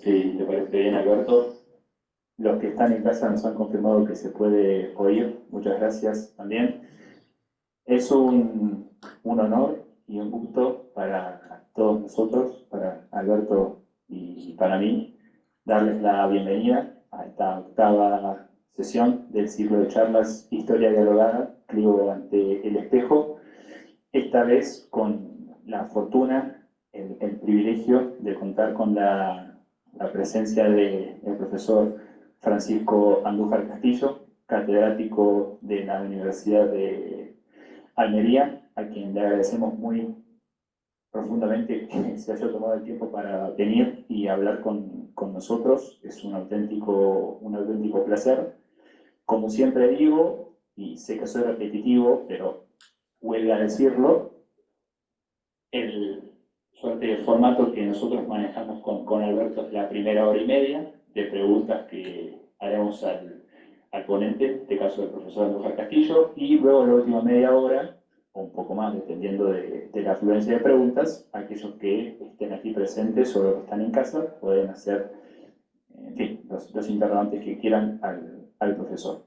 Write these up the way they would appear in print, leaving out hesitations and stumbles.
Si te parece bien, Alberto. Los que están en casa nos han confirmado que se puede oír. Muchas gracias también. Es un honor y un gusto para todos nosotros, para Alberto y para mí, darles la bienvenida a esta octava sesión del ciclo de charlas Historia Dialogada, Clio ante el espejo, esta vez con la fortuna, el privilegio de contar con la presencia del profesor Francisco Andújar Castillo, catedrático de la Universidad de Almería, a quien le agradecemos muy profundamente que se haya tomado el tiempo para venir y hablar con nosotros. Es un auténtico placer. Como siempre digo, y sé que soy repetitivo, pero huelga a decirlo, el formato que nosotros manejamos con Alberto es la primera hora y media de preguntas que haremos al ponente, en este caso el profesor Andújar Castillo, y luego la última media hora, o un poco más, dependiendo de la afluencia de preguntas, aquellos que estén aquí presentes o los que están en casa pueden hacer, en fin, los interrogantes que quieran al profesor.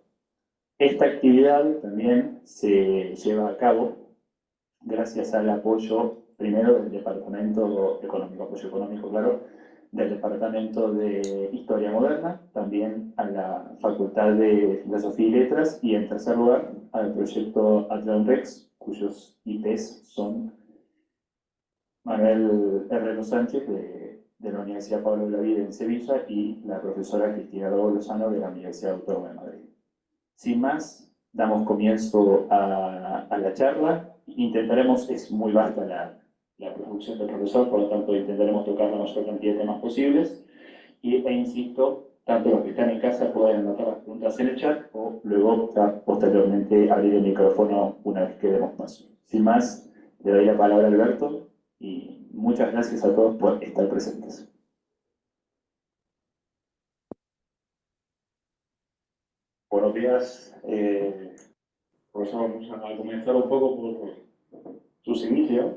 Esta actividad también se lleva a cabo gracias al apoyo, primero, del Departamento Económico, apoyo económico, claro, del Departamento de Historia Moderna, también a la Facultad de Filosofía y Letras, y en tercer lugar, al proyecto Atlan Rex, cuyos IPs son Manuel Herrero Sánchez, de la Universidad Pablo Olavide en Sevilla, y la profesora Cristina Lobo Lozano, de la Universidad Autónoma de Madrid. Sin más, damos comienzo a la charla. Intentaremos, es muy vasta la producción del profesor, por lo tanto intentaremos tocar la mayor cantidad de temas posibles. E insisto, tanto los que están en casa pueden anotar las preguntas en el chat o luego posteriormente abrir el micrófono una vez que demos paso. Sin más, le doy la palabra a Alberto y muchas gracias a todos por estar presentes. Buenos días, profesor. Vamos a comenzar un poco por sus inicios.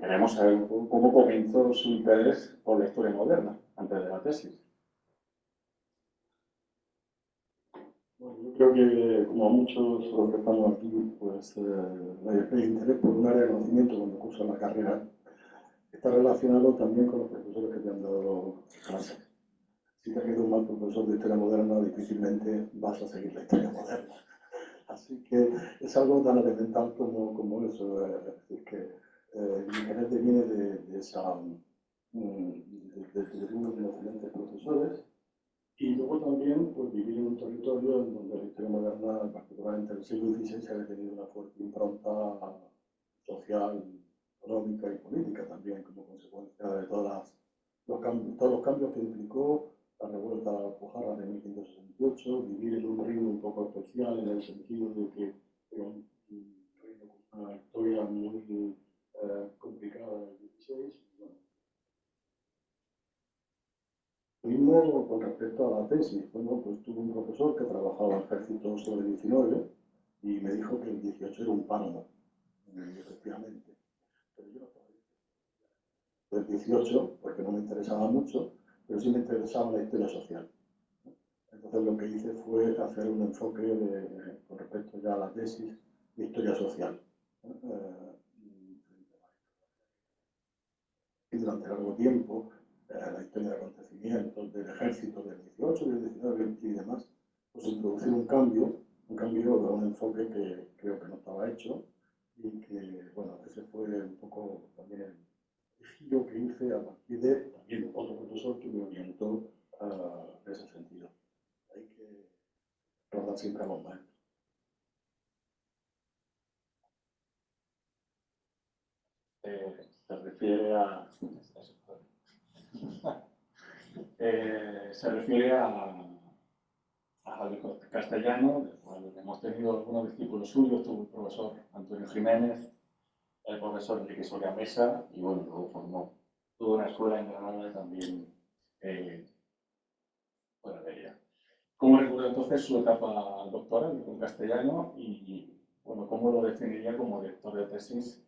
Queremos saber un poco cómo comenzó su interés por la historia moderna antes de la tesis. Bueno, yo creo que, como muchos de los que estamos aquí, pues el interés por un área de conocimiento cuando cursan la carrera está relacionado también con los profesores que te han dado clases. Si te ha quedado un mal profesor de historia moderna, difícilmente vas a seguir la historia moderna. Así que es algo tan elemental como eso. Es decir, que el interés viene de unos excelentes profesores. Y luego también pues, vivir en un territorio en donde la historia moderna, particularmente en el siglo XVI, había tenido una fuerte impronta social, económica y política también, como consecuencia de todos los cambios que implicó la revuelta pujarra de 1568, vivir en un reino un poco especial en el sentido de que era un reino con una historia muy complicada en el XVI. Mismo con respecto a la tesis, bueno, pues tuve un profesor que trabajaba en ejército sobre el 19 y me dijo que el 18 era un páramo, y efectivamente. Pero yo no estaba el 18 porque no me interesaba mucho, pero sí me interesaba la historia social. Entonces lo que hice fue hacer un enfoque con respecto ya a la tesis de historia social. Y durante largo tiempo, la historia de acontecimientos del ejército del 18, del 19 y demás, pues introducir un cambio a un enfoque que creo que no estaba hecho y que, bueno, ese fue un poco también el giro que hice a partir de también otro profesor que me orientó en ese sentido. Hay que recordar siempre a los maestros. Se refiere a Javier Castellano, del cual hemos tenido algunos discípulos suyos. Tuvo el profesor Antonio Jiménez, el profesor Enrique Soria Mesa, y bueno, luego formó toda una escuela en Granada también fuera de ella. ¿Cómo recuerda entonces su etapa doctoral con Castellano y bueno, cómo lo definiría como director de tesis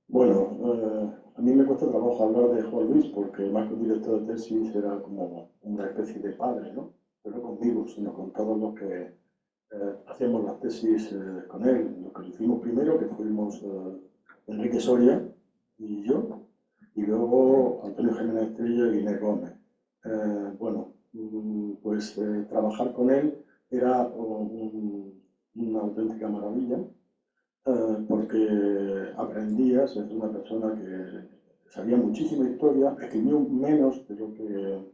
Bueno, a mí me cuesta trabajo hablar de Juan Luis porque más que un director de tesis era como una especie de padre, ¿no? Pero no conmigo, sino con todos los que hacíamos las tesis con él. Lo que lo hicimos primero, que fuimos Enrique Soria y yo, y luego Antonio Jiménez Estrella y Inés Gómez. Bueno, pues trabajar con él era una auténtica maravilla, porque aprendías, es una persona que sabía muchísima historia, escribió menos de lo que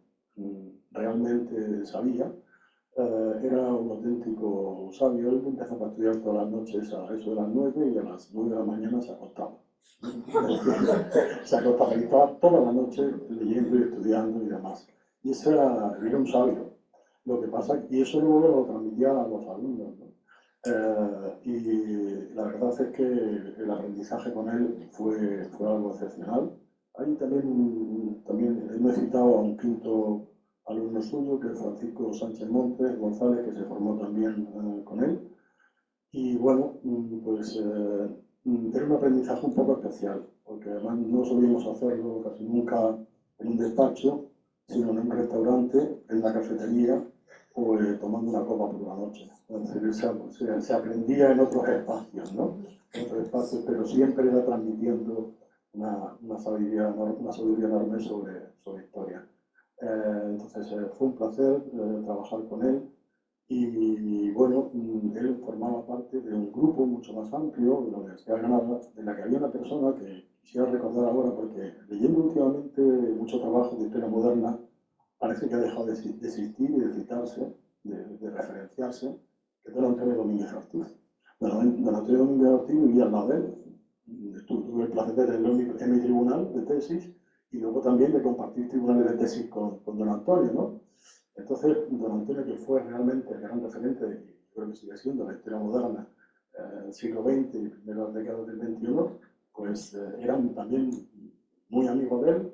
realmente sabía, era un auténtico sabio. Él empezaba a estudiar todas las noches a eso de las 9 y a las 9 de la mañana se acostaba. Se acostaba y estaba toda la noche leyendo y estudiando y demás. Y ese era un sabio. Lo que pasa, y eso luego lo transmitía a los alumnos, ¿no? Y la verdad es que el aprendizaje con él fue algo excepcional. Ahí también me he citado a un quinto alumno suyo, que es Francisco Sánchez Montes González, que se formó también con él. Y bueno, pues era un aprendizaje un poco especial, porque además no solíamos hacerlo casi nunca en un despacho, sino en un restaurante, en la cafetería o tomando una copa por la noche. Es decir, se aprendía en otros espacios, ¿no? En otros espacios, pero siempre era transmitiendo una sabiduría enorme sobre historia. Entonces fue un placer trabajar con él y bueno, él formaba parte de un grupo mucho más amplio de la Universidad de Granada, de la que había una persona que quisiera recordar ahora, porque leyendo últimamente mucho trabajo de historia moderna, parece que ha dejado de existir y de citarse, de referenciarse, que es don Antonio Domínguez Ortiz. Don Antonio Domínguez Ortiz vivía al lado de él. Tuve el placer de tenerlo en mi tribunal de tesis y luego también de compartir tribunales de tesis con don Antonio, ¿no? Entonces, don Antonio, que fue realmente el gran referente, y creo que sigue siendo la historia moderna del siglo XX y primeras décadas del XXI, pues eran también muy amigos de él,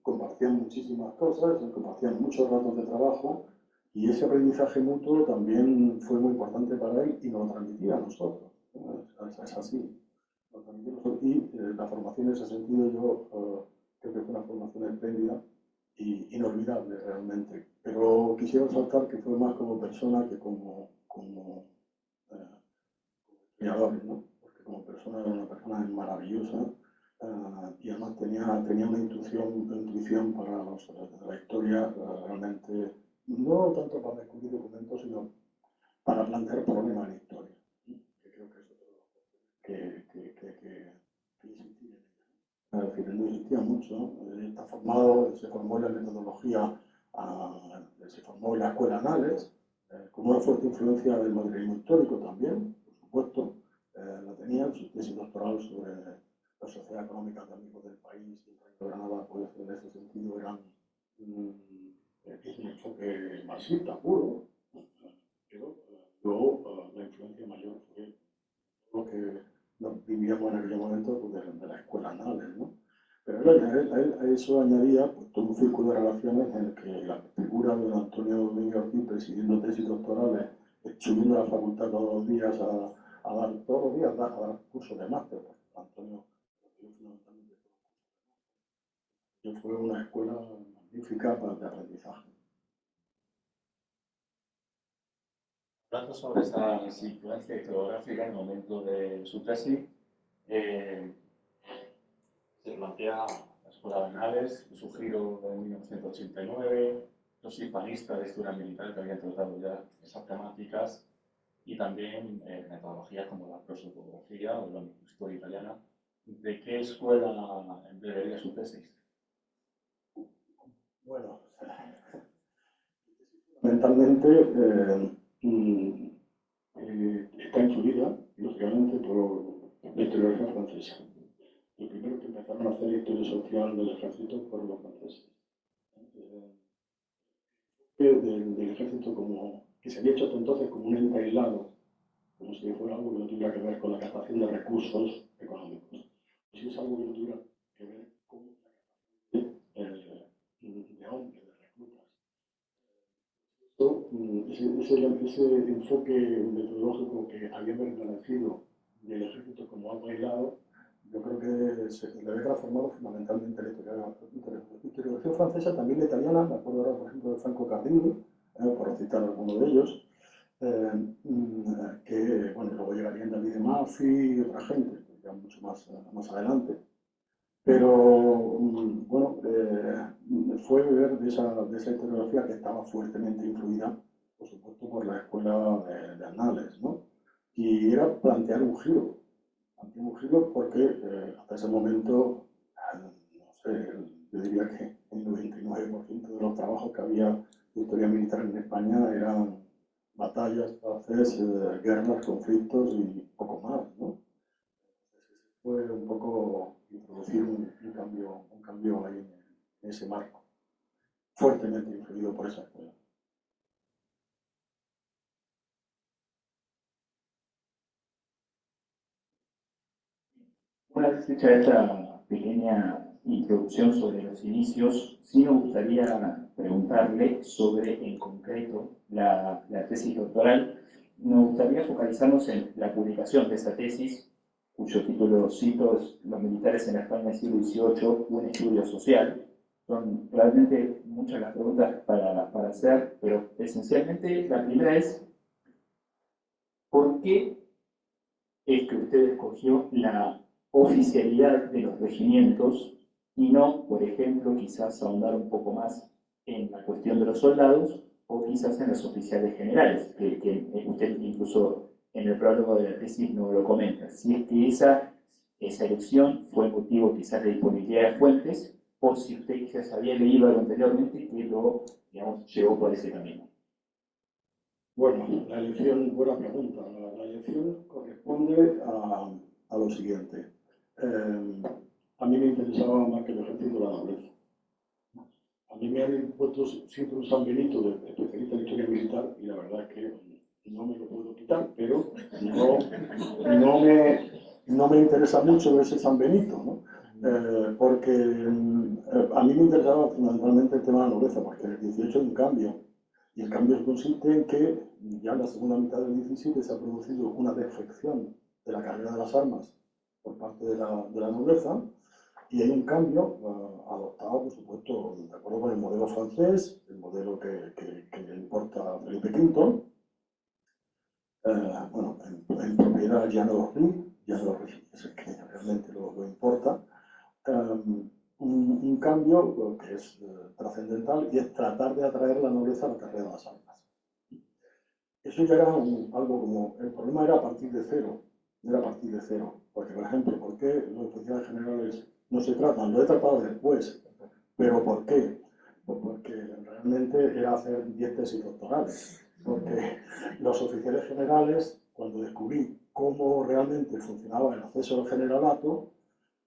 compartían muchísimas cosas, compartían muchos ratos de trabajo, y ese aprendizaje mutuo también fue muy importante para él y nos lo transmitía a nosotros. Es así. Y la formación en ese sentido yo creo que fue una formación espléndida y inolvidable realmente. Pero quisiera resaltar que fue más como persona que como creador, ¿no? Porque como persona era una persona maravillosa y además tenía una intuición para la historia realmente, no tanto para descubrir documentos, sino para plantear problemas en la historia, ¿no? Que creo que es otro que insistir en ello. Es decir, no existía mucho, está formado, se formó en la metodología, se formó en la escuela Anales, con una fuerte influencia del materialismo histórico también, por supuesto, la tenía en su tesis doctoral sobre la sociedad económica de amigos del país y el Reino de Granada, pues en ese sentido eran es un enfoque marxista puro, pero luego la influencia mayor fue lo que vivíamos en aquel momento pues, de la escuela Anales, ¿no? Pero él a eso añadía pues, todo un círculo de relaciones en el que la figura de Antonio Domínguez Ortiz presidiendo tesis doctorales, subiendo a la facultad todos los días a dar, todos los días a dar cursos de máster. Antonio fundamentalmente fue una escuela magnífica de aprendizaje. Hablando sobre esta influencia geográfica en el momento de su tesis, se plantea la Escuela de Anales, su giro en 1989, los hispanistas de historia militar que habían tratado ya esas temáticas y también metodologías como la prosopografía o la historia italiana. ¿De qué escuela emplearía su tesis? Bueno, mentalmente está influida, lógicamente, por la historiografía francesa. Lo primero que empezaron a hacer historia social del ejército fueron los franceses. Del ejército como que se había hecho hasta entonces como un ente aislado, como si fuera algo que no tuviera que ver con la captación de recursos económicos. Si es algo que no tuviera que ver con la captación de hombres, de reclutas. Ese enfoque metodológico que había permanecido del ejército como algo aislado yo creo que se le había transformado fundamentalmente la historiografía francesa, también la italiana, me acuerdo ahora, por ejemplo, de Franco Cardini, por citar alguno de ellos, que, bueno, luego llegarían David de Maffi y otra gente, ya mucho más adelante. Pero, bueno, fue ver de esa historiografía que estaba fuertemente influida, por supuesto, por la escuela de Annales, ¿no? Y era plantear un giro porque hasta ese momento, no sé, yo diría que el 99% de los trabajos que había de historia militar en España eran batallas, paces, guerras, conflictos y poco más, ¿no? Fue un poco introducir un cambio ahí en ese marco, fuertemente influido por esa escuela. Una vez hecha esta pequeña introducción sobre los inicios, sí me gustaría preguntarle sobre, en concreto, la tesis doctoral. Nos gustaría focalizarnos en la publicación de esa tesis, cuyo título cito es Los militares en la España del siglo XVIII, un estudio social. Son realmente muchas las preguntas para hacer, pero esencialmente la primera es, ¿por qué es que usted escogió la oficialidad de los regimientos y no, por ejemplo, quizás ahondar un poco más en la cuestión de los soldados o quizás en los oficiales generales, que usted incluso en el prólogo de la tesis no lo comenta? Si es que esa elección fue motivo quizás de disponibilidad de fuentes o si usted quizás había leído algo anteriormente que lo, digamos, llevó por ese camino. Bueno, la elección, buena pregunta. La elección corresponde a lo siguiente. A mí me interesaba más que el ejército de la nobleza. A mí me han puesto siempre un San Benito de especialista en historia militar y la verdad es que no me lo puedo quitar, pero no me interesa mucho ese San Benito, ¿no? Porque a mí me interesaba fundamentalmente el tema de la nobleza, porque en el 18 hay un cambio. Y el cambio consiste en que ya en la segunda mitad del 17 se ha producido una defección de la carrera de las armas por parte de la nobleza y hay un cambio adoptado, por supuesto, de acuerdo con el modelo francés, el modelo que importa a Felipe V, bueno, en propiedad ya no es el que realmente lo importa. Un cambio que es trascendental y es tratar de atraer la nobleza a la carrera de las armas. Eso ya era algo como, el problema era a partir de cero, era a partir de cero, porque por ejemplo, ¿por qué los oficiales generales no se tratan? Lo he tratado después, pero ¿por qué? Pues porque realmente era hacer 10 tesis doctorales, porque los oficiales generales, cuando descubrí cómo realmente funcionaba el acceso al generalato,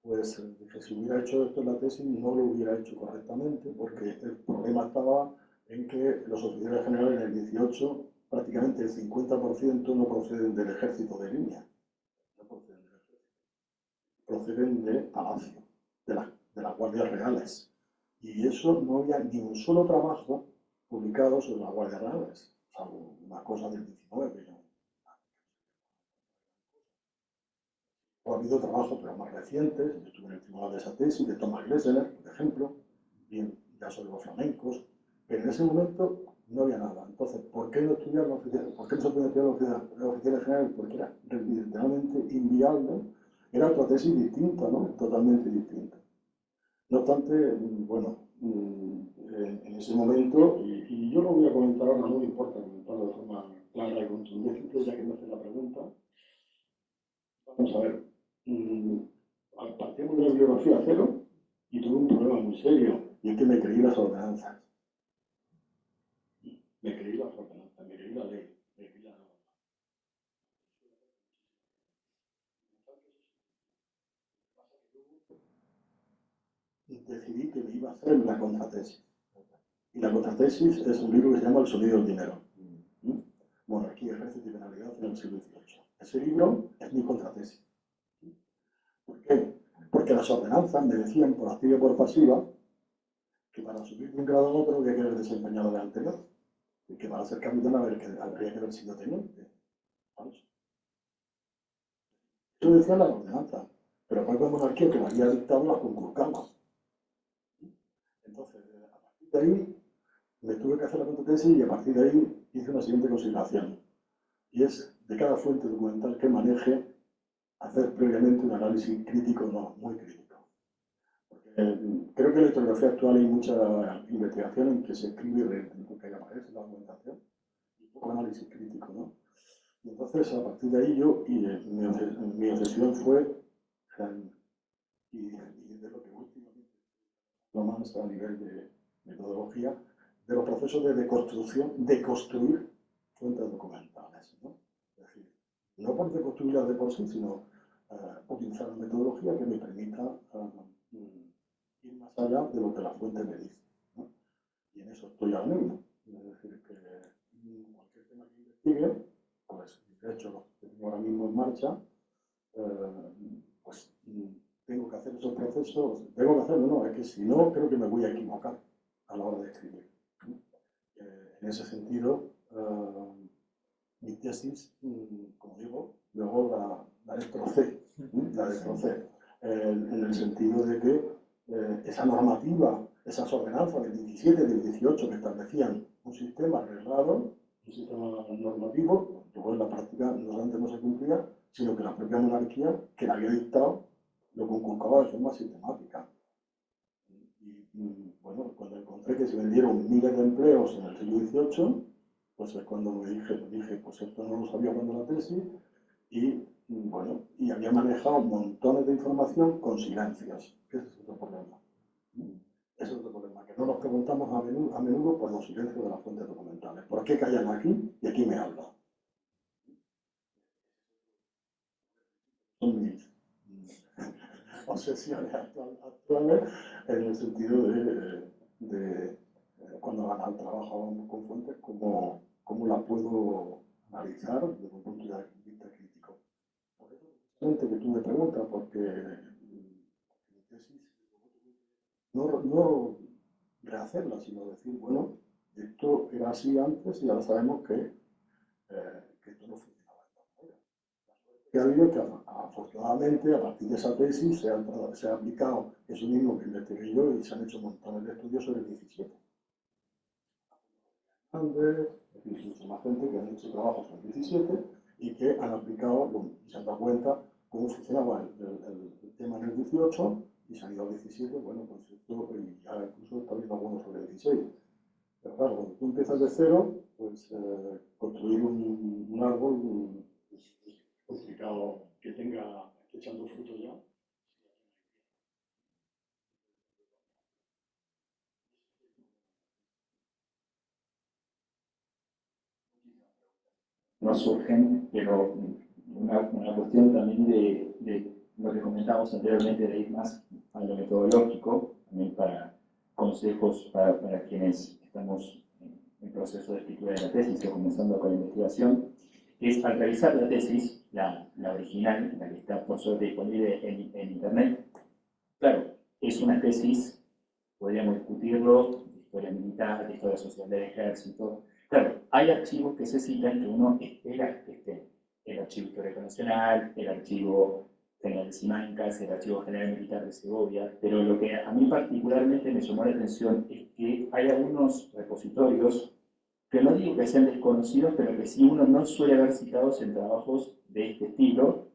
pues que si hubiera hecho esto en la tesis no lo hubiera hecho correctamente, porque el problema estaba en que los oficiales generales en el 18, prácticamente el 50% no proceden del ejército de línea, no proceden del ejército, proceden de palacio, de las guardias reales. Y eso no había ni un solo trabajo publicado sobre las guardias reales, salvo una cosa del 19, ¿no? Ha habido trabajos, pero más recientes. Yo estuve en el tribunal de esa tesis de Thomas Glessener, por ejemplo, y ya sobre los flamencos, pero en ese momento no había nada. Entonces, ¿por qué no estudiar los oficiales? ¿Por qué no se podía estudiar los oficiales generales? Porque era literalmente inviable. Era otra tesis distinta, ¿no? Totalmente distinta. No obstante, bueno, en ese momento, y yo lo voy a comentar ahora, no me importa comentarlo de forma clara y contundente, ya que me hace la pregunta. Vamos a ver. Partimos de la bibliografía cero y tuve un problema muy serio, y es que me creí las ordenanzas. Me creí las ordenanzas, me creí la ley, me creí la norma. Y decidí que me iba a hacer la contratesis. Y la contratesis es un libro que se llama El sonido del dinero. Monarquía, ejército y penalidad en el siglo XVIII. Ese libro es mi contratesis. ¿Por qué? Porque las ordenanzas me decían por activa y por pasiva que para subir de un grado a otro había que haber desempeñado el anterior y que para ser capitán habría que haber sido teniente. ¿Sabes? Eso decía la ordenanza. pero la propia monarquía que la había dictado la conculcaba. Entonces, a partir de ahí, me tuve que hacer la competencia y a partir de ahí hice una siguiente consideración, y es de cada fuente documental que maneje, hacer previamente un análisis crítico, no, muy crítico. Porque creo que en la historiografía actual hay mucha investigación en que se escribe lo que aparece en la documentación y poco análisis crítico, ¿no? Y entonces, a partir de ahí, mi obsesión fue, y de lo que últimamente lo más a nivel de metodología, de los procesos de deconstrucción, de construir fuentes documentales, ¿no? Es decir, no por deconstruirlas de por sí, sino utilizar una metodología que me permita ir más allá de lo que la fuente me dice, ¿no? Y en eso estoy ahora mismo. Es decir, que cualquier tema que investigue, pues de hecho lo que tengo ahora mismo en marcha, pues tengo que hacer esos procesos, tengo que hacerlo, no, es que si no, creo que me voy a equivocar a la hora de escribir. En ese sentido, mi tesis, como digo, luego la destrocé, en el sentido de que esa normativa, esas ordenanzas del 17 y del 18 que establecían un sistema arreglado, un sistema normativo, luego en la práctica no solamente no se cumplía, sino que la propia monarquía, que la había dictado, lo conculcaba de forma sistemática. Y bueno, cuando encontré que se vendieron miles de empleos en el siglo XVIII, pues es cuando me dije, pues esto no lo sabía cuando la tesis, y bueno, y había manejado montones de información con silencios, que ese es otro problema. Ese es otro problema, que no nos preguntamos a menudo por los silencios de las fuentes documentales. ¿Por qué callan aquí y aquí me hablan? Son mis obsesiones actuales en el sentido de cuando hagan el trabajo con fuentes, cómo la puedo analizar desde un punto de vista crítico. Por eso, precisamente que tú me preguntas, porque mi tesis no rehacerla, sino decir, bueno, esto era así antes y ahora sabemos que esto no funcionaba de esta manera. Que ha habido que afortunadamente a partir de esa tesis se ha aplicado eso mismo que investigué yo y se han hecho montones de estudios sobre el 17. Andes, mucha más gente que han hecho trabajos sobre el 17 y que han aplicado y se han dado cuenta cómo funcionaba el tema en el 18 y se han ido al 17, bueno, pues esto, y ya incluso está viendo algunos sobre el 16. Pero claro, cuando tú empiezas de cero, pues construir un árbol es complicado que tenga, que echando frutos ya. No surgen, pero una cuestión también de lo que comentábamos anteriormente, de ir más a lo metodológico, también para consejos para quienes estamos en proceso de escritura de la tesis o comenzando con la investigación, es al realizar la tesis, la original, la que está por suerte disponible en Internet. Claro, es una tesis, podríamos discutirlo, de historia militar, de historia social del ejército. Claro, hay archivos que se citan que uno espera que estén. El Archivo Histórico Nacional, el Archivo General de Simancas, el Archivo General Militar de Segovia, pero lo que a mí particularmente me llamó la atención es que hay algunos repositorios que no digo que sean desconocidos, pero que sí uno no suele haber citados en trabajos de este estilo.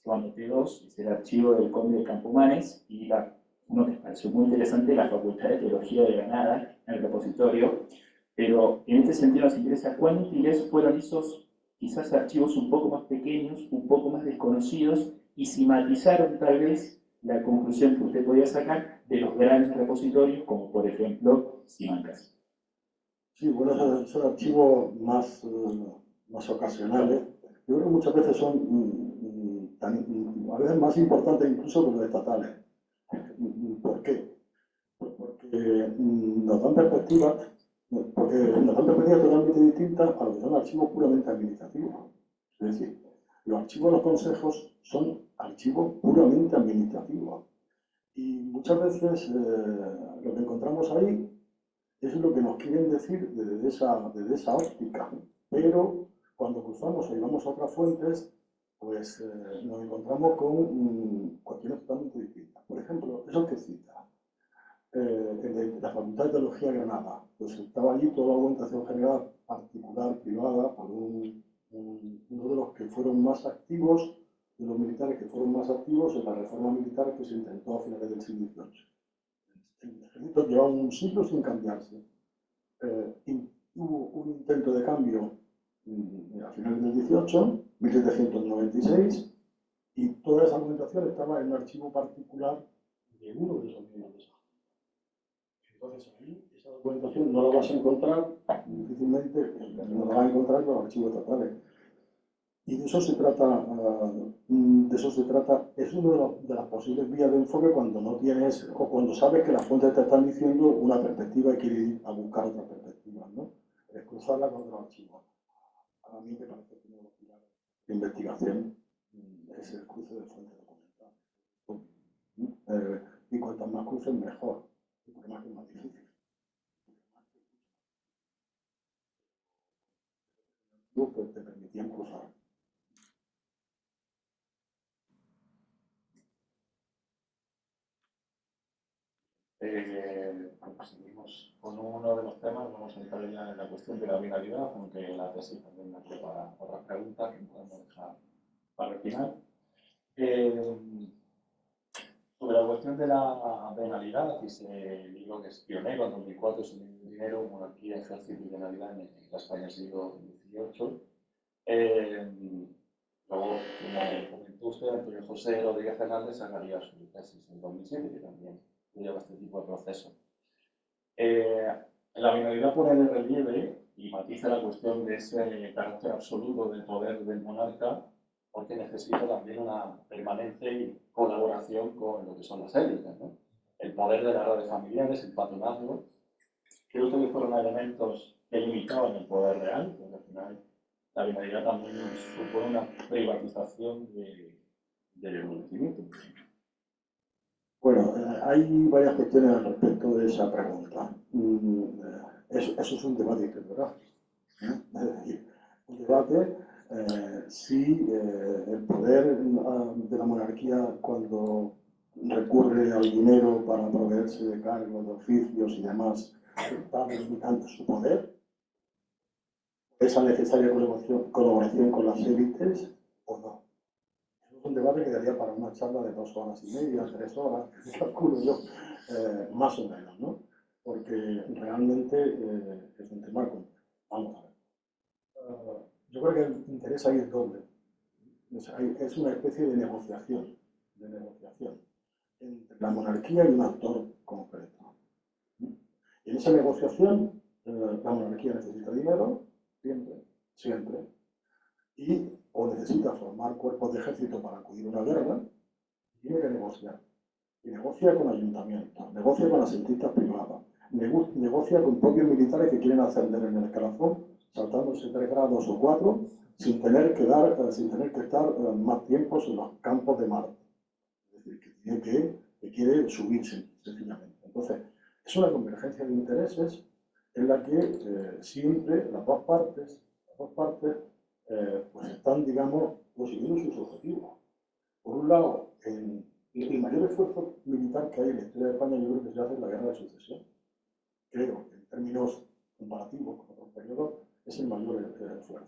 Juan T2 es el archivo del Conde de Campomanes y uno que me pareció muy interesante, la Facultad de Teología de Granada, en el repositorio. Pero en este sentido nos interesa cuán útiles fueron esos quizás archivos un poco más pequeños, un poco más desconocidos, y si matizaron tal vez la conclusión que usted podía sacar de los grandes repositorios, como por ejemplo Simancas. Sí, bueno, son archivos más ocasionales. Yo creo que muchas veces son a veces más importantes incluso que los estatales. ¿Por qué? Pues porque nos dan perspectivas totalmente distintas a lo que son archivos puramente administrativos. Es decir, los archivos de los consejos son archivos puramente administrativos. Y muchas veces lo que encontramos ahí es lo que nos quieren decir desde esa óptica. Pero cuando cruzamos y vamos a otras fuentes, pues nos encontramos con cuestiones totalmente distintas. Por ejemplo, eso que cita, en la Facultad de Teología de Granada, pues estaba allí toda la documentación general particular, privada, por uno de los que fueron más activos, de los militares que fueron más activos en la reforma militar que se intentó a finales del siglo XVIII. El ejército llevaba un siglo sin cambiarse. Hubo un intento de cambio a finales del XVIII, 1796, y toda esa documentación estaba en un archivo particular de uno de esos miembros. Entonces ahí esa documentación no la vas a encontrar difícilmente, no la vas a encontrar en los archivos estatales. Y de eso se trata, es una de las posibles vías de enfoque cuando no tienes, o cuando sabes que las fuentes te están diciendo una perspectiva y quieres ir a buscar otra perspectiva, ¿no? Es cruzarla con otros archivos. A mí me parece que uno de los pilares de investigación es el cruce de fuentes documentales. Y cuantas más cruces, mejor, porque más que es más difícil. Que te permitían cruzar. Seguimos con uno de los temas, vamos a entrar ya en la cuestión de la binariedad, aunque la tesis también nos lleva a otras preguntas que podemos dejar para el final. Sobre la cuestión de la penalidad, y se digo que es pionero en 2004, es un dinero, monarquía, ejército y penalidad en la España del siglo XVIII. Luego, como comentó usted, Antonio José Rodríguez Hernández sacaría su tesis en 2007, que también lleva este tipo de proceso. La binariedad pone de relieve y matiza la cuestión de ese carácter absoluto del poder del monarca, porque necesita también una permanente colaboración con lo que son las élites, ¿no? El poder de las redes familiares, el patronazgo, creo que fueron elementos que limitaban el poder real, porque al final la binariedad también supone una privatización del enriquecimiento. Bueno, hay varias cuestiones al respecto de esa pregunta. Eso es un debate, ¿verdad? Es decir, un debate si el poder de la monarquía, cuando recurre al dinero para proveerse de cargos, de oficios y demás, está limitando su poder, esa necesaria colaboración con las élites o no. Es un debate que daría para una charla de 2 horas y media, 3 horas, calculo yo, más o menos, ¿no? Porque realmente es un tema complejo. Vamos a ver. Yo creo que el interés ahí es doble. Es una especie de negociación entre la monarquía y un actor concreto. Y en esa negociación, la monarquía necesita dinero, siempre, y o necesita formar cuerpos de ejército para acudir a una guerra, tiene que negociar. Y negocia con ayuntamientos, negocia con asentistas privados, negocia con propios militares que quieren ascender en el escalafón, saltándose 3 grados o 4, sin tener que estar más tiempo en los campos de Marte. Es decir, que quiere subirse, sencillamente. Entonces, es una convergencia de intereses en la que siempre las dos partes pues están, digamos, consiguiendo sus objetivos. Por un lado, el mayor esfuerzo militar que hay en la historia de España, yo creo que se hace en la Guerra de Sucesión. Creo que en términos comparativos con otros periodos es el mayor esfuerzo.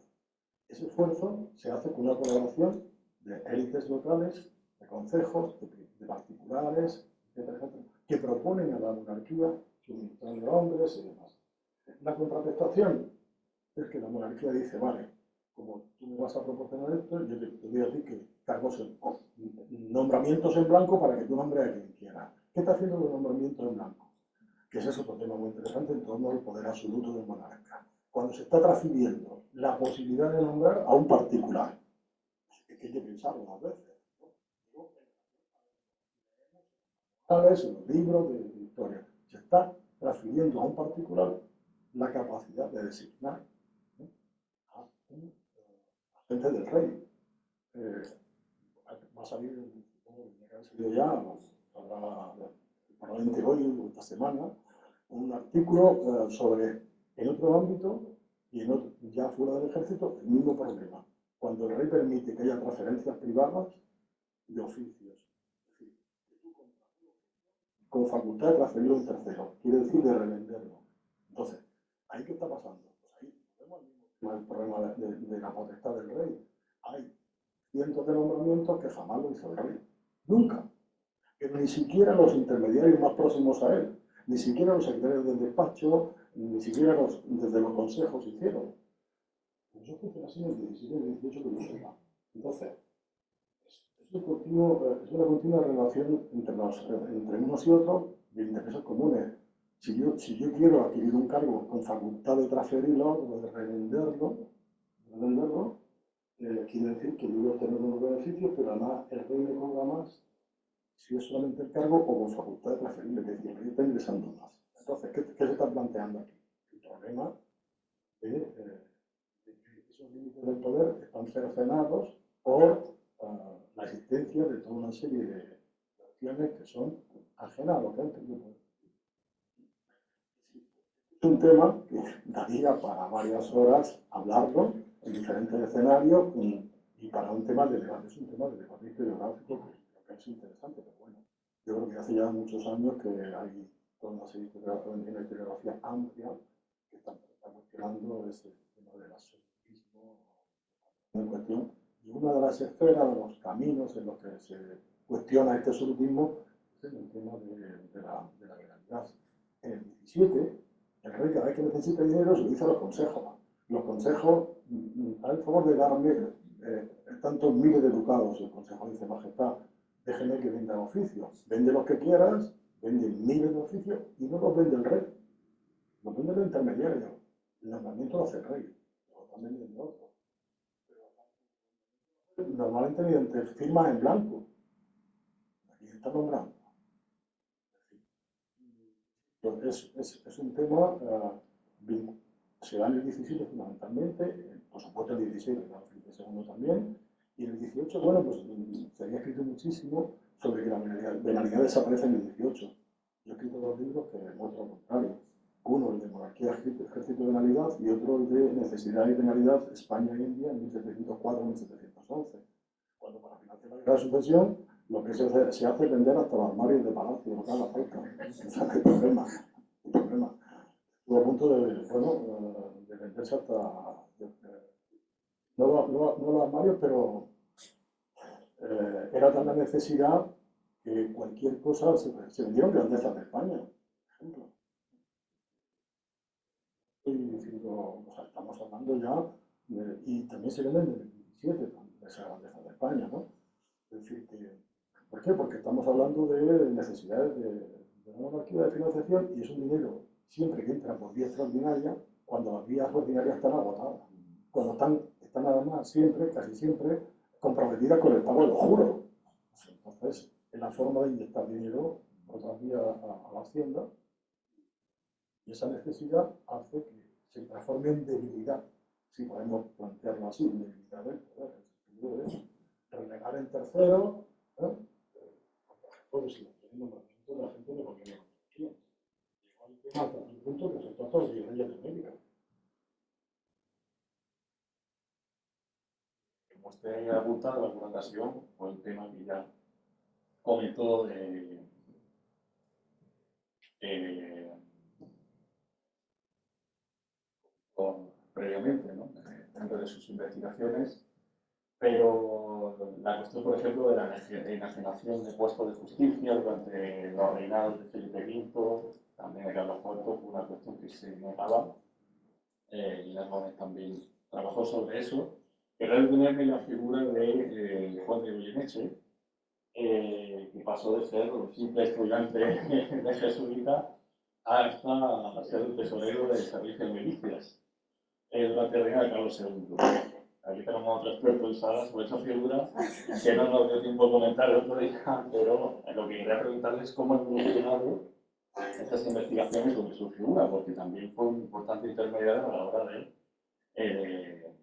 Ese esfuerzo se hace con una colaboración de élites locales, de concejos, de particulares, etcétera, que proponen a la monarquía suministrar de hombres y demás. La contraprestación es que la monarquía dice, vale, como tú me vas a proporcionar esto, yo te doy a ti que cargos nombramientos en blanco para que tú nombres a quien quieras. ¿Qué está haciendo los nombramientos en blanco? Que ese es otro tema muy interesante en torno al poder absoluto del monarca. Cuando se está transfiriendo la posibilidad de nombrar a un particular, es que hay que pensarlo unas veces. En los libros de historia, se está transfiriendo a un particular la capacidad de designar a un agente del rey. Va a salir, ha salido ya, probablemente hoy o esta semana, un artículo sobre, en otro ámbito y ya fuera del ejército, el mismo problema. cuando el rey permite que haya transferencias privadas de oficios. Es decir, que tú compras con facultad de transferirlo a un tercero, quiere decir de revenderlo. Entonces, ¿ahí qué está pasando? Pues ahí vemos el problema de la potestad del rey. Hay cientos de nombramientos que jamás lo hizo el rey. Nunca. Pero ni siquiera los intermediarios más próximos a él, ni siquiera los secretarios del despacho, ni siquiera desde los consejos hicieron. Eso funciona así en el 17 y el 18 que yo sepa. Entonces, es una continua relación entre unos y otros de intereses comunes. Si yo quiero adquirir un cargo con facultad de transferirlo, de revenderlo, quiere decir que yo voy a obtener unos beneficios, pero además el rey me cobra más si es solamente el cargo o con facultad de transferirlo, es decir, el rey está ingresando más. Entonces, ¿qué se está planteando aquí? El problema de que esos límites del poder están cercenados por la existencia de toda una serie de acciones que son ajenas a lo que antes yo podía. Es un tema que daría para varias horas hablarlo en diferentes escenarios y para un tema de debate. Es un tema de debate historiográfico que es interesante, pero bueno, yo creo que hace ya muchos años que hay toda una serie de una historiografía amplia que está cuestionando ese tema del absolutismo en cuestión. Y una de las esferas, de los caminos en los que se cuestiona este absolutismo es el tema de la legalidad. En el 17, el rey cada vez que necesita dinero se lo dice a los consejos. Los consejos, a favor de darme tantos miles de ducados, el consejo dice, majestad, déjeme que venda oficios. Vende los que quieras, vende miles de oficios y no los vende el rey. Los vende el intermediario. El nombramiento lo hace el rey. Lo están vendiendo otros. Normalmente mediante firmas en blanco. Aquí está nombrando. Es un tema, se da en el 17 fundamentalmente, por supuesto el 16, el segundo también, y en el 18, bueno, pues se había escrito muchísimo sobre que la venalidad desaparece en el 18. Yo he escrito dos libros que demuestran lo contrario. Uno, el de Monarquía, Ejército y Venalidad, y otro, el de Necesidad y Venalidad, España e India, en 1704-1711. Cuando para financiar la guerra de sucesión, lo que se hace es vender hasta los armarios de palacio, lo que haga falta. O sea, el problema. Estuvo a punto de venderse hasta... no los armarios, pero era tan la necesidad que cualquier cosa se vendieron grandezas de España, por ejemplo. Estoy diciendo, o sea, estamos hablando ya, y también se venden en el 17, de esa grandeza de España, ¿no? Es decir, ¿por qué? Porque estamos hablando de necesidades de una monarquía de financiación y es un dinero siempre que entra por vía extraordinaria, cuando las vías ordinarias están agotadas. Cuando están además siempre, casi siempre, comprometidas con el pago de los juros. Entonces, es la forma de inyectar dinero por otras vías a la hacienda y esa necesidad hace que se transforme en debilidad, si podemos plantearlo así, debilidad del poder, en el sentido de relegar en tercero, pues si el nombramiento de la gente de gobierno de Llegó al tema hasta el punto que afectó a todos los reyes de América. Como usted ha apuntado en alguna ocasión, fue el tema que ya comentó previamente, ¿no? Dentro de sus investigaciones, pero la cuestión, por ejemplo, de la enajenación de puestos de justicia durante los reinados de Felipe V, también de Carlos IV, fue una cuestión que se negaba, y Gómez también trabajó sobre eso. Querer tenerme la figura de Juan de Goyeneche, que pasó de ser un simple estudiante de jesuita hasta ser el tesorero del servicio de milicias durante el reinado de Carlos II. Aquí tenemos otro experto en salas sobre esa figura, que no nos dio tiempo de comentar el otro día, pero lo que quería preguntarles es cómo han evolucionado estas investigaciones sobre su figura, porque también fue un importante intermediario a la hora de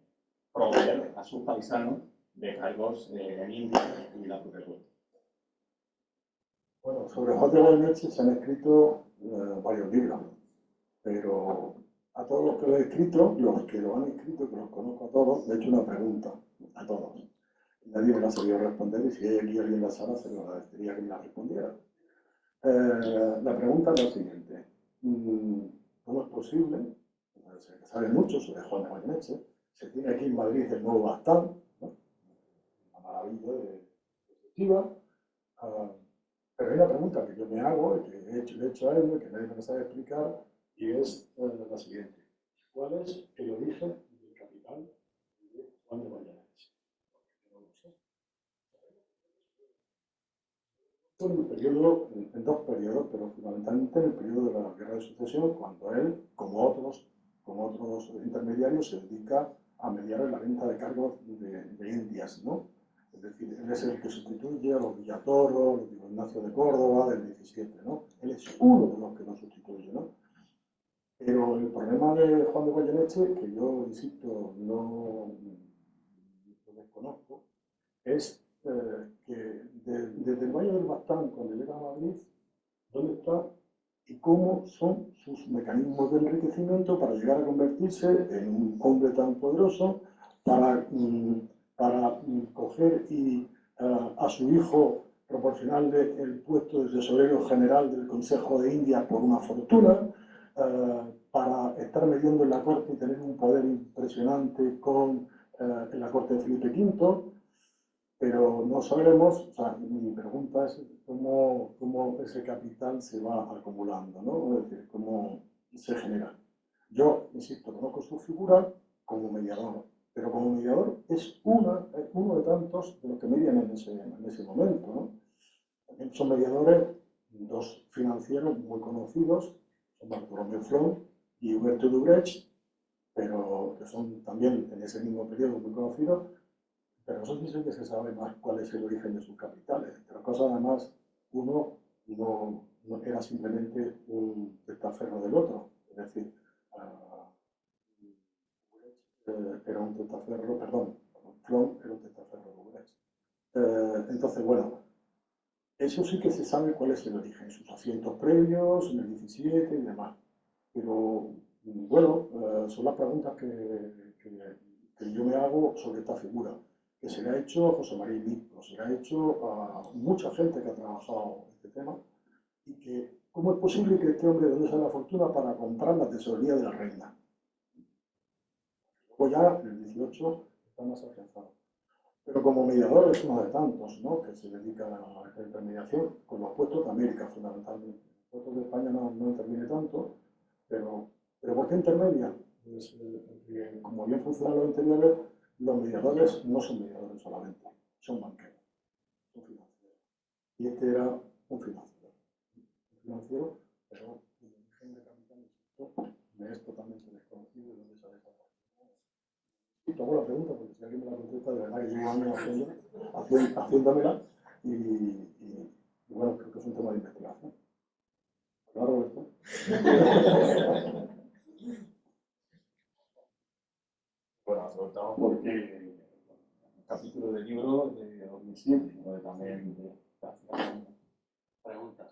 proveer a sus paisanos de cargos en India y la propia corte. Bueno, sobre Juan de Goyeneche se han escrito varios libros, pero a todos los que lo he escrito, los que lo han escrito, que los conozco a todos, le he hecho una pregunta. a todos. Nadie me la ha sabido responder y si hay aquí alguien en la sala se lo agradecería que me la respondiera. La pregunta es la siguiente. ¿Cómo es posible? Se sabe mucho sobre Juan de Goyeneche. Se tiene aquí en Madrid el nuevo Bastán, ¿no? Una maravilla deportiva. Pero hay una pregunta que yo me hago, y que le he hecho a él, que nadie me la sabe explicar, y es la siguiente. ¿Cuál es el origen del capital de Juan de Goyeneche? No lo sé. En dos periodos, pero fundamentalmente en el periodo de la Guerra de Sucesión, cuando él, como otros intermediarios, se dedica a mediar en la venta de cargos de Indias, ¿no? Es decir, él es el que sustituye a los Villatoro, los Diego Ignacio de Córdoba del 17, ¿no? Él es uno de los que lo sustituye, ¿no? Pero el problema de Juan de Goyeneche, que yo, insisto, no lo desconozco, es que desde el Valle del Bastán, cuando llega a Madrid, ¿dónde está y cómo son sus mecanismos de enriquecimiento para llegar a convertirse en un hombre tan poderoso, para coger y a su hijo proporcionarle el puesto de tesorero general del Consejo de Indias por una fortuna, para estar mediando en la corte y tener un poder impresionante en la corte de Felipe V. Pero no sabemos, o sea, mi pregunta es cómo ese capital se va acumulando, ¿no? Es decir, cómo se genera. Yo, insisto, conozco su figura como mediador, pero como mediador es uno de tantos de los que median en ese momento, ¿no? También son mediadores dos financieros muy conocidos, son Bartolomé Flon y Huberto de Ubrecht, pero que son también en ese mismo periodo muy conocidos. Pero eso dice que se sabe más cuál es el origen de sus capitales. Entre las cosas, además, uno no era simplemente un testaferro del otro. Es decir, era un testaferro, perdón, Flon era un testaferro de Ubrecht. Entonces, bueno, eso sí que se sabe cuál es el origen, sus asientos previos, en el 17 y demás. Pero, bueno, son las preguntas que yo me hago sobre esta figura, que se le ha hecho a José María Ibisco, se le ha hecho a mucha gente que ha trabajado este tema, y que cómo es posible que este hombre, ¿de dónde sale la fortuna para comprar la tesorería de la reina? Luego ya, en el 18, está más afianzado. Pero como mediador es uno de tantos, ¿no?, que se dedican a esta intermediación, con los puestos de América, fundamentalmente. Los puestos de España no interviene tanto, pero ¿por qué intermedia? Pues, como bien funcionan los interiores, los mediadores no son mediadores solamente, son banqueros, son financieros. Y este era un financiero, pero el origen de capital me es totalmente desconocido de dónde sale esa forma. Y te hago la pregunta, porque si alguien me la contesta, de verdad que llevo años haciéndomela, y bueno, creo que es un tema de investigación. Claro, Roberto. Bueno, preguntamos porque el capítulo del libro de 2007, donde también te hacían preguntas.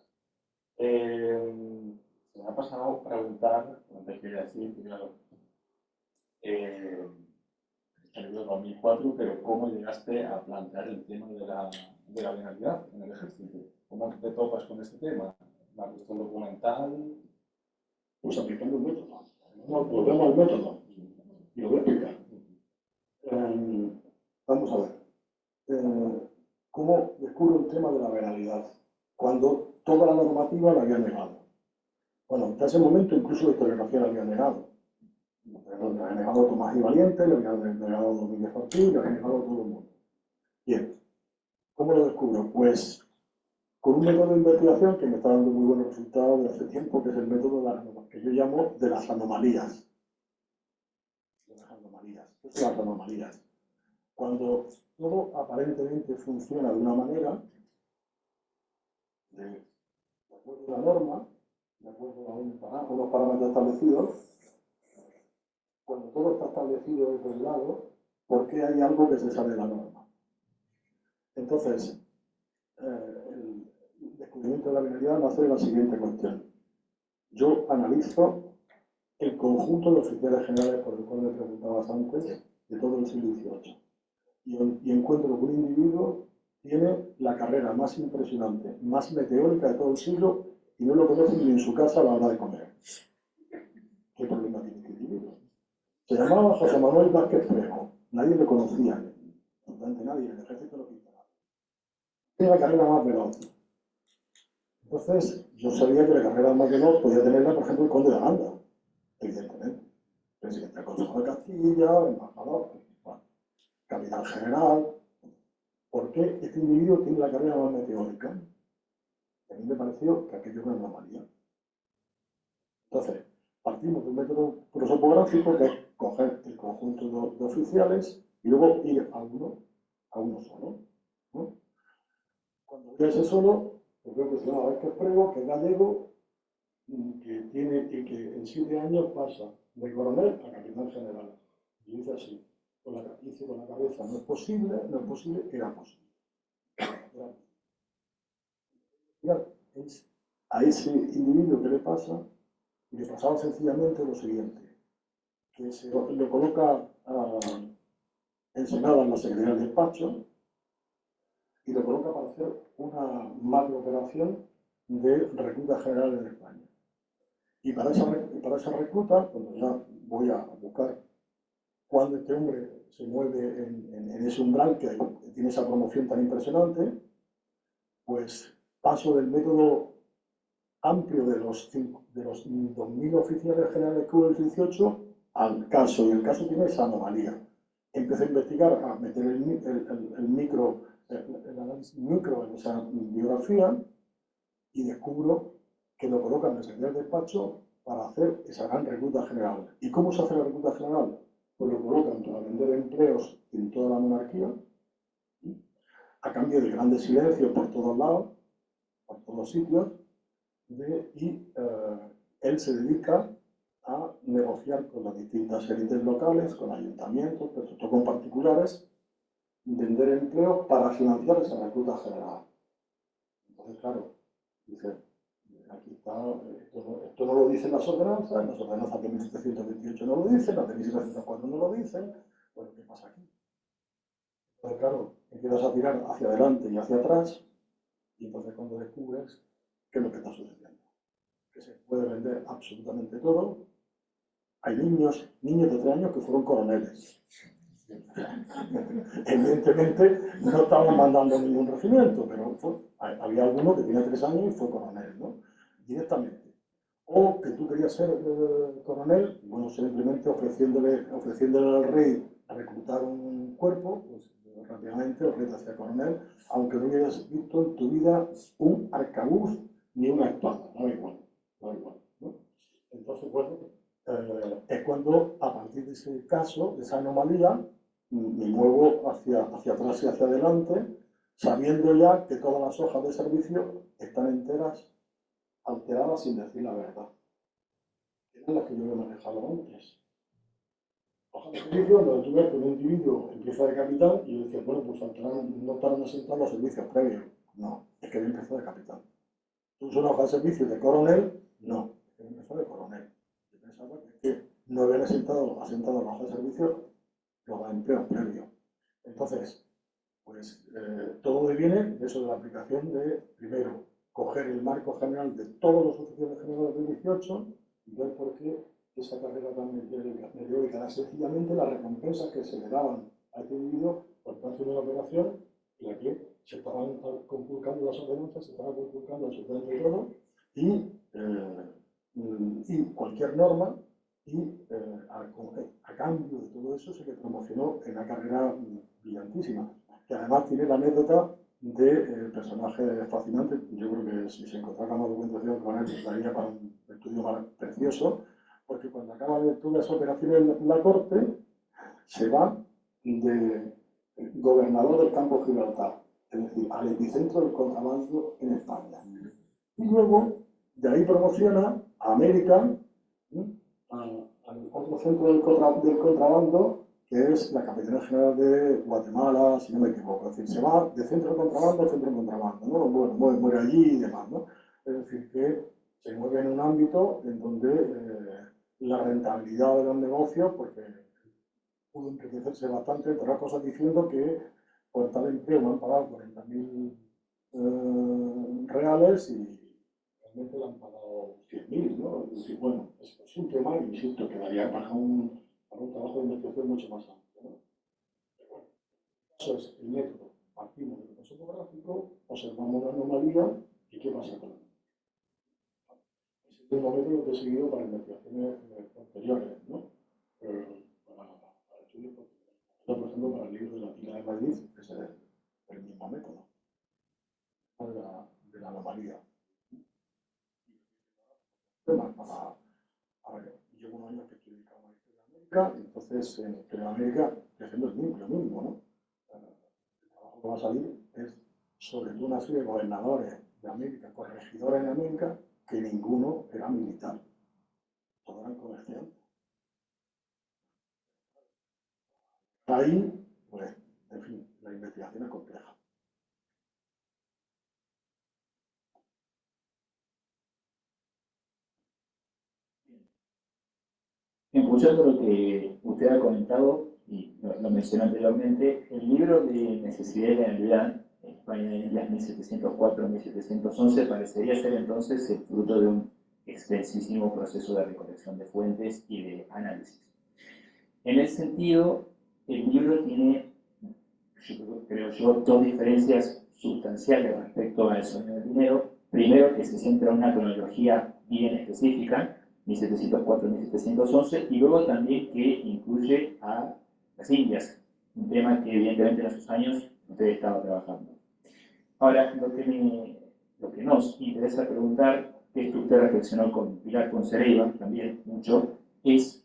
Se me ha pasado preguntar, antes quería decir que claro, el libro de 2004, pero ¿cómo llegaste a plantear el tema de la venalidad en el ejercicio? ¿Cómo te topas con este tema? ¿La cuestión documental? Pues aplicando el método. Volvemos al método. Y lo voy a explicar. Vamos a ver. ¿Cómo descubro el tema de la venalidad? Cuando toda la normativa la había negado. Bueno, hasta ese momento incluso la historiografía la había negado. Le había negado Tomás y Valiente, le había negado Domínguez Ortiz, le había negado a todo el mundo. Bien, ¿cómo lo descubro? Pues con un método de investigación que me está dando muy buenos resultados desde hace tiempo, que es el método que yo llamo de las anomalías. ¿Qué son las anomalías? Cuando todo aparentemente funciona de una manera, de acuerdo a la norma, de acuerdo a unos parámetros establecidos, cuando todo está establecido y regulado, ¿por qué hay algo que se sale de la norma? Entonces, el descubrimiento de la venalidad nace de la siguiente cuestión. Yo analizo el conjunto de oficiales generales por el cual me preguntabas antes, de todo el siglo XVIII. y encuentro que un individuo tiene la carrera más impresionante, más meteórica de todo el siglo y no lo conoce ni en su casa a la hora de comer. ¿Qué problema tiene este individuo? Se llamaba José Manuel Vázquez Frejo. Nadie lo conocía, absolutamente nadie, en el ejército no quitaba. Tiene la carrera más veloz. Entonces, yo sabía que la carrera más veloz podía tenerla, por ejemplo, el conde de Aranda, evidentemente. Presidente del Consejo de Castilla, embajador, bueno, capitán general. ¿Por qué este individuo tiene la carrera más meteórica? A mí me pareció que aquello era una anomalía. Entonces, partimos de un método prosopográfico que es coger el conjunto de oficiales y luego ir a uno solo, ¿no? Cuando voy a ese solo, pues veo que se llama Vázquez Prego, que es gallego, que en 7 años pasa de coronel a capitán general. Y dice así, dice con la cabeza, no es posible, era posible. A ese individuo que le pasa, le pasaba sencillamente lo siguiente, que se lo coloca en Senado en la Secretaría del Despacho y lo coloca para hacer una macro operación de recluta general en España. Y para esa recluta, cuando ya voy a buscar cuando este hombre se mueve en ese umbral que tiene esa promoción tan impresionante, pues paso del método amplio de los 2.000 oficiales generales que hubo en el 18 al caso, y el caso tiene esa anomalía. Empecé a investigar, a meter el análisis micro en esa biografía y descubro que lo colocan en el secretario del despacho para hacer esa gran recluta general. ¿Y cómo se hace la recluta general? Pues lo colocan para vender empleos en toda la monarquía, a cambio de grandes silencios por todos lados, por todos sitios, y él se dedica a negociar con las distintas élites locales, con ayuntamientos, pero sobre todo con particulares, vender empleo para financiar esa recluta general. Entonces, claro, dice, aquí está, esto no lo dicen las ordenanzas de 1728 no lo dicen, las de 1704 no lo dicen, bueno, ¿qué pasa aquí? Entonces, claro, empiezas a tirar hacia adelante y hacia atrás, y entonces cuando descubres qué es lo que está sucediendo. Que se puede vender absolutamente todo. Hay niños de 3 años que fueron coroneles. Evidentemente no estaban mandando ningún regimiento, pero había alguno que tenía 3 años y fue coronel, ¿no? Directamente. O que tú querías ser coronel, bueno, simplemente ofreciéndole al rey a reclutar un cuerpo, pues rápidamente el rey te hacía coronel, aunque no hubieras visto en tu vida un arcabuz ni una espada, no igual, ¿no? Entonces, bueno, es cuando, a partir de ese caso, de esa anomalía, me muevo hacia atrás y hacia adelante, sabiendo ya que todas las hojas de servicio están enteras, alteradas sin decir la verdad. Eran las que yo había manejado antes. Hojas de servicio donde tú ves que un individuo empieza de capitán y yo decía, bueno, pues no estarán asentados los servicios previos. No, es que él empezó de capitán. ¿Tú usas una hoja de servicio de coronel? No, es que él empezó de coronel. Yo pensaba que no habían asentado la hoja de servicio los empleos previos. Entonces, pues todo viene de eso, de la aplicación de, primero, coger el marco general de todos los oficiales generales del 18 y ver por qué esa carrera tan meteórica era sencillamente las recompensas que se le daban a este individuo por parte de una operación en la que se estaban conculcando las ordenanzas, se estaba conculcando absolutamente todo y cualquier norma y a cambio de todo eso se le promocionó en una carrera brillantísima, que además tiene la anécdota del personaje fascinante. Yo creo que si se encontrara más documentación con él, daría para un estudio más precioso, porque cuando acaba de toda esa operación en la corte, se va de gobernador del campo de Gibraltar, es decir, al epicentro del contrabando en España. Y luego, de ahí promociona a América, al otro centro del contrabando, que es la Capitanía General de Guatemala, si no me equivoco. Es decir, se va de centro de contrabando a centro de contrabando, ¿no? Bueno, muere allí y demás, ¿no? Es decir, que se mueve en un ámbito en donde la rentabilidad de los negocios, porque pudo enriquecerse bastante, entre otras cosas diciendo que por tal empleo me han pagado 40.000 reales y realmente le han pagado 100.000, ¿no? Es decir, bueno, es un tema, insisto, que daría para un trabajo de investigación mucho más amplio, ¿no? Pero bueno, eso es el método. Partimos del concepto gráfico, observamos la anomalía y qué pasa con la anomalía. Ese es el método que he seguido para investigaciones posteriores, ¿no? Para estudios posteriores. Por ejemplo, para el libro de la tila de Madrid, que es el mismo método de la anomalía. Llevo unos años que estoy dedicado a la historia de América, y entonces en historia de América estoy haciendo lo mismo, ¿no? El trabajo que va a salir es sobre una serie de gobernadores de América, corregidores en América, que ninguno era militar, todos eran comerciantes. Ahí, pues, en fin, la investigación es compleja. En función de lo que usted ha comentado, y lo mencionó anteriormente, el libro de Necesidad y Legalidad, España de Indias 1704-1711, parecería ser entonces el fruto de un extensísimo proceso de recolección de fuentes y de análisis. En ese sentido, el libro tiene, creo yo, dos diferencias sustanciales respecto al Sueño del Dinero. Primero, que se centra en una cronología bien específica, 1704-1711, y luego también que incluye a las Indias, un tema que evidentemente en esos años usted estaba trabajando. Ahora, lo que nos interesa preguntar, que esto usted reflexionó con Pilar Poncereiva también mucho, es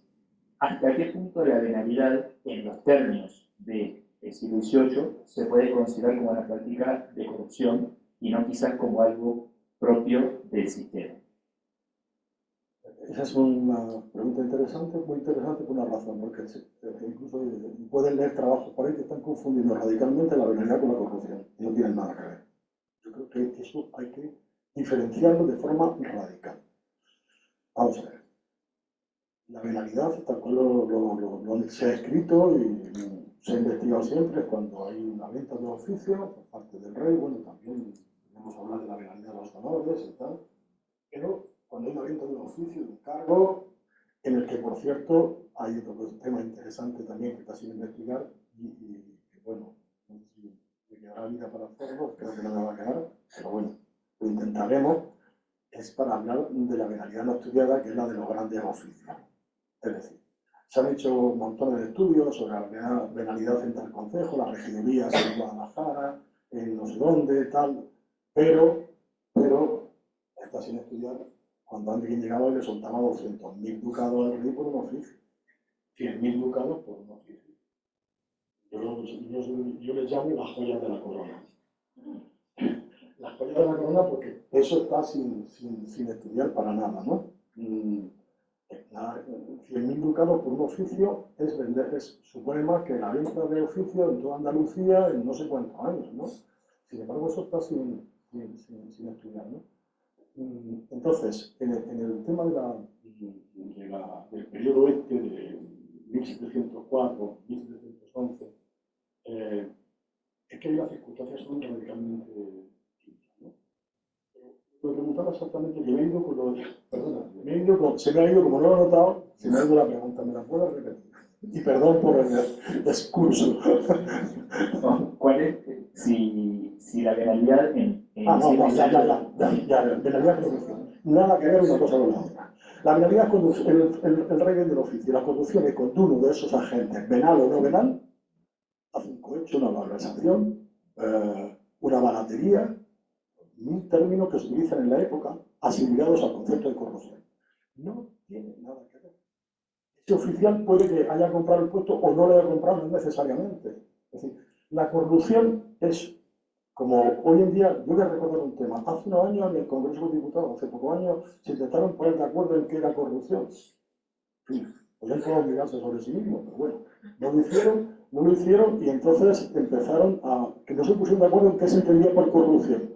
hasta qué punto la venalidad en los términos del siglo XVIII se puede considerar como una práctica de corrupción y no quizás como algo propio del sistema. Esa es una pregunta interesante, muy interesante por una razón, porque incluso pueden leer trabajos por ahí que están confundiendo radicalmente la venalidad con la corrupción, y no tienen nada que ver. Yo creo que eso hay que diferenciarlo de forma radical. Vamos a ver. La venalidad, tal cual se ha escrito y se ha investigado siempre, es cuando hay una venta de oficio por parte del rey. Bueno, también podemos hablar de la venalidad de los honores y tal, pero cuando hay una venta de un oficio, de un cargo, en el que, por cierto, hay otro tema interesante también que está sin investigar y bueno, no sé si me quedará vida para hacerlo, creo que no me va a quedar, pero bueno, lo intentaremos, es para hablar de la venalidad no estudiada, que es la de los grandes oficios. Es decir, se han hecho montones de estudios sobre la venalidad frente al concejo, las regidurías en Guadalajara, en no sé dónde, tal, pero está sin estudiar cuando alguien llegaba y le soltaba 200.000 ducados al rey por un oficio, 100.000 ducados por un oficio. Yo les llamo las joyas de la corona. Las joyas de la corona porque eso está sin estudiar para nada, ¿no? 100.000 ducados por un oficio supone más que la venta de oficio en toda Andalucía en no sé cuántos años, ¿no? Sin embargo, eso está sin estudiar, ¿no? Entonces, en el tema del periodo este de 1704-1711, es que hay las circunstancias son radicalmente distintas, ¿no? Pero me preguntaba exactamente que me he ido con lo de... Perdona, se me ha ido, como no lo he notado, se me ha ido la pregunta, ¿me la puedo repetir? Y perdón por el excurso. ¿Cuál es? Si la venalidad en no, venalidad corrupción. Nada que ver una cosa con la otra. La venalidad es cuando el rey del oficio. La corrupción es cuando uno de esos agentes, venal o no venal, hace un cohecho, una malversación, una baratería, mil términos que se utilizan en la época, asimilados al concepto de corrupción. No tiene nada que ver. Ese oficial puede que haya comprado el puesto o no lo haya comprado, no necesariamente. Es decir, la corrupción es, como hoy en día, yo voy a recordar un tema. Hace unos años en el Congreso de Diputados, hace pocos años, se intentaron poner de acuerdo en qué era corrupción. Podían todos mirarse sobre sí mismos, pero bueno, no lo hicieron y entonces empezaron a que no se pusieron de acuerdo en qué se entendía por corrupción.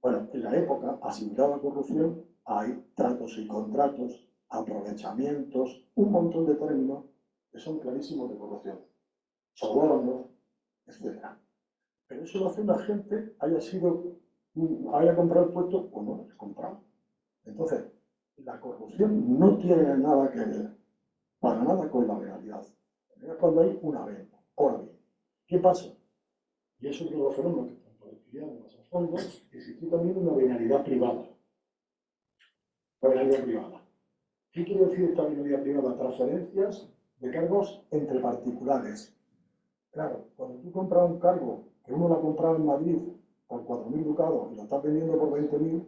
Bueno, en la época, asimilada a corrupción, hay tratos y contratos, aprovechamientos, un montón de términos que son clarísimos de corrupción, sobornos, etc. Pero eso lo hace una gente, haya comprado el puesto o no lo haya comprado. Entonces, la corrupción no tiene nada que ver, para nada, con la legalidad. Es cuando hay una venta. Ahora bien, ¿qué pasa? Y eso es otro de los fenómenos que tanto estudiamos más a fondo, existe también una venalidad privada. La venalidad privada. ¿Qué quiere decir esta venalidad privada? Transferencias de cargos entre particulares. Claro, cuando tú compras un cargo que uno lo ha comprado en Madrid por 4.000 ducados y lo estás vendiendo por 20.000,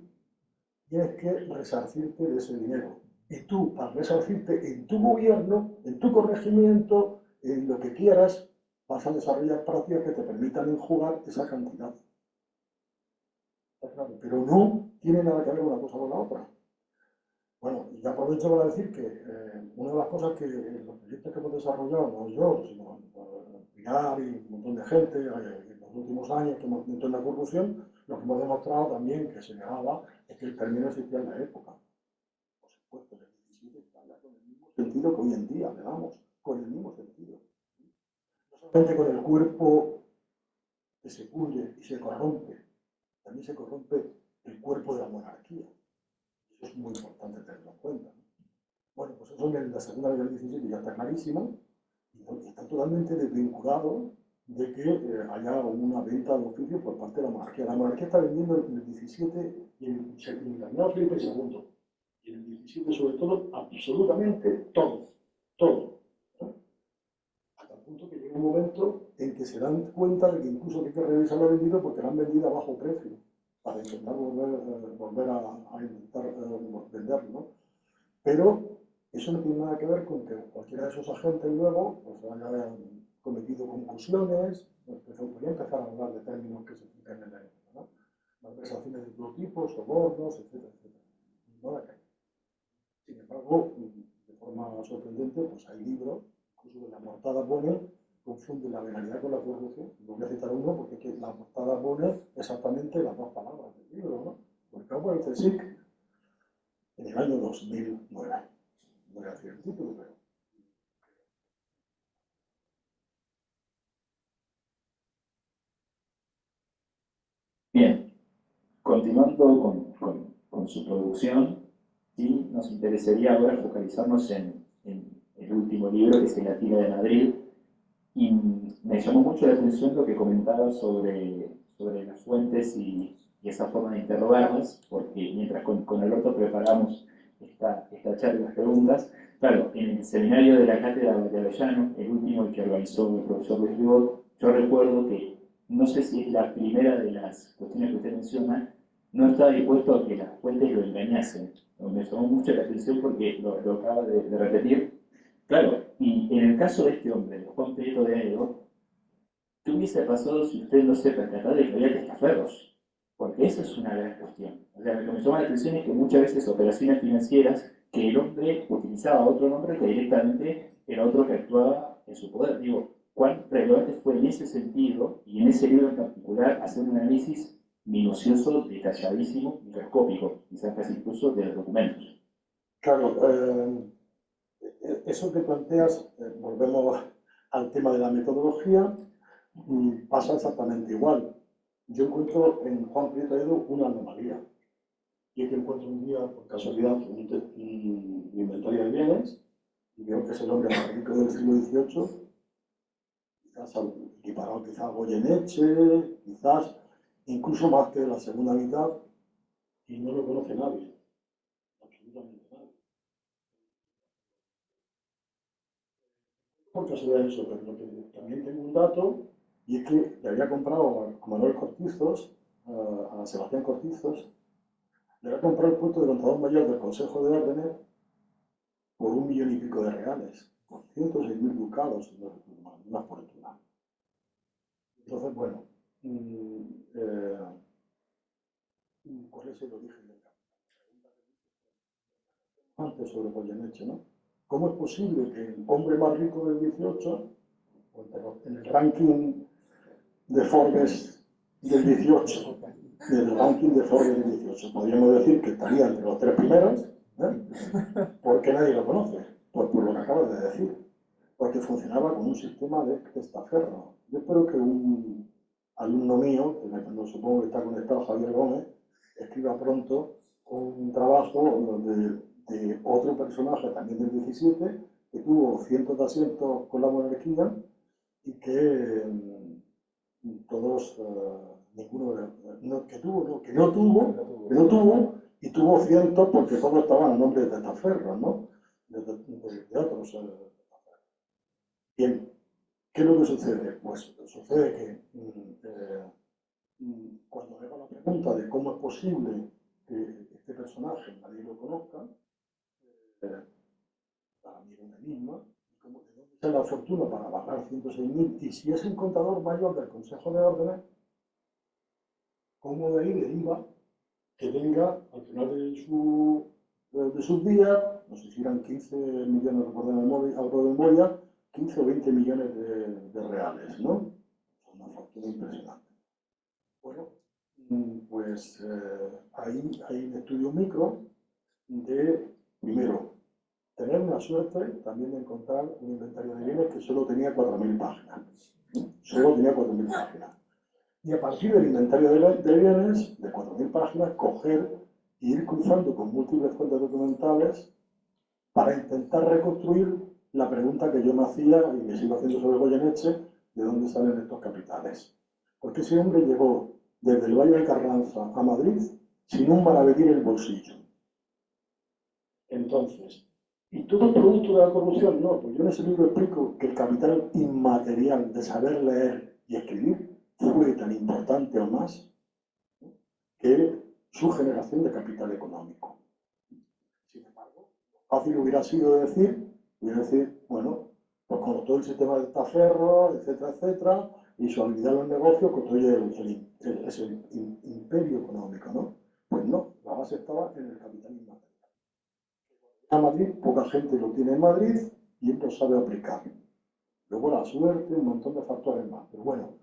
tienes que resarcirte de ese dinero. Y tú, para resarcirte en tu gobierno, en tu corregimiento, en lo que quieras, vas a desarrollar prácticas que te permitan enjugar esa cantidad. Está claro, pero no tiene nada que ver una cosa con la otra. Bueno, y ya aprovecho para decir que una de las cosas que los proyectos que hemos desarrollado, no yo, sino Pilar y un montón de gente en los últimos años que hemos metido en la corrupción, lo que hemos demostrado también que se negaba es que el término existía en la época. Por supuesto, el 17 está ya con el mismo sentido que hoy en día le damos, con el mismo sentido. No solamente con el cuerpo que se pudre y se corrompe, también se corrompe el cuerpo de la monarquía. Eso es muy importante tenerlo en cuenta. Bueno, pues eso en la segunda ley del 17 ya está clarísimo y está totalmente desvinculado de que haya una venta de oficio por parte de la monarquía. La monarquía está vendiendo en el 17 y en el reinado Felipe II. Y en el 17 sobre todo, absolutamente todo. Todo. ¿No? Hasta el punto que llega un momento en que se dan cuenta de que incluso hay que revisar lo vendido porque lo han vendido a bajo precio para intentar volver a intentar venderlo, ¿no? Pero eso no tiene nada que ver con que cualquiera de esos agentes luego pues, haya cometido concusiones, podría empezar a hablar de términos que se aplican en la época, ¿no? Malversaciones de todo tipo, sobornos, etcétera, etcétera. Nada que ver. Sin embargo, de forma sorprendente, pues hay libros, incluso de la Mortada Bonner, confunde la venalidad con la corrupción. No voy a citar uno porque es que la Mortada Bonner exactamente las dos palabras del libro, ¿no? Por ejemplo, el CSIC en el año 2009. Voy a decir el título, pero... Bien, continuando con su producción, ¿sí? Nos interesaría ahora focalizarnos en el último libro, que es El Latino de Madrid, y me llamó mucho la atención lo que comentaba sobre las fuentes y esa forma de interrogarlas, porque mientras con Alberto preparamos esta charla y las preguntas, claro, en el seminario de la Cátedra de Avellano, el último, el que organizó el profesor Luis Ribot, yo recuerdo que, no sé si es la primera de las cuestiones que usted menciona, no estaba dispuesto a que las fuentes lo engañasen. Me llamó mucho la atención porque lo acaba de repetir. Claro, y en el caso de este hombre, de Juan Prieto de Aedo, ¿qué hubiese pasado si usted no se percatara de que había testaferros? Porque esa es una gran cuestión. O sea, lo que me llama la atención es que muchas veces operaciones financieras que el hombre utilizaba otro nombre que directamente era otro que actuaba en su poder. Digo, ¿cuán relevante fue en ese sentido, y en ese libro en particular, hacer un análisis minucioso, detalladísimo, microscópico, quizás casi incluso de los documentos? Claro, eso que planteas, volvemos al tema de la metodología, pasa exactamente igual. Yo encuentro en Juan Prieto de Aedo una anomalía. Y es que encuentro un día, por casualidad, un inventario de bienes y veo que es el hombre más rico del siglo XVIII, quizás equiparado quizás a Goyeneche, quizás incluso más que la segunda mitad, y no lo conoce nadie, absolutamente nadie. Por casualidad eso, pero lo que también tengo un dato, y es que le había comprado a Manuel Cortizos, a Sebastián Cortizos, le había comprado el puesto de contador mayor del Consejo de Órdenes por 1,000,000 y pico de reales, por 106.000 ducados, una fortuna. Entonces, bueno, ¿cuál es el origen del capital? Antes sobre Goyeneche, ¿no? ¿Cómo es posible que el hombre más rico del 18, en el ranking de Forbes del 18, podríamos decir que estaría entre los 3 primeros, ¿eh? ¿Por qué nadie lo conoce? Pues por lo que acabas de decir. porque funcionaba con un sistema de testaferro. Yo espero que un alumno mío, que no supongo que está conectado, Javier Gómez, escriba pronto un trabajo de otro personaje también del 17, que tuvo cientos de asientos con la monarquía y que todos, ninguno, que no tuvo, y tuvo cientos porque todos estaban a nombre de testaferros, ¿no? De otros. Bien, ¿qué es lo que sucede? Pues sucede que cuando hago la pregunta de cómo es posible que este personaje nadie lo conozca, para mí era un enigma, como de dónde sale la fortuna para bajar 106.000, y si es un contador mayor del Consejo de Órdenes, ¿cómo de ahí deriva que tenga al final de sus días, no sé si eran 15 millones, recuerdo de memoria, 15 o 20 millones de reales, ¿no? Es una fortuna impresionante. Bueno, pues hay un estudio micro de, primero, tener la suerte también de encontrar un inventario de bienes que solo tenía 4.000 páginas. Solo tenía 4.000 páginas. Y a partir del inventario de bienes, de 4.000 páginas, coger e ir cruzando con múltiples fuentes documentales para intentar reconstruir la pregunta que yo me hacía y me sigo haciendo sobre Goyeneche, de dónde salen estos capitales. Porque ese hombre llegó desde el Valle de Carranza a Madrid sin un maravedí en el bolsillo. Entonces, ¿y todo producto de la corrupción? No, pues yo en ese libro explico que el capital inmaterial de saber leer y escribir fue tan importante o más que su generación de capital económico. Sin embargo, fácil hubiera sido decir, bueno, pues como todo el sistema de testaferro, etcétera, etcétera, y su habilidad en los negocios construye ese imperio económico, ¿no? Pues no, la base estaba en el capital inmaterial. A Madrid, poca gente lo tiene en Madrid y él lo sabe aplicar. Luego la suerte, un montón de factores más. Pero bueno,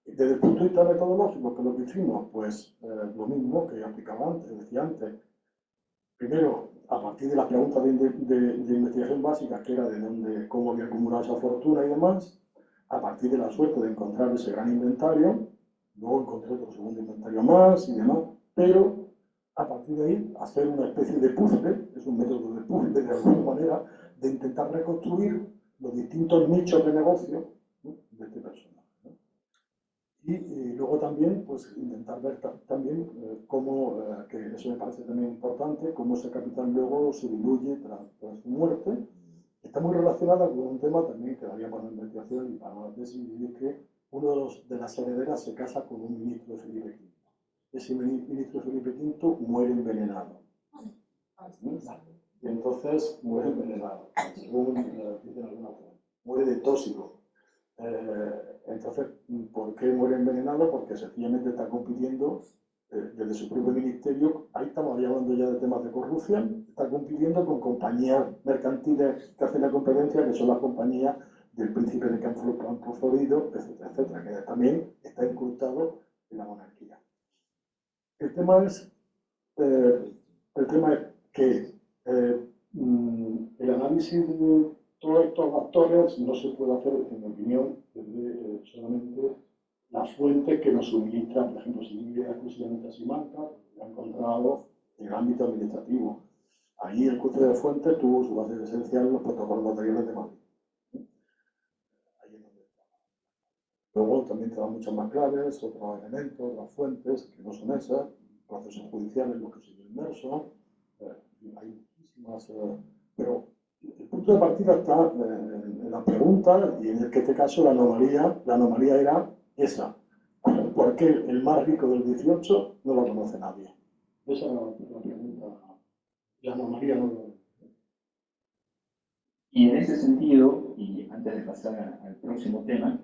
desde el punto de vista metodológico, que lo que hicimos, pues lo mismo que aplicaba antes, decía antes. Primero, a partir de las preguntas de investigación básicas, que era de dónde, cómo había acumulado esa fortuna y demás, a partir de la suerte de encontrar ese gran inventario, luego encontré otro segundo inventario más y demás, pero a partir de ahí hacer una especie de puzzle, es un método de puzzle de alguna manera, de intentar reconstruir los distintos nichos de negocio, ¿no?, de este personaje, ¿no? Y luego también, pues intentar ver también cómo, que eso me parece también importante, cómo ese capital luego se diluye tras su muerte. Está muy relacionada con un tema también que daría para una investigación y para una tesis, y es que uno de las herederas se casa con un ministro de Felipe V. Ese ministro Felipe V muere envenenado. Y entonces muere envenenado, según dicen alguna forma. Muere de tóxico. Entonces, ¿por qué muere envenenado? Porque sencillamente está compitiendo desde su propio ministerio. Ahí estamos hablando ya de temas de corrupción. Está compitiendo con compañías mercantiles que hacen la competencia, que son las compañías del príncipe de Campo Florido, etcétera, etcétera, que también está incrustado en la monarquía. El tema es que el análisis de todos estos actores no se puede hacer, en mi opinión, desde solamente las fuentes que nos suministran, por ejemplo, si vive exclusivamente a Simancas, lo ha encontrado en el ámbito administrativo. Ahí el cruce de fuentes tuvo su base esencial en los protocolos notariales de Madrid. Ahí es donde está. Luego también te dan muchas más claves, otros elementos, otras fuentes, que no son esas, procesos judiciales en los que sigue inmerso, hay muchísimas, pero el punto de partida está en la pregunta, y en este caso la anomalía era esa. ¿Por qué el más rico del 18 no lo conoce nadie? Esa era la pregunta. La anomalía no lo... Y en ese sentido, y antes de pasar al próximo tema,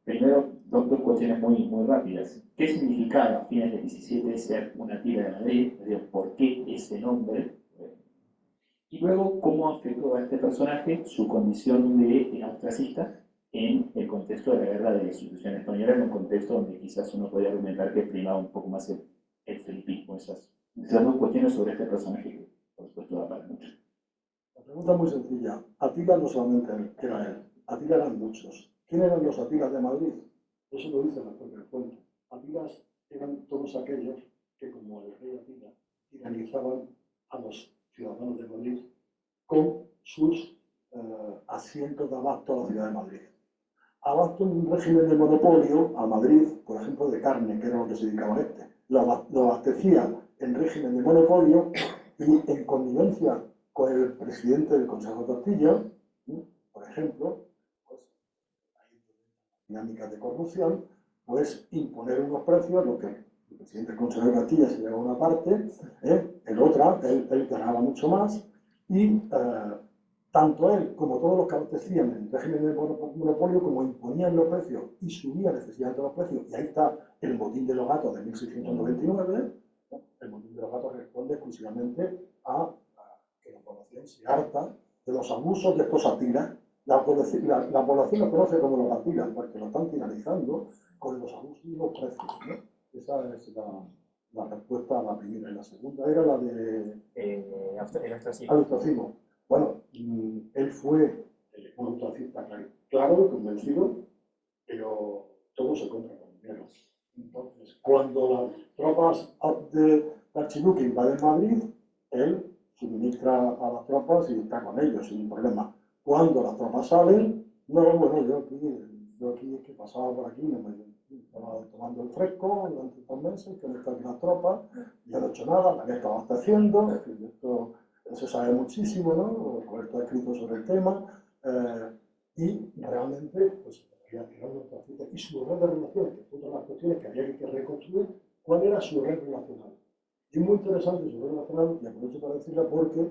primero dos cuestiones muy rápidas. ¿Qué significaba a fines del 17 ser una tira de Madrid? Es decir, ¿por qué ese nombre? Y luego, ¿cómo afectó a este personaje su condición de ostracista en el contexto de la guerra de la institución española, en un contexto donde quizás uno podría argumentar que primaba un poco más el felipismo? Esas dos cuestiones sobre este personaje que, por supuesto, da para mucho. La pregunta pregunta es muy sencilla. Atila no solamente era él, Atila eran muchos. ¿Quién eran los Atilas de Madrid? Eso lo dice la propia fuente. Atilas eran todos aquellos que, como el rey Atila, tiranizaban a los ciudadanos de Madrid con sus asientos de abasto a la ciudad de Madrid. Abasto en un régimen de monopolio a Madrid, por ejemplo, de carne, que era lo que se dedicaba a este. Lo abastecía en régimen de monopolio y en connivencia con el presidente del Consejo de Castilla, por ejemplo, pues, hay dinámicas de corrupción, pues imponer unos precios, lo que el presidente del Consejo de Castilla se llevaba una parte, en otra él ganaba mucho más, y tanto él como todos los que abastecían en el régimen de monopolio, como imponían los precios y subían excesivamente los precios, y ahí está el motín de los gatos de 1699, el motín de los gatos responde exclusivamente a que la población se harta de los abusos de estos atilas. La población lo conoce como los atilas porque lo están finalizando con los abusos y los precios, ¿no? Esa es la respuesta a la primera. Y la segunda era la de el ostracismo. Bueno, él fue un ostracista, claro, convencido, pero todo se compra con dinero. Entonces, cuando las tropas de Archiduque invaden Madrid, él suministra a las tropas y está con ellos sin problema. Cuando las tropas salen, no, bueno, yo aquí que pasaba por aquí, me estaba tomando el fresco durante 2 meses, que no están las tropas, yo no he hecho nada, la que estaba haciendo, esto se sabe muchísimo, ¿no? Roberto ha escrito sobre el tema, y realmente, pues, era una ostracista. Y su red de relaciones, que fue otra de las cuestiones que había que reconstruir, ¿cuál era su red relacional? Y es muy interesante su red relacional, y aprovecho para decirla porque,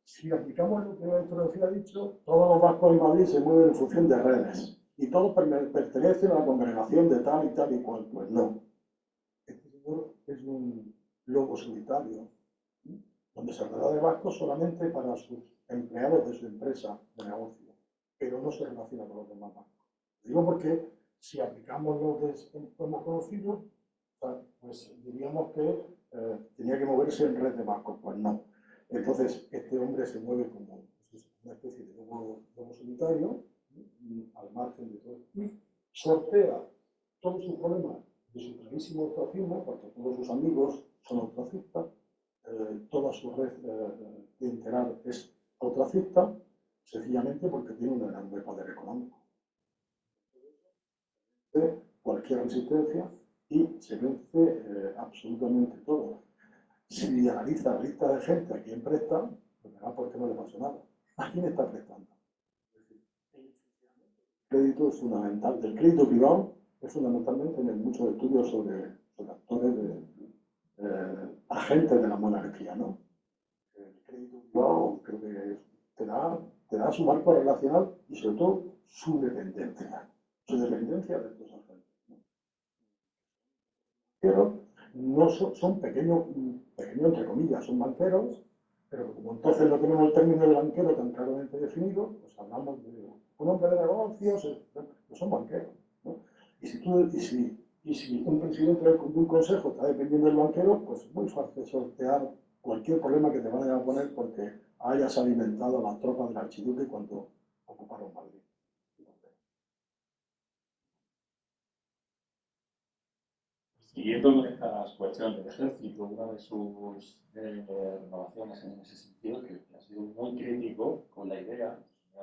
si aplicamos lo que la introducción ha dicho, todos los vascos en Madrid se mueven en función de redes, y todos pertenecen a la congregación de tal y cual. Pues no. Este señor es un lobo solitario, donde se rodea de vascos solamente para sus empleados de su empresa de negocio, pero no se relaciona con los demás vascos. Digo porque si aplicamos lo que hemos conocido, pues diríamos que tenía que moverse en red de vascos. Pues no. Entonces, este hombre se mueve como una especie de lobo solitario, al margen de todo, y sortea todos sus problemas de su clarísimo ostracismo, porque todos sus amigos son ostracistas, toda su red clientelar es ostracista, sencillamente porque tiene un enorme poder económico. Cualquier resistencia y se vence absolutamente todo. Si analiza la lista de gente a quien presta, pues verá por qué no le pasa nada. ¿A quién está prestando? El crédito es fundamental. El crédito privado es fundamentalmente en muchos estudios sobre actores agentes de la monarquía, ¿no? El crédito privado creo que te da su marco relacional y sobre todo su dependencia de estos agentes, ¿no? Pero no son pequeños entre comillas, son banqueros, pero como entonces no tenemos el término de banquero tan claramente definido, pues hablamos de un hombre de negocios, pues son banqueros, ¿no? Y si un presidente de un consejo está dependiendo del banquero, pues es muy fácil sortear cualquier problema que te vayan a poner porque hayas alimentado a las tropas del archiduque cuando ocuparon Madrid. Siguiendo con estas cuestiones del ejército, una de sus renovaciones en ese sentido, que ha sido muy crítico con la idea,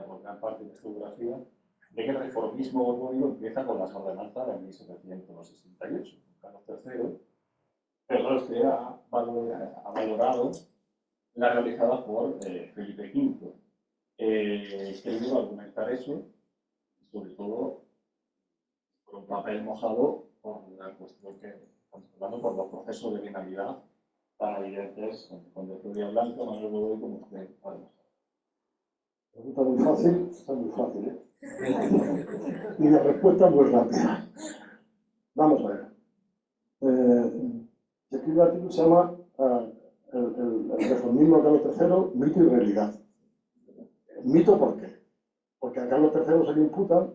por gran parte de su biografía, de que el reformismo borbónico empieza con las ordenanzas de 1768, Carlos III, pero usted ha valorado la realizada por Felipe V. Querido argumentar eso, y sobre todo por un papel mojado por la cuestión que estamos hablando, por los procesos de finalidad tan evidentes con de teoría blanca, Manuel Godoy, como usted ha demostrado. Pregunta muy fácil, está muy fácil, ¿eh? Y la respuesta muy rápida. Vamos a ver. Se escribe un artículo que se llama el reformismo de Carlos III, mito y realidad. ¿Mito por qué? Porque a Carlos III se le imputa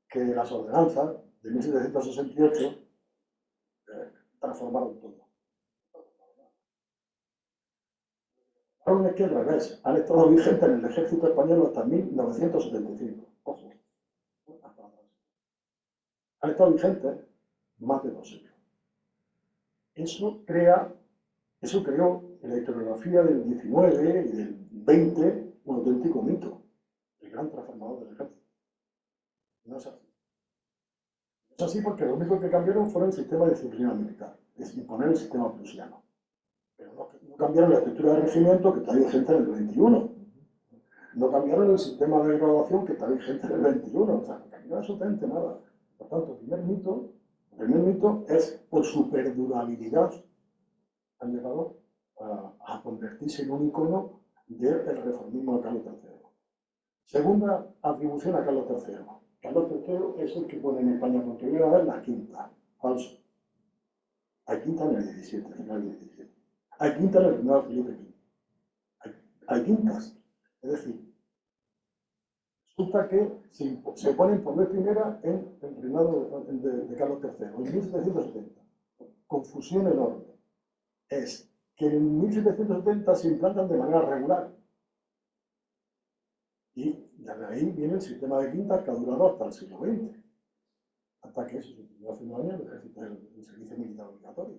que las ordenanzas de 1768 transformaron todo. Ahora es que al revés, han estado vigentes en el ejército español hasta 1975. Ojo, han estado vigentes más de 2 siglos. Eso creó en la historiografía del 19 y del 20 un auténtico mito, el gran transformador del ejército. No es así. Es así porque lo único que cambiaron fue el sistema de disciplina militar, es imponer el sistema prusiano. Pero no cambiaron la estructura de regimiento que está vigente en el 21. No cambiaron el sistema de graduación que está vigente en el 21. O sea, no cambiaron absolutamente nada. Por tanto, el primer mito es por su perdurabilidad han llegado a convertirse en un icono del reformismo de Carlos III. Segunda atribución a Carlos III. Carlos III es el que pone en España por primera vez la quinta. Falso. Hay quinta en el 17, final del 17. Hay quinta en el reinado de Felipe V. Hay quintas. Es decir, resulta que se ponen por vez primera en el reinado de Carlos III, en 1770. Confusión enorme. Es que en 1770 se implantan de manera regular. Y de ahí viene el sistema de quintas que ha durado hasta el siglo XX. Hasta que se sustituyó hace unos años el servicio militar obligatorio.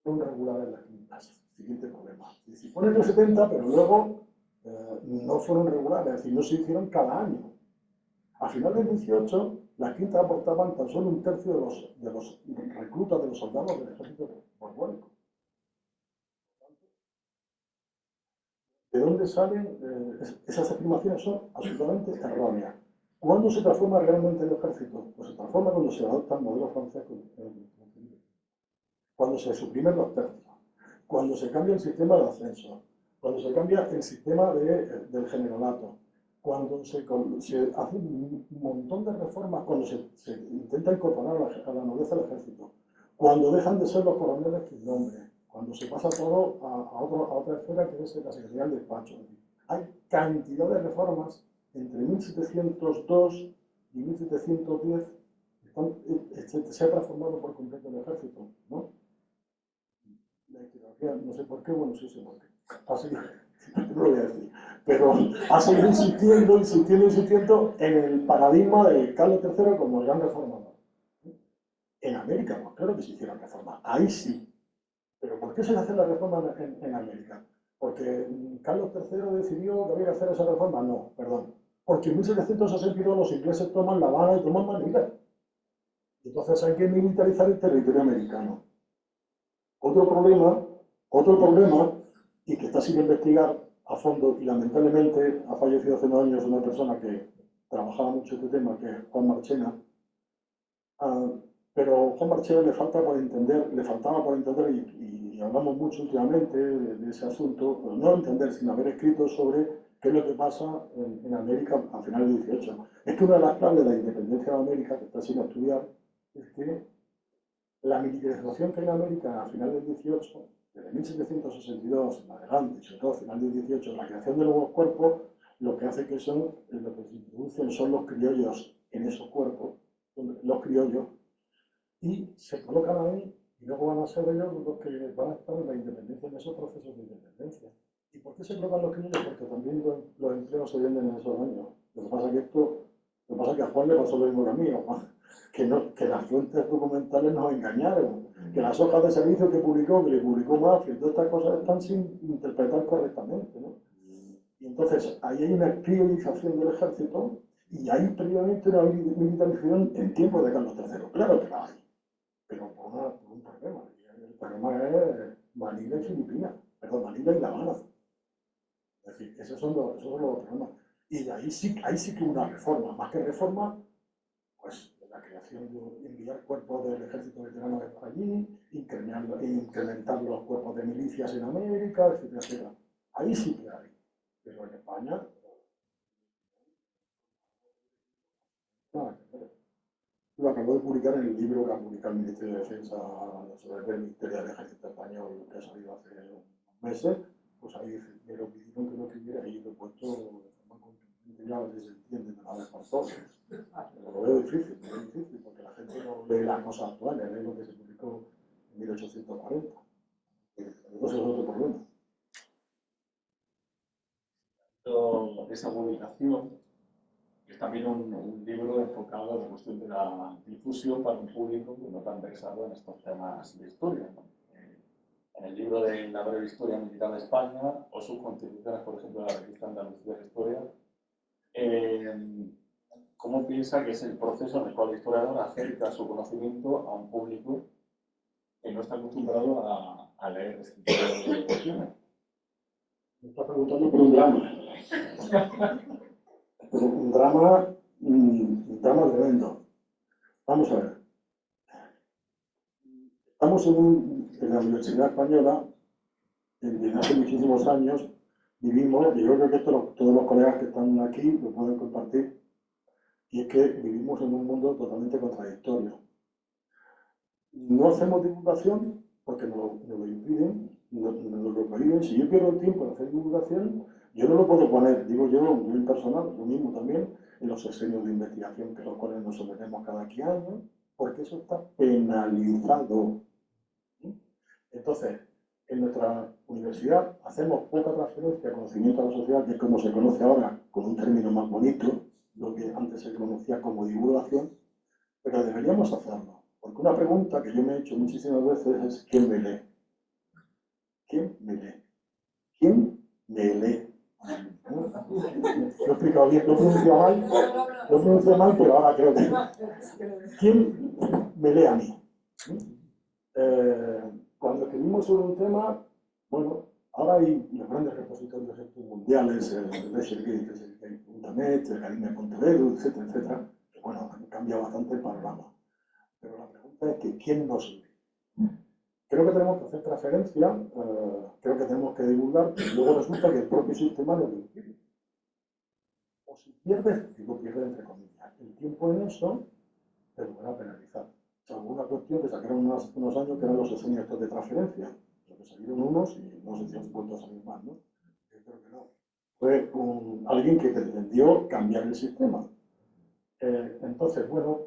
Son regulares las quintas. Siguiente problema. Se ponen los 70, pero luego no fueron regulares, es decir, no se hicieron cada año. A final del 18, las quintas aportaban tan solo un tercio de los reclutas, de los soldados del ejército borbónico. ¿De dónde salen esas afirmaciones? Son absolutamente erróneas. ¿Cuándo se transforma realmente el ejército? Pues se transforma cuando se adopta el modelo francés, cuando se suprimen los tercios, cuando se cambia el sistema de ascenso, cuando se cambia el sistema del generalato, cuando se hace un montón de reformas, cuando se intenta incorporar a la nobleza al ejército, cuando dejan de ser los coroneles que nombres, cuando se pasa todo a otra esfera que es la Secretaría del Despacho. Hay cantidad de reformas entre 1702 y 1710 se ha transformado por completo el ejército, ¿no? La historiografía, no sé por qué, bueno, sí sé por qué. No lo voy a decir, pero ha seguido insistiendo en el paradigma de Carlos III como el gran reformador. En América, pues claro que se hicieron reformas, ahí sí. ¿Pero por qué se hace la reforma en América? ¿Porque Carlos III decidió que había que hacer esa reforma? No, perdón. Porque en 1762 los ingleses toman La Habana y toman Manila. Entonces hay que militarizar el territorio americano. Otro problema, y que está sin investigar a fondo, y lamentablemente ha fallecido hace unos años una persona que trabajaba mucho este tema, que es Juan Marchena, pero Juan Marchena le faltaba por entender, y hablamos mucho últimamente de ese asunto, pero no entender, sino haber escrito sobre qué es lo que pasa en América a finales del 18. Es que una de las claves de la independencia de América, que está sin estudiar, es que la militarización que hay en América a finales del 18, desde 1762 en adelante, y sobre todo a finales del 18, la creación de nuevos cuerpos, lo que hace que lo que se introducen son los criollos en esos cuerpos, los criollos, y se colocan ahí, y luego van a ser ellos los que van a estar en la independencia, en esos procesos de independencia. ¿Y por qué se colocan los criollos? Porque también los empleos se venden en esos años. Lo que pasa es que a Juan le pasó lo mismo que a mí, que las fuentes documentales nos engañaron, que las hojas de servicio que le publicó Mafia, todas estas cosas están sin interpretar correctamente, ¿no? Y entonces ahí hay una priorización del ejército y hay previamente una militarización en tiempos de Carlos III. Claro que la hay, pero por un problema. El problema es Manila y Filipinas, perdón, Manila y La Habana. Es decir, esos son los problemas. Y de ahí sí que una reforma, más que reforma, pues la creación de enviar cuerpos del ejército veterano allí, incrementar los cuerpos de milicias en América, etcétera, etcétera. Ahí sí que hay. Pero en España, nada que ver. Lo acabo de publicar en el libro que ha publicado el Ministerio de Defensa sobre el Ministerio del Ejército Español, que ha salido hace unos meses. Pues ahí me lo pidieron que lo escribiera y lo he puesto de forma contundente, ya a veces se entiende de una vez por todas. Pero lo veo difícil, porque la gente no lee las cosas actuales, lee lo que se publicó en 1840. Entonces es otro problema. Esa publicación es también un libro enfocado en la cuestión de la difusión para un público que no tan versado en estos temas de historia, ¿no? En el libro de La breve historia militar de España o sus contribuciones, por ejemplo, a la revista Andalucía de Historia, ¿cómo piensa que es el proceso en el cual el historiador acerca su conocimiento a un público que no está acostumbrado a leer este tipo de cuestiones? Me está preguntando por un drama. Pero un drama tremendo. Vamos a ver. Estamos en la Universidad Española, desde hace muchísimos años, vivimos, y yo creo que esto todos los colegas que están aquí lo pueden compartir, y es que vivimos en un mundo totalmente contradictorio. No hacemos divulgación porque nos lo impiden, nos lo prohíben. Si yo pierdo el tiempo en hacer divulgación, yo no lo puedo poner, digo yo, muy personal, lo mismo también, en los sexenios de investigación que los cuales nos sometemos cada año, porque eso está penalizado. Entonces, en nuestra universidad hacemos poca transferencia de conocimiento a la sociedad, que es como se conoce ahora, con un término más bonito, lo que antes se conocía como divulgación, pero deberíamos hacerlo. Porque una pregunta que yo me he hecho muchísimas veces es ¿quién me lee? ¿Quién me lee? ¿Quién me lee? Lo he explicado bien, lo he pronunciado mal, pero ahora creo que... ¿Quién me lee a mí? Cuando escribimos sobre un tema, bueno, ahora hay los grandes repositorios mundiales, el Internet, el Academia de Pontevedra, etcétera, etcétera, que bueno, han cambiado bastante el panorama. Pero la pregunta es que ¿quién nos lee? Creo que tenemos que hacer transferencia, creo que tenemos que divulgar, pero luego resulta que el propio sistema lo impide. O si pierdes, digo pierde entre comillas, el tiempo en eso, te lo van a penalizar. Alguna cuestión que sacaron unos años que eran los sexenios estos de transferencia, lo que salieron unos y no sé si han vuelto a salir más, ¿no? Yo creo que no. Fue alguien que pretendió cambiar el sistema. Entonces, bueno,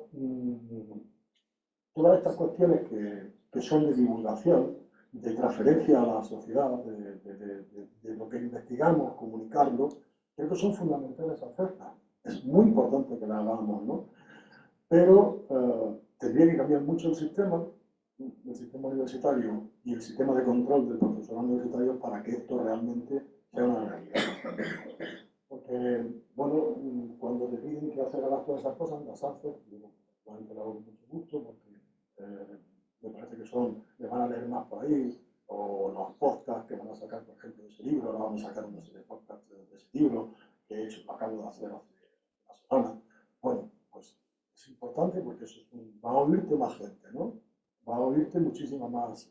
todas estas cuestiones que son de divulgación, de transferencia a la sociedad, de lo que investigamos, comunicarlo, creo que son fundamentales hacerlas. Es muy importante que la hagamos, ¿no? Pero tendría que cambiar mucho el sistema universitario y el sistema de control del profesorado universitario para que esto realmente sea una realidad. Porque, bueno, cuando te piden que hagas todas esas cosas, las haces, yo lo hago con mucho gusto porque me parece que me van a leer más por ahí, o los podcasts que van a sacar, por ejemplo, de ese libro, ahora vamos a sacar una serie de podcasts de ese libro, que lo acabo de hacer hace una semana. Bueno, pues es importante porque eso va a oírte más gente, ¿no? Va a oírte muchísimas más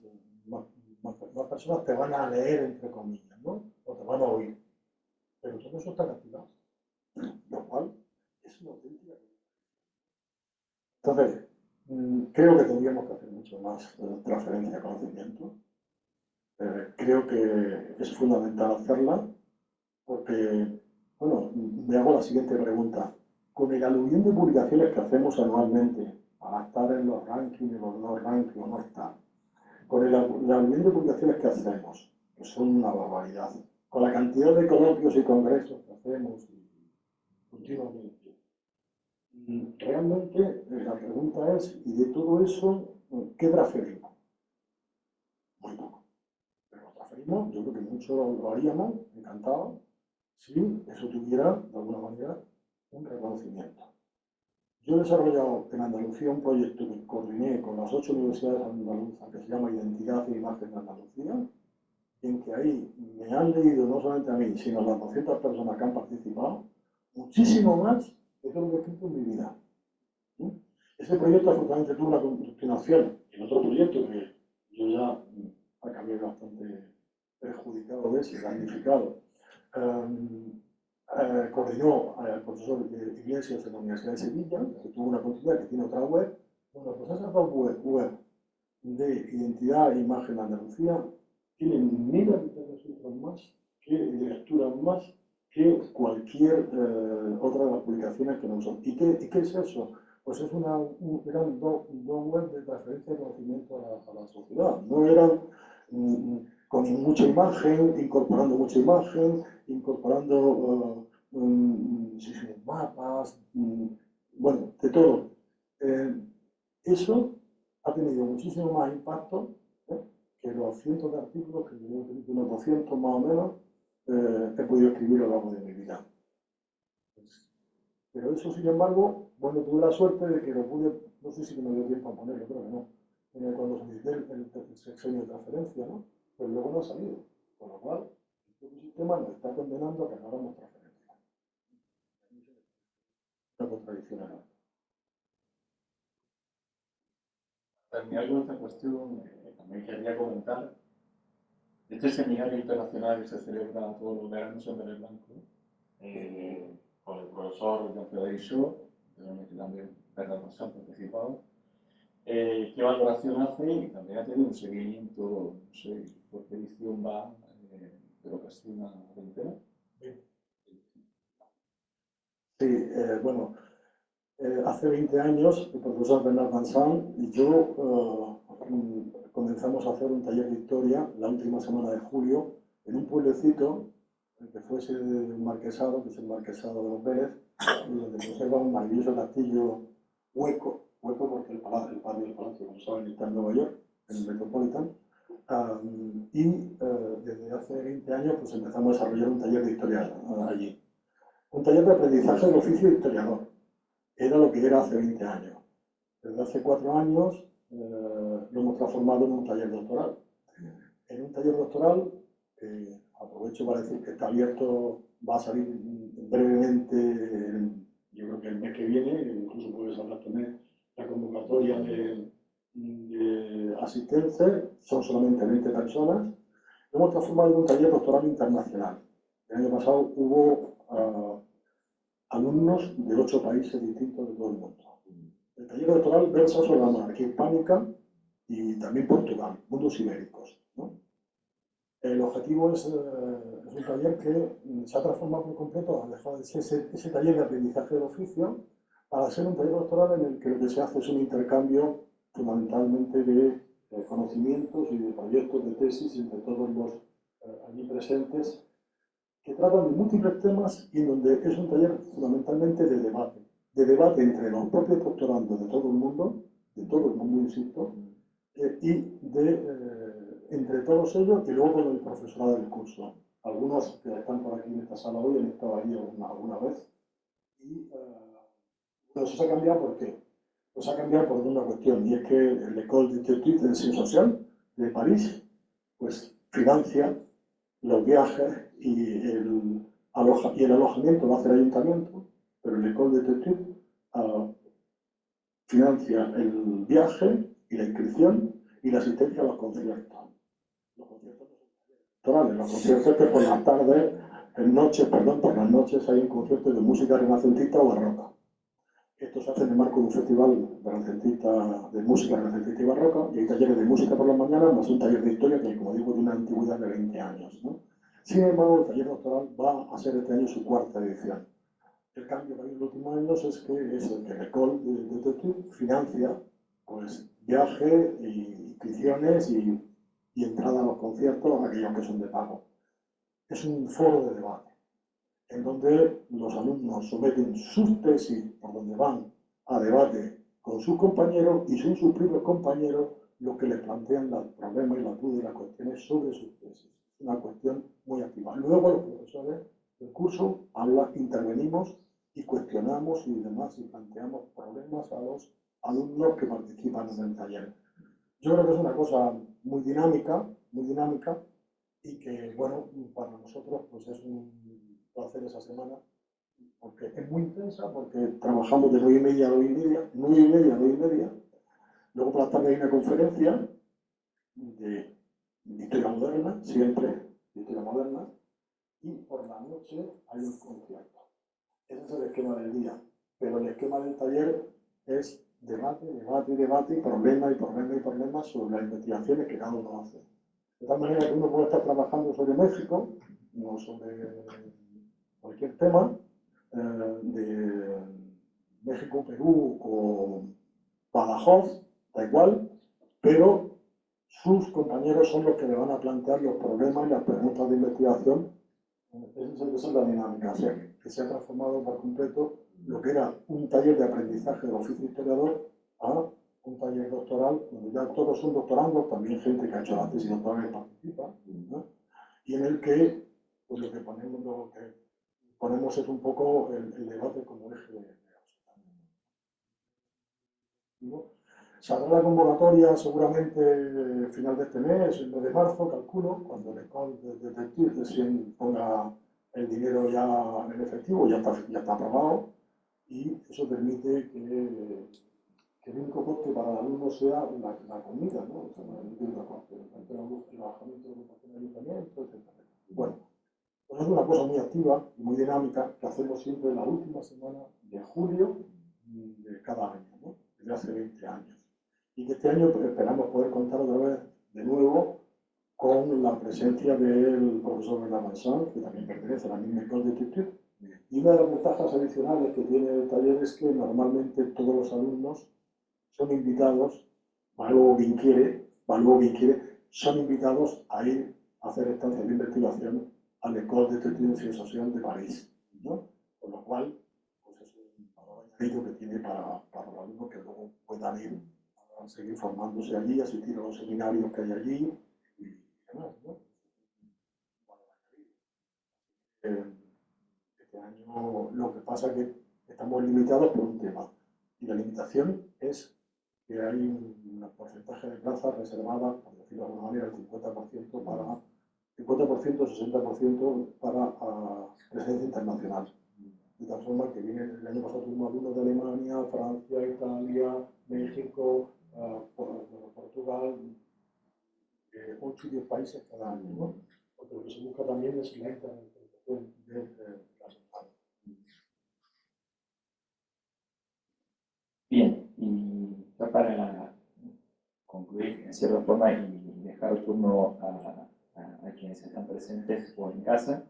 personas te van a leer, entre comillas, ¿no? O te van a oír. Pero todo eso está castigado, lo cual es una auténtica. Entonces, creo que tendríamos que hacer mucho más transferencia de conocimiento. Creo que es fundamental hacerla porque, bueno, me hago la siguiente pregunta. Con el aluvión de publicaciones que hacemos anualmente, para estar en los rankings, en los no rankings o no estar, con el aluvión de publicaciones que hacemos, que son una barbaridad, con la cantidad de coloquios y congresos que hacemos continuamente, realmente la pregunta es, ¿y de todo eso qué transferimos? Muy poco. Pero lo transferimos, yo creo que mucho lo haríamos, encantado, si eso tuviera, de alguna manera, un reconocimiento. Yo he desarrollado en Andalucía un proyecto que coordiné con las 8 universidades andaluzas que se llama Identidad e Imagen de Andalucía, en que ahí me han leído no solamente a mí, sino a las 200 personas que han participado, muchísimo más de todo lo que he escrito en mi vida. Ese proyecto afortunadamente tuvo una continuación en otro proyecto que yo ya acabé bastante perjudicado de ese, damnificado. Coordinó al profesor Iglesias en la Universidad de Sevilla, que tuvo una continuidad, que tiene otra web. Bueno, pues esas dos web de identidad e imagen de Andalucía tienen miles de registros más, de lecturas más que cualquier otra de las publicaciones que nos son. ¿Y qué es eso? Pues eran dos webs de transferencia de conocimiento a la sociedad. No eran con mucha imagen, incorporando mucha imagen, incorporando mapas, bueno, de todo. Eso ha tenido muchísimo más impacto que los cientos de artículos que yo he escrito, unos 200 más o menos, he podido escribir a lo largo de mi vida. Pero eso, sin embargo, bueno, tuve la suerte de que lo pude, no sé si me dio tiempo a ponerlo, creo que no, cuando solicité el sexenio de transferencia, ¿no? Pero luego no ha salido, con lo cual el propio sistema nos está condenando a que no hagamos transferencia. Una contradicción enorme. Terminar con esta cuestión, también quería comentar este seminario internacional que se celebra todos los veranos en Belén Blanco, con el profesor Jean-Frédéric Shaw, en el que también Bernard Marchand ha participado. ¿Qué valoración hace? Y también ha tenido un seguimiento, no sé por qué edición va, pero casi una veintena. Sí, bueno, hace 20 años el profesor Bernard Marchand y yo comenzamos a hacer un taller de historia la última semana de julio en un pueblecito que fuese un marquesado, que es el marquesado de los Vélez, y donde conserva un maravilloso castillo hueco porque el patio del palacio, como saben, está en Nueva York, en el Metropolitan. Desde hace 20 años pues empezamos a desarrollar un taller de historia allí. Un taller de aprendizaje del oficio de historiador. Era lo que era hace 20 años. Desde hace 4 años lo hemos transformado en un taller doctoral. En un taller doctoral, aprovecho para decir que está abierto, va a salir brevemente, yo creo que el mes que viene, incluso puedes hablar también la convocatoria de asistencia, son solamente 20 personas. Lo hemos transformado en un taller doctoral internacional. El año pasado hubo alumnos de 8 países distintos de todo el mundo. El taller doctoral versa sobre la monarquía hispánica y también Portugal, mundos ibéricos, ¿no? El objetivo es un taller que se ha transformado por completo, ha dejado de ser ese taller de aprendizaje del oficio para ser un taller doctoral en el que lo que se hace es un intercambio fundamentalmente de conocimientos y de proyectos de tesis entre todos los allí presentes, que tratan de múltiples temas y en donde es un taller fundamentalmente de debate entre los propios doctorandos de todo el mundo, insisto, y entre todos ellos y luego con el profesorado del curso. Algunos que están por aquí en esta sala hoy han estado allí alguna vez. Y eso ha cambiado, ¿por qué? Pues ha cambiado por una cuestión, y es que el École d'Études de Ciencias Sociales de París pues financia los viajes y el alojamiento lo hace el ayuntamiento, pero el École d'Études financia el viaje y la inscripción y la asistencia a los conciertos. Los conciertos electorales, los conciertos que por las tardes, por las noches hay un concierto de música renacentista o barroca. Esto se hace en el marco de un festival de música renacentista y barroca, y hay talleres de música por las mañanas, más un taller de historia que, como digo, tiene una antigüedad de 20 años, ¿no? Sin embargo, el taller doctoral va a ser este año su 4ª edición. El cambio que hay en los últimos años es que el École d'Études financia pues, viajes, inscripciones y entrada a los conciertos, aquellos que son de pago. Es un foro de debate, en donde los alumnos someten sus tesis, por donde van a debate con sus compañeros, y son sus propios compañeros los que les plantean los problemas y las dudas y las cuestiones sobre sus tesis. Es una cuestión muy activa. Luego los profesores del curso intervenimos y cuestionamos y demás, y planteamos problemas a los alumnos que participan en el taller. Yo creo que es una cosa muy dinámica, y que, bueno, para nosotros pues es un placer esa semana, porque es muy intensa, porque trabajamos de 9:30 a 9:30. Luego por la tarde hay una conferencia de historia moderna, siempre de historia moderna, y por la noche hay un concierto. Ese es el esquema del día, pero el esquema del taller es debate, problema sobre las investigaciones que cada uno hace. De tal manera que uno puede estar trabajando sobre México, o sobre cualquier tema, de México, Perú o Badajoz, da igual, pero sus compañeros son los que le van a plantear los problemas y las preguntas de investigación. Esa es la dinámica, o sea, que se ha transformado por completo lo que era un taller de aprendizaje del oficio historiador a un taller doctoral, donde ya todos son doctorandos, también gente que ha hecho la tesis doctoral que participa, ¿no? Y en el que, pues lo que ponemos es un poco el debate como eje de ¿no? Saldrá la convocatoria seguramente final de este mes, el mes de marzo, calculo, cuando el Ecole de Detective ponga el dinero ya en efectivo, ya está aprobado, y eso permite que el único coste para el alumno sea la comida, ¿no? O sea, no tiene una coste, el alojamiento de el ayuntamiento, etc. Bueno, pues es una cosa muy activa y muy dinámica que hacemos siempre en la última semana de julio de cada año, ¿no? Desde hace 20 años. Y que este año esperamos poder contar otra vez de nuevo con la presencia del profesor Bernard Vincent, que también pertenece a la misma École de Tutu. Y una de las ventajas adicionales que tiene el taller es que normalmente todos los alumnos son invitados, va luego quien quiere, son invitados a ir a hacer estancias de investigación al École de Ciencias Sociales de París, ¿no? Con lo cual, pues es un valor añadido que tiene para los alumnos que luego puedan ir a seguir formándose allí, asistir a los seminarios que hay allí y demás, ¿no? Este año lo que pasa es que estamos limitados por un tema, y la limitación es que hay un porcentaje de plazas reservadas, por decirlo de alguna manera, el 50% para 50%, 60% para presencia internacional. De tal forma que viene el año pasado tuvimos alumnos de Alemania, Francia, Italia, México, Portugal, 8 y 10 países cada año, ¿no? Porque lo que se busca también es la internacionalización de las empresas. Bien, y ya para concluir en cierta forma y dejar el turno a quienes están presentes o en casa.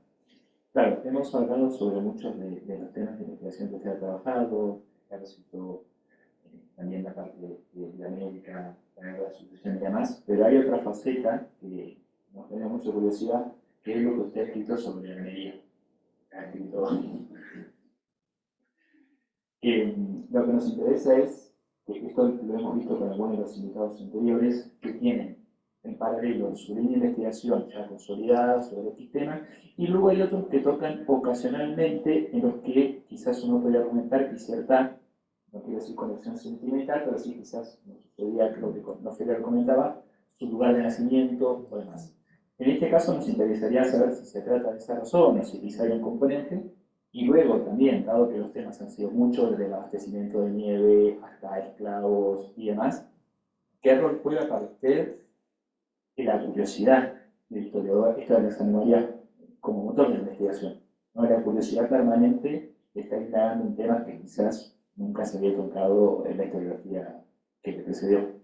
Claro, hemos hablado sobre muchos de los temas de investigación que usted ha trabajado, ejército, también la parte de América, la guerra de sucesión y demás, pero hay otra faceta que nos genera mucha curiosidad, que es lo que usted ha escrito sobre la minería. Ha escrito lo que nos interesa es, que esto lo hemos visto con algunos de los invitados anteriores, que tienen en paralelo su línea de investigación ya consolidada sobre este tema, y luego hay otros que tocan ocasionalmente en los que quizás uno podría comentar que cierta, no quiero decir conexión sentimental, pero sí quizás, no sucedía, creo que no Ferrer comentaba, su lugar de nacimiento o demás. En este caso nos interesaría saber si se trata de esa razón o si quizá hay un componente. Y luego también, dado que los temas han sido muchos, desde el abastecimiento de nieve hasta esclavos y demás, ¿qué rol juega para usted la curiosidad del historiador, esto de la memoria, como motor de investigación? ¿No? La curiosidad permanente de estar indagando en temas que quizás nunca se había tocado en la historiografía que le precedió.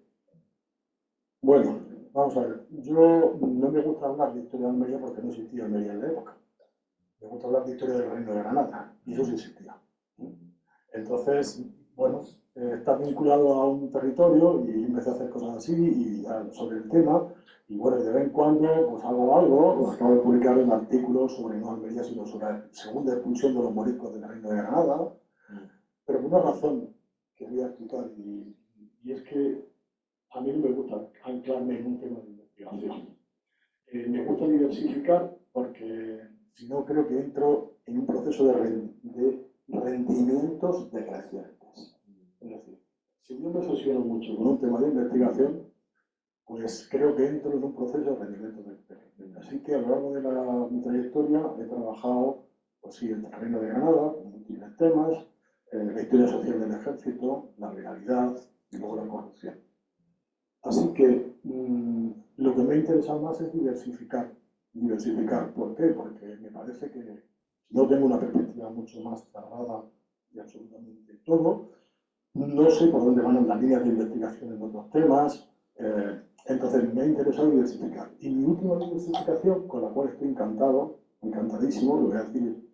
Bueno, vamos a ver. Yo no me gusta hablar de historia de Almería porque no existía Almería en la época. Me gusta hablar de historia del Reino de Granada, y eso sí existía. Entonces, bueno, está vinculado a un territorio y empecé a hacer cosas así y sobre el tema, y bueno, de vez en cuando pues hago algo, acabo de publicar un artículo sobre no Almería, sino sobre la segunda expulsión de los moriscos del Reino de Granada, pero por una razón que voy a explicar, y es que a mí no me gusta anclarme en un tema de investigación. Me gusta diversificar porque si no creo que entro en un proceso de rendimientos decrecientes. Es decir, si yo me obsesiono mucho con un tema de investigación, pues creo que entro en un proceso de rendimientos decrecientes. Así que a lo largo de mi trayectoria he trabajado, pues sí, en el terreno de Granada, con múltiples temas, la historia social del ejército, la legalidad y luego la corrupción. Así que lo que me ha interesado más es diversificar. Diversificar, ¿por qué? Porque me parece que no tengo una perspectiva mucho más cerrada de absolutamente todo. No sé por dónde van las líneas de investigación en otros temas. Entonces me ha interesado diversificar. Y mi última diversificación, con la cual estoy encantado, encantadísimo, lo voy a decir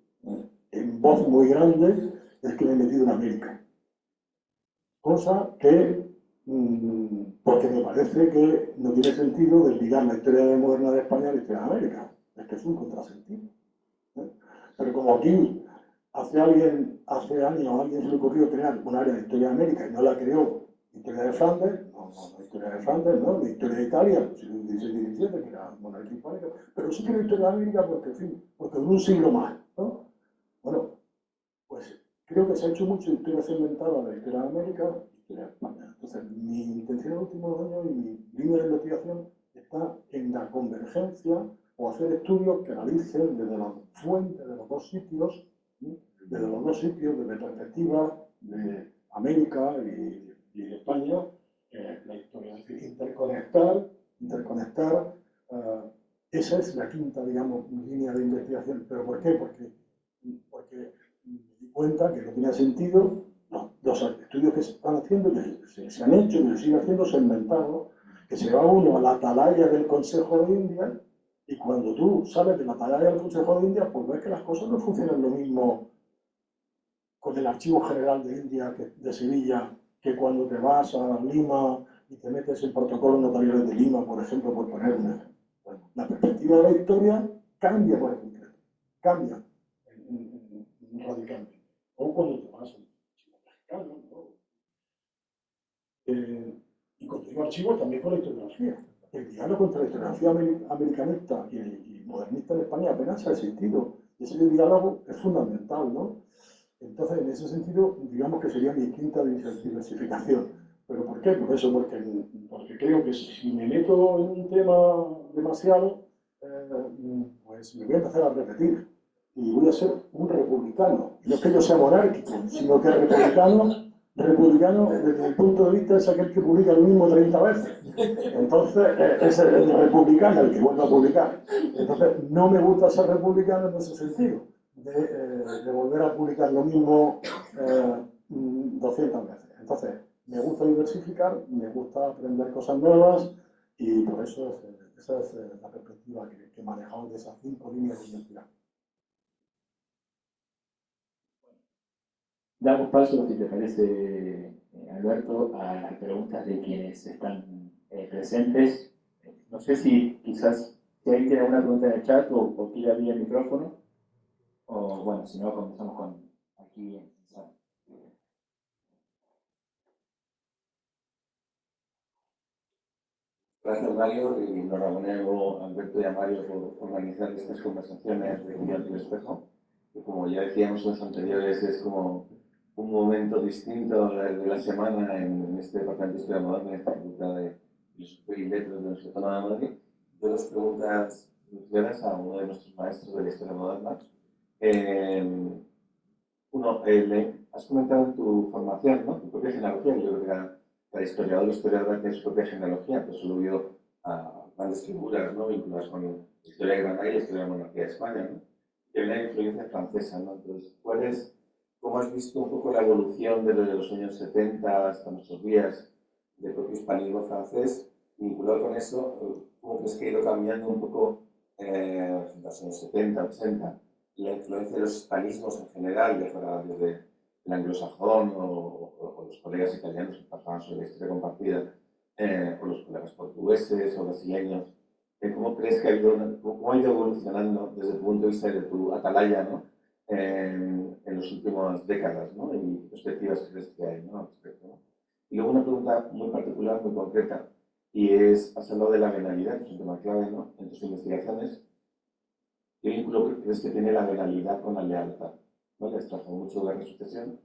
en voz muy grande, es que me he metido en América. Cosa que porque me parece que no tiene sentido desligar la historia moderna de España de la historia de América. Es que es un contrasentido. ¿Eh? Pero como aquí hace años a alguien se le ocurrió crear un área de historia de América y no la creó historia de Flandes, no historia de Flandes, no, de historia de Italia, pues en el 16 y 17, que era monarquía hispánica, pero sí creó historia de América porque, en fin, porque en un siglo más, ¿no? Bueno, pues creo que se ha hecho mucha historia segmentada de la historia de América y historia de España. Entonces, mi intención en los últimos años y mi línea de investigación está en la convergencia o hacer estudios que analicen desde las fuentes de los dos sitios, ¿sí? Desde los dos sitios, desde perspectiva de América y de España, la historia. Es decir, interconectar. Esa es la quinta, digamos, línea de investigación. ¿Pero por qué? Porque me di cuenta que no tenía sentido los estudios que se están haciendo, que se han hecho, que se siguen haciendo, se han inventado, que se va uno a la atalaya del Consejo de India y cuando tú sales de la atalaya del Consejo de India, pues ves que las cosas no funcionan lo mismo con el Archivo General de India de Sevilla que cuando te vas a Lima y te metes en protocolo notarial de Lima, por ejemplo, por poner un ejemplo. Bueno, la perspectiva de la historia cambia por completo, cambia radicalmente. O cuando te vas al archivo mexicano, ¿no? Y cuando digo archivo, también con la historiografía. El diálogo entre la historiografía americanista y modernista en España apenas ha existido. Y ese diálogo es fundamental, ¿no? Entonces, en ese sentido, digamos que sería mi quinta diversificación. ¿Pero por qué? Por eso, porque creo que si me meto en un tema demasiado, pues me voy a empezar a repetir. Y voy a ser un republicano. No es que yo sea monárquico, sino que republicano desde el punto de vista es aquel que publica lo mismo 30 veces. Entonces, es el republicano el que vuelve a publicar. Entonces, no me gusta ser republicano en ese sentido. De volver a publicar lo mismo 200 veces. Entonces, me gusta diversificar, me gusta aprender cosas nuevas y por eso esa es la perspectiva que manejamos de esas 5 líneas de investigación. Damos paso, si te parece, Alberto, a las preguntas de quienes están presentes. No sé si quizás si alguien tiene alguna pregunta en el chat o quiere abrir el micrófono. O bueno, si no, comenzamos con aquí en San. Gracias, Mario, y enhorabuena a Alberto y a Mario por organizar estas conversaciones de Guión del Espejo, que como ya decíamos en los anteriores, es como un momento distinto de la semana en este departamento de Historia Moderna, en esta Facultad de Filosofía y Letras de la Universidad Autónoma de Madrid. Dos preguntas iniciales a uno de nuestros maestros de la Historia Moderna. Uno, has comentado en tu formación, ¿no? Tu propia genealogía, yo creo que cada historiador tiene su propia genealogía, pues solo vio a grandes figuras, ¿no? Vinculadas con la historia de Granada y la historia de la monarquía de España, ¿no? Y hay una influencia francesa, ¿no? Entonces, ¿cómo has visto un poco la evolución desde los años 70 hasta nuestros días del propio hispanismo francés? Vinculado con eso, ¿cómo crees que ha ido cambiando un poco en los años 70, 80? La influencia de los hispanismos en general, ya fuera desde el anglosajón o los colegas italianos que pasaban sobre la historia compartida, o los colegas portugueses o brasileños. ¿Cómo crees que cómo ha ido evolucionando desde el punto de vista de tu atalaya, ¿no? En las últimas décadas, ¿no? Y perspectivas que crees que hay, ¿no? Al respecto, ¿no? Y luego una pregunta muy particular, muy concreta, y has hablado de la venalidad, que es un tema clave, ¿no? En tus investigaciones. ¿Qué vínculo crees que tiene la venalidad con la lealtad? ¿No? Les trajo mucho de la sucesión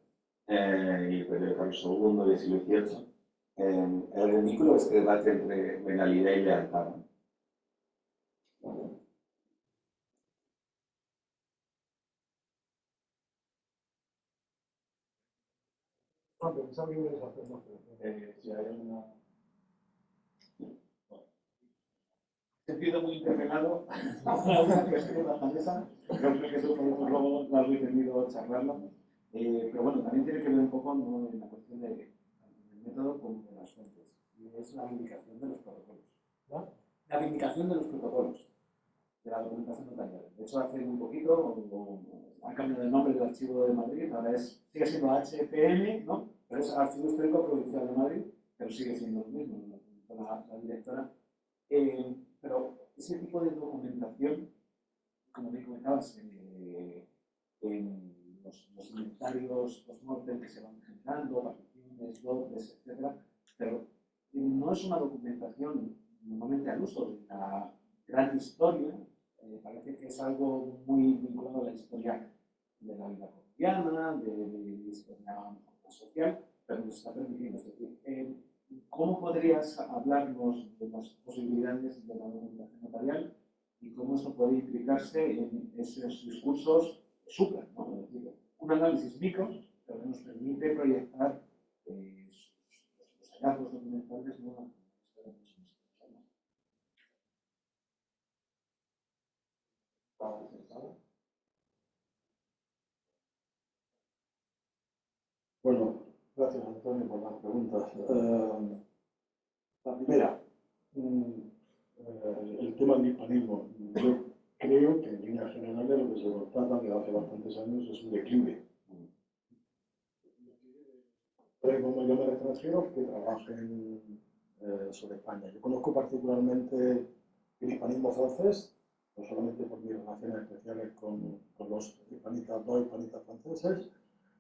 y el periodo de Carlos II y el siglo XVIII. ¿Hay algún vínculo este debate entre venalidad y lealtad? ¿No? Si hay alguna... Sentido muy interpelado a una cuestión japonesa, creo que eso podemos luego largo y tendido charlarlo, pero bueno, también tiene que ver un poco, ¿no?, en la cuestión del método como de las fuentes, y es la vindicación de los protocolos, ¿no? La vindicación de los protocolos de la documentación notarial. De hecho, hace muy poquito ha cambiado el nombre del Archivo de Madrid, ahora sigue siendo HPM, ¿no? Pero es Archivo Histórico Provincial de Madrid, pero sigue siendo lo mismo, la directora. Pero ese tipo de documentación, como me comentabas, en los inventarios post-mortem que se van generando, particiones, lotes, etc., pero no es una documentación normalmente al uso de la gran historia. Parece que es algo muy vinculado a la historia de la vida cotidiana, de la historia social, pero nos está permitiendo. Es decir, ¿cómo podrías hablarnos de las posibilidades de la documentación notarial y cómo esto puede implicarse en esos discursos supra, ¿no? Es decir, un análisis micro, pero que nos permite proyectar los hallazgos documentales, ¿no? Bueno, gracias Antonio por las preguntas. La primera, el tema del hispanismo. Yo creo que en líneas generales lo que se constata desde hace bastantes años es un declive. Como yo me extranjeros que trabajen sobre España. Yo conozco particularmente el hispanismo francés, no solamente por mis relaciones especiales con los hispanistas, dos hispanistas franceses,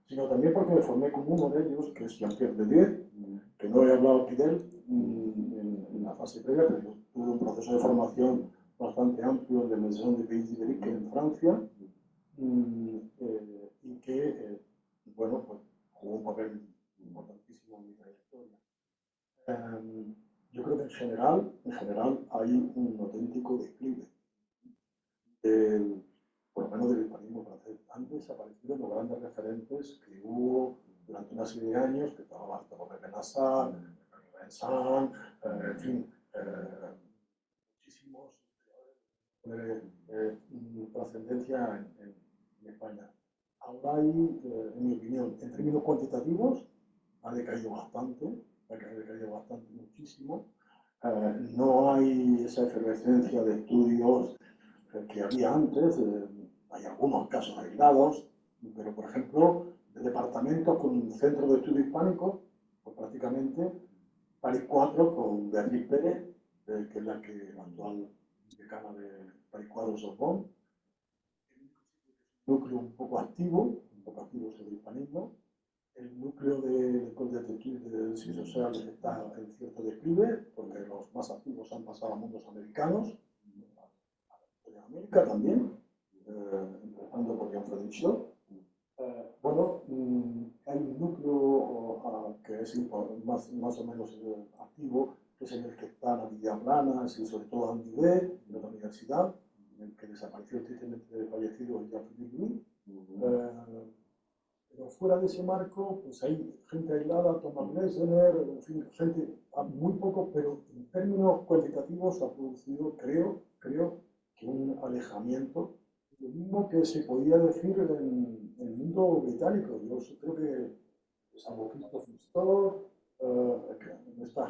sino también porque me formé con uno de ellos, que es Jean-Pierre Dedier, que no he hablado aquí de él en la fase previa, pero yo tuve un proceso de formación bastante amplio en la Maison de Pays Ibérique en Francia, y que, bueno, pues jugó un papel importantísimo en mi trayectoria. Yo creo que en general hay un auténtico declive, por lo menos del hispanismo francés. Han desaparecido los grandes referentes que hubo durante una serie de años, que estaba Pepe Nassar, Vincent, en fin, muchísimos trascendencia en España. Ahora hay, en mi opinión, en términos cuantitativos, ha decaído bastante, muchísimo. No hay esa efervescencia de estudios que había antes. Hay algunos casos aislados, pero por ejemplo, de departamentos con un centro de estudio hispánico, pues prácticamente París 4 con Beatriz Pérez, que es la actual decana de París 4 Sorbonne. Un núcleo un poco activo sobre el hispanismo. El núcleo de ciencias sociales está en cierto declive, porque los más activos han pasado a mundos americanos, a América también, empezando por Jean-Frédéric Shaw. Bueno, hay un núcleo que es más o menos activo, que es en el que está Navidad Planas y sobre todo Andy B, de la universidad, en el que desapareció tristemente fallecido Jean-Philippe Louis. Pero fuera de ese marco, pues hay gente aislada, Thomas Gleisner, en fin, gente muy poco, pero en términos cuantitativos ha producido, creo que un alejamiento, lo mismo que se podía decir en el mundo británico. Yo creo que salvo Christopher Storr, que está,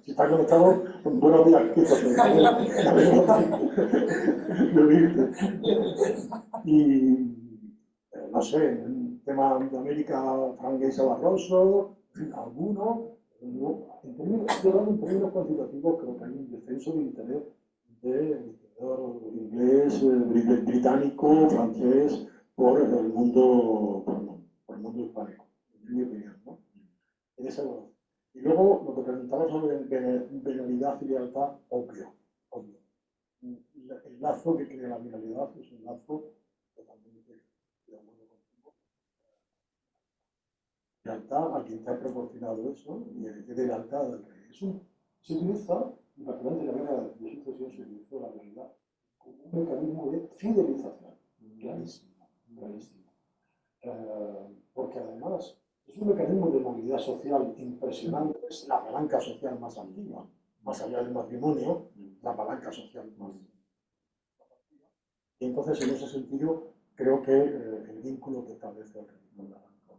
si está conectado, buenos días, Christopher. Y no sé, en el tema de América, Frank Geisa Barroso, en fin, algunos, estoy hablando en términos cuantitativos, creo que hay un descenso de interés del historiador inglés, británico, francés, por el mundo hispánico, en mi opinión, ¿no? En esa verdad. Y luego, lo que preguntaba sobre venalidad y lealtad, obvio. El lazo que crea la venalidad es un lazo totalmente de acuerdo contigo. Lealtad a quien te ha proporcionado eso, y de lealtad al rey. Eso se utiliza, y particularmente en la guerra de sucesión se utilizó la realidad como un mecanismo de fidelización. Clarísimo. Porque además es un mecanismo de movilidad social impresionante, es la palanca social más antigua, más allá del matrimonio, la palanca social más antigua. Y entonces, en ese sentido, creo que el vínculo que establece el rey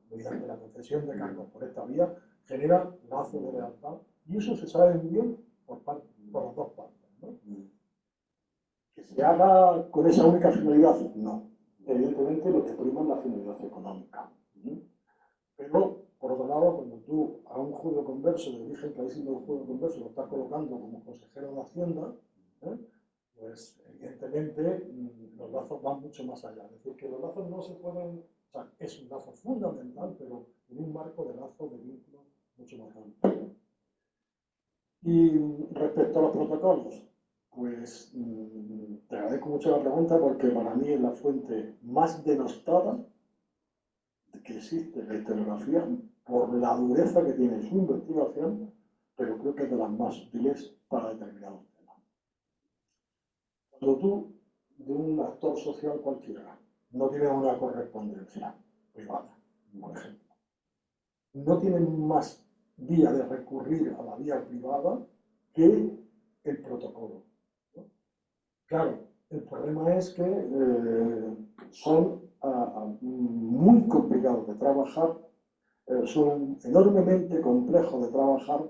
mediante la concesión de cargos por esta vía genera lazos de lealtad, y eso se sabe muy bien por las dos partes, ¿no? Que se haga con esa única finalidad, no. Evidentemente, lo que prima es la finalidad económica. Pero Por otro lado, cuando tú a un judío converso de origen clarísimo del judío converso lo estás colocando como consejero de Hacienda, pues evidentemente los lazos van mucho más allá. Es decir, que los lazos no se pueden, o sea, es un lazo fundamental, pero en un marco de lazos de vínculos mucho más amplio. Y respecto a los protocolos, pues te agradezco mucho la pregunta porque para mí es la fuente más denostada que existe en la historiografía por la dureza que tiene su investigación, pero creo que es de las más útiles para determinados temas. Cuando tú, de un actor social cualquiera, no tienes una correspondencia privada, por ejemplo, no tienes más vía de recurrir a la vía privada que el protocolo, ¿no? Claro, el problema es que son muy complicados de trabajar, son enormemente complejos de trabajar,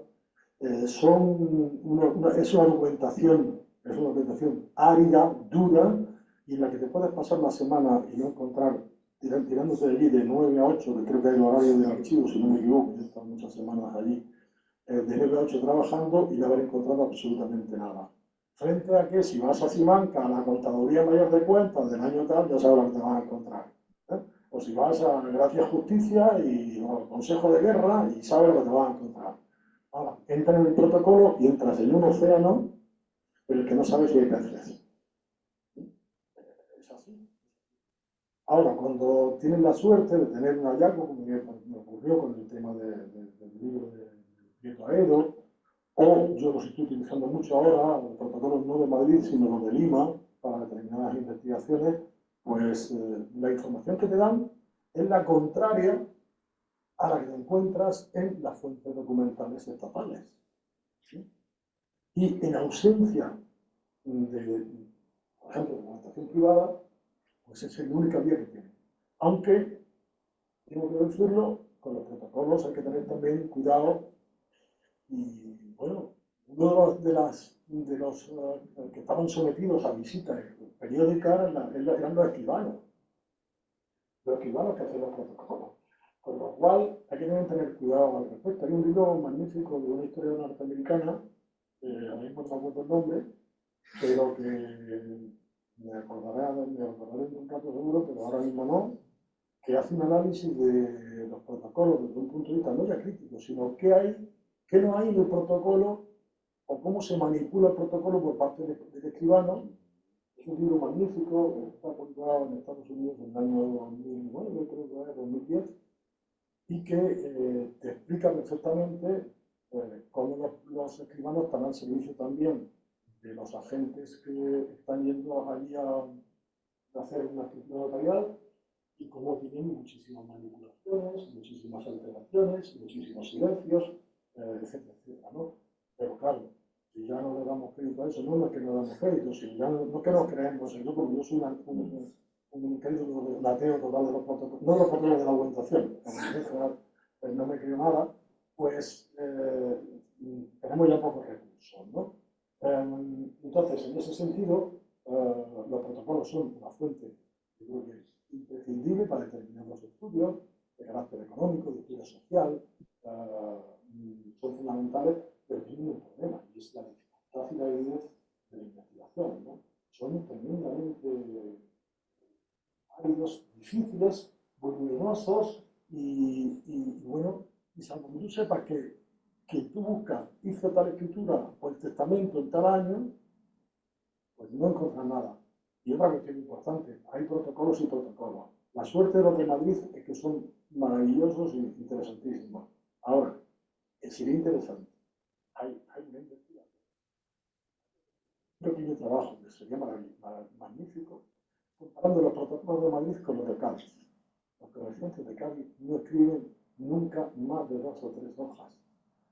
es una documentación árida, dura, y en la que te puedes pasar la semana y no encontrar, tirándote de allí de 9 a 8, que creo que hay el horario del archivo, si no me equivoco, yo he estado muchas semanas allí, de 9 a 8 trabajando y no haber encontrado absolutamente nada. Frente a que si vas a Simanca, a la Contaduría Mayor de Cuentas del año tal, ya sabes lo que te vas a encontrar. O si vas a Gracia Justicia o al Consejo de Guerra y sabes lo que te vas a encontrar. Ahora, entras en el protocolo y entras en un océano en el que no sabes si hay peces. Es así. Ahora, cuando tienes la suerte de tener un hallazgo, como me ocurrió con el tema del libro de Prieto Aedo, o yo los estoy utilizando mucho ahora, los protocolos no de Madrid, sino los de Lima, para determinadas investigaciones, pues la información que te dan es la contraria a la que te encuentras en las fuentes documentales estatales. ¿Sí? Y en ausencia de, por ejemplo, documentación privada, pues es la única vía que tiene. Aunque, tengo que decirlo, con los protocolos hay que tener también cuidado y, bueno, uno de los que estaban sometidos a visitas periódicas eran los escribanos que hacen los protocolos. Con lo cual hay que tener cuidado al respecto. Hay un libro magnífico de una historia norteamericana, ahora mismo no me acuerdo el nombre, pero que me acordaré de un rato seguro, pero ahora mismo no, que hace un análisis de los protocolos desde un punto de vista no ya crítico, sino qué no hay en el protocolo o cómo se manipula el protocolo por parte del escribano. Es un libro magnífico, está publicado en Estados Unidos en el año 2009, creo que es 2010, y que te explica perfectamente cómo los escribanos están al servicio también de los agentes que están yendo allí a hacer una escritura notarial y cómo tienen muchísimas manipulaciones, muchísimas alteraciones, muchísimos silencios, etcétera, etcétera, ¿no? Pero claro, si ya no le damos crédito a eso, no es que no le damos crédito, sino ya no que nos creemos, yo porque yo soy un crédito ateo total de los protocolos, no los protocolos de la documentación, no me creo nada, pues tenemos ya pocos recursos, ¿no? Entonces, en ese sentido, los protocolos son una fuente, yo creo que es imprescindible para determinados estudios de carácter económico, de estudio social, son fundamentales, pero tienen un problema, y es la dificultad y la avidez de la investigación, ¿no? Son tremendamente áridos, difíciles, voluminosos y bueno, y salvo que tú sepas que tú buscas, hizo tal escritura o el testamento en tal año, pues no encuentras nada. Y otra cuestión importante, hay protocolos y protocolos. La suerte de los de Madrid es que son maravillosos e interesantísimos. Ahora, sería interesante, hay una investigación, un pequeño trabajo que sería magnífico, comparando los protocolos de Madrid con los de Cádiz. Los comerciantes de Cádiz no escriben nunca más de 2 o 3 hojas.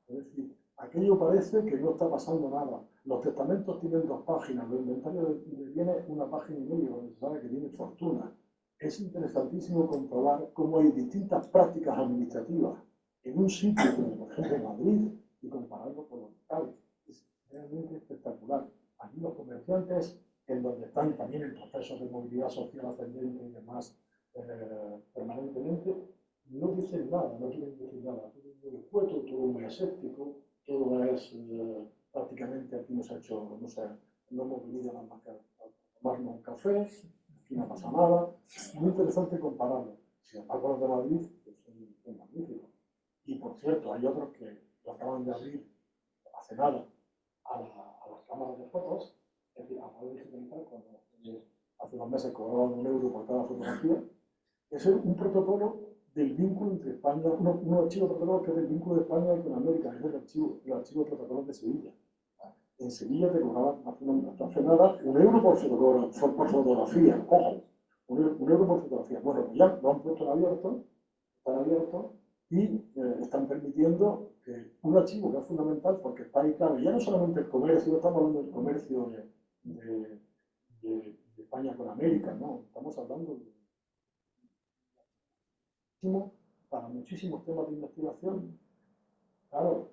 Es decir, aquello parece que no está pasando nada. Los testamentos tienen 2 páginas, los inventarios de bienes 1 página y media, donde se sabe que tiene fortuna. Es interesantísimo comprobar cómo hay distintas prácticas administrativas en un sitio como, por ejemplo, Madrid, y compararlo con los de Cádiz. Es realmente espectacular. Aquí los comerciantes, en donde están también en procesos de movilidad social ascendente y demás permanentemente, no dicen nada, no quieren decir nada. Todo muy escueto, todo muy aséptico, todo es prácticamente aquí nos ha hecho, no sé, no hemos venido nada más que a tomarnos un café, aquí no pasa nada. Muy interesante compararlo. Sin embargo, los de Madrid pues, son magníficos. Y por cierto, hay otros que lo acaban de abrir hace nada a las cámaras de fotos, es decir, a poder digitalizar cuando hace unos meses cobraban 1 euro por cada fotografía. Es un protocolo del vínculo entre España, un archivo de protocolos que es del vínculo de España con América, es el archivo de protocolos de Sevilla. En Sevilla te cobraban hace nada 1 euro por fotografía, ojo, 1 euro por fotografía. Bueno, pues ya lo han puesto en abierto, están abiertos y están permitiendo que un archivo que es fundamental porque está ahí claro, ya no solamente el comercio, no estamos hablando del comercio de España con América, no, estamos hablando de para muchísimos temas de investigación. Claro,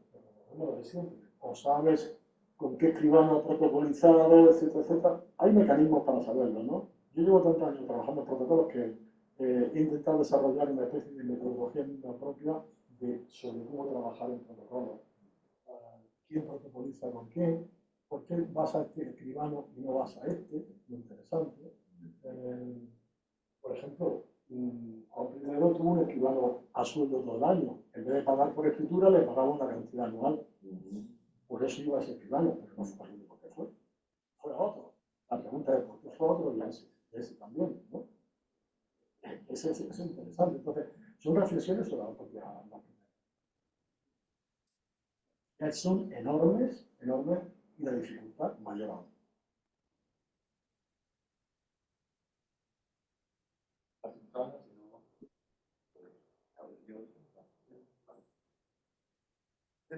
lo de siempre. O sabes con qué escribano ha protocolizado, etcétera, etcétera. Hay mecanismos para saberlo, ¿no? Yo llevo tantos años trabajando en protocolos que he intentado desarrollar una especie de metodología propia sobre cómo trabajar en protocolos. ¿Quién protocoliza con quién? ¿Por qué vas a este escribano y no vas a este? Muy interesante. Por ejemplo, Juan I tuvo un escribano a sueldo todo el año. En vez de pagar por escritura, le pagaba una cantidad anual. Por eso iba a ese escribano, pero no fue el único que fue. Fue otro. La pregunta es por qué fue otro y a ese también, ¿no? Ese es interesante. Entonces, son reflexiones sobre la propia que son enormes, enormes, y la dificultad mayor aún.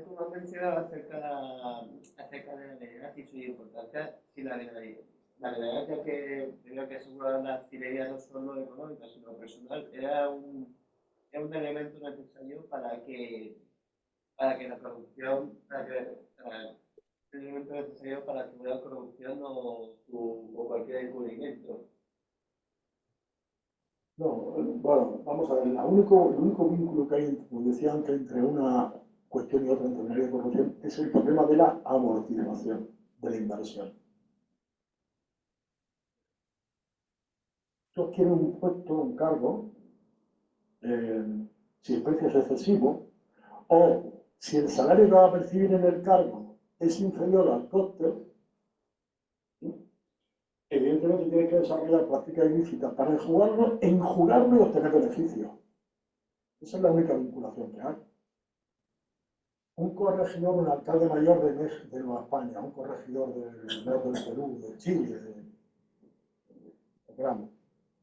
Tú has mencionado acerca de la legalidad y su importancia, si la legalidad, ya que creo que asegurar la fidelidad no solo económica, sino personal, era un elemento necesario para que la corrupción, un elemento necesario para que hubiera corrupción o cualquier encubrimiento. No, bueno, vamos a ver, el único vínculo que hay, como decía antes, entre una cuestión y otra, entre medio de corrupción, es el problema de la amortización de la inversión. Tú adquieres un puesto, un cargo, si el precio es excesivo, o si el salario que va a percibir en el cargo es inferior al coste, evidentemente tienes que desarrollar prácticas ilícitas para enjugarlo y obtener beneficios. Esa es la única vinculación que hay. Un corregidor, un alcalde mayor de Nueva España, un corregidor del norte del Perú, de Chile, de Gramo.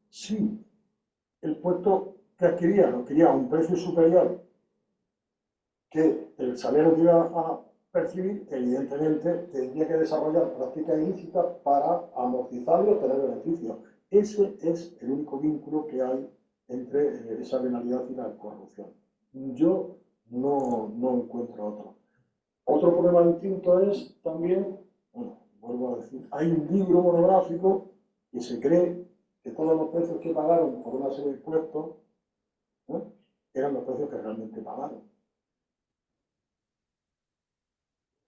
Si el puesto que adquiría lo adquiría a un precio superior que el salario que iba a percibir, evidentemente tendría que desarrollar prácticas ilícitas para amortizar y obtener beneficios. Ese es el único vínculo que hay entre esa venalidad y la corrupción. Yo no encuentro otro. Otro problema distinto es también, bueno, vuelvo a decir, hay un libro monográfico que se cree que todos los precios que pagaron por una serie de impuestos eran los precios que realmente pagaron.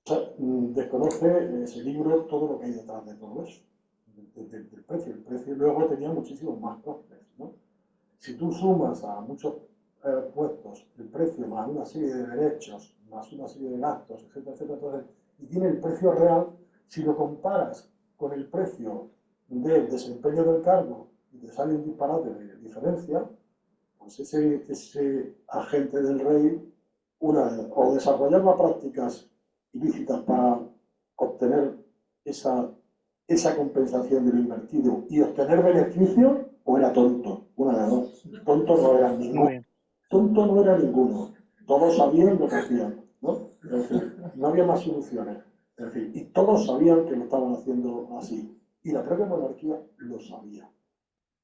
O sea, desconoce ese libro todo lo que hay detrás de todo eso, del precio. El precio luego tenía muchísimos más costes, ¿no? Si tú sumas a muchos puestos el precio más una serie de derechos, más una serie de gastos, etcétera, etcétera, entonces, y tiene el precio real, si lo comparas con el precio del desempeño del cargo y te sale un disparate de diferencia, pues ese agente del rey o desarrollaba prácticas ilícitas para obtener esa compensación de lo invertido y obtener beneficios, o era tonto, una de las dos. Tonto no era ninguno. Tonto no era ninguno. Todos sabían lo que hacían, ¿no? Es decir, no había más soluciones. Es decir, y todos sabían que lo estaban haciendo así. Y la propia monarquía lo sabía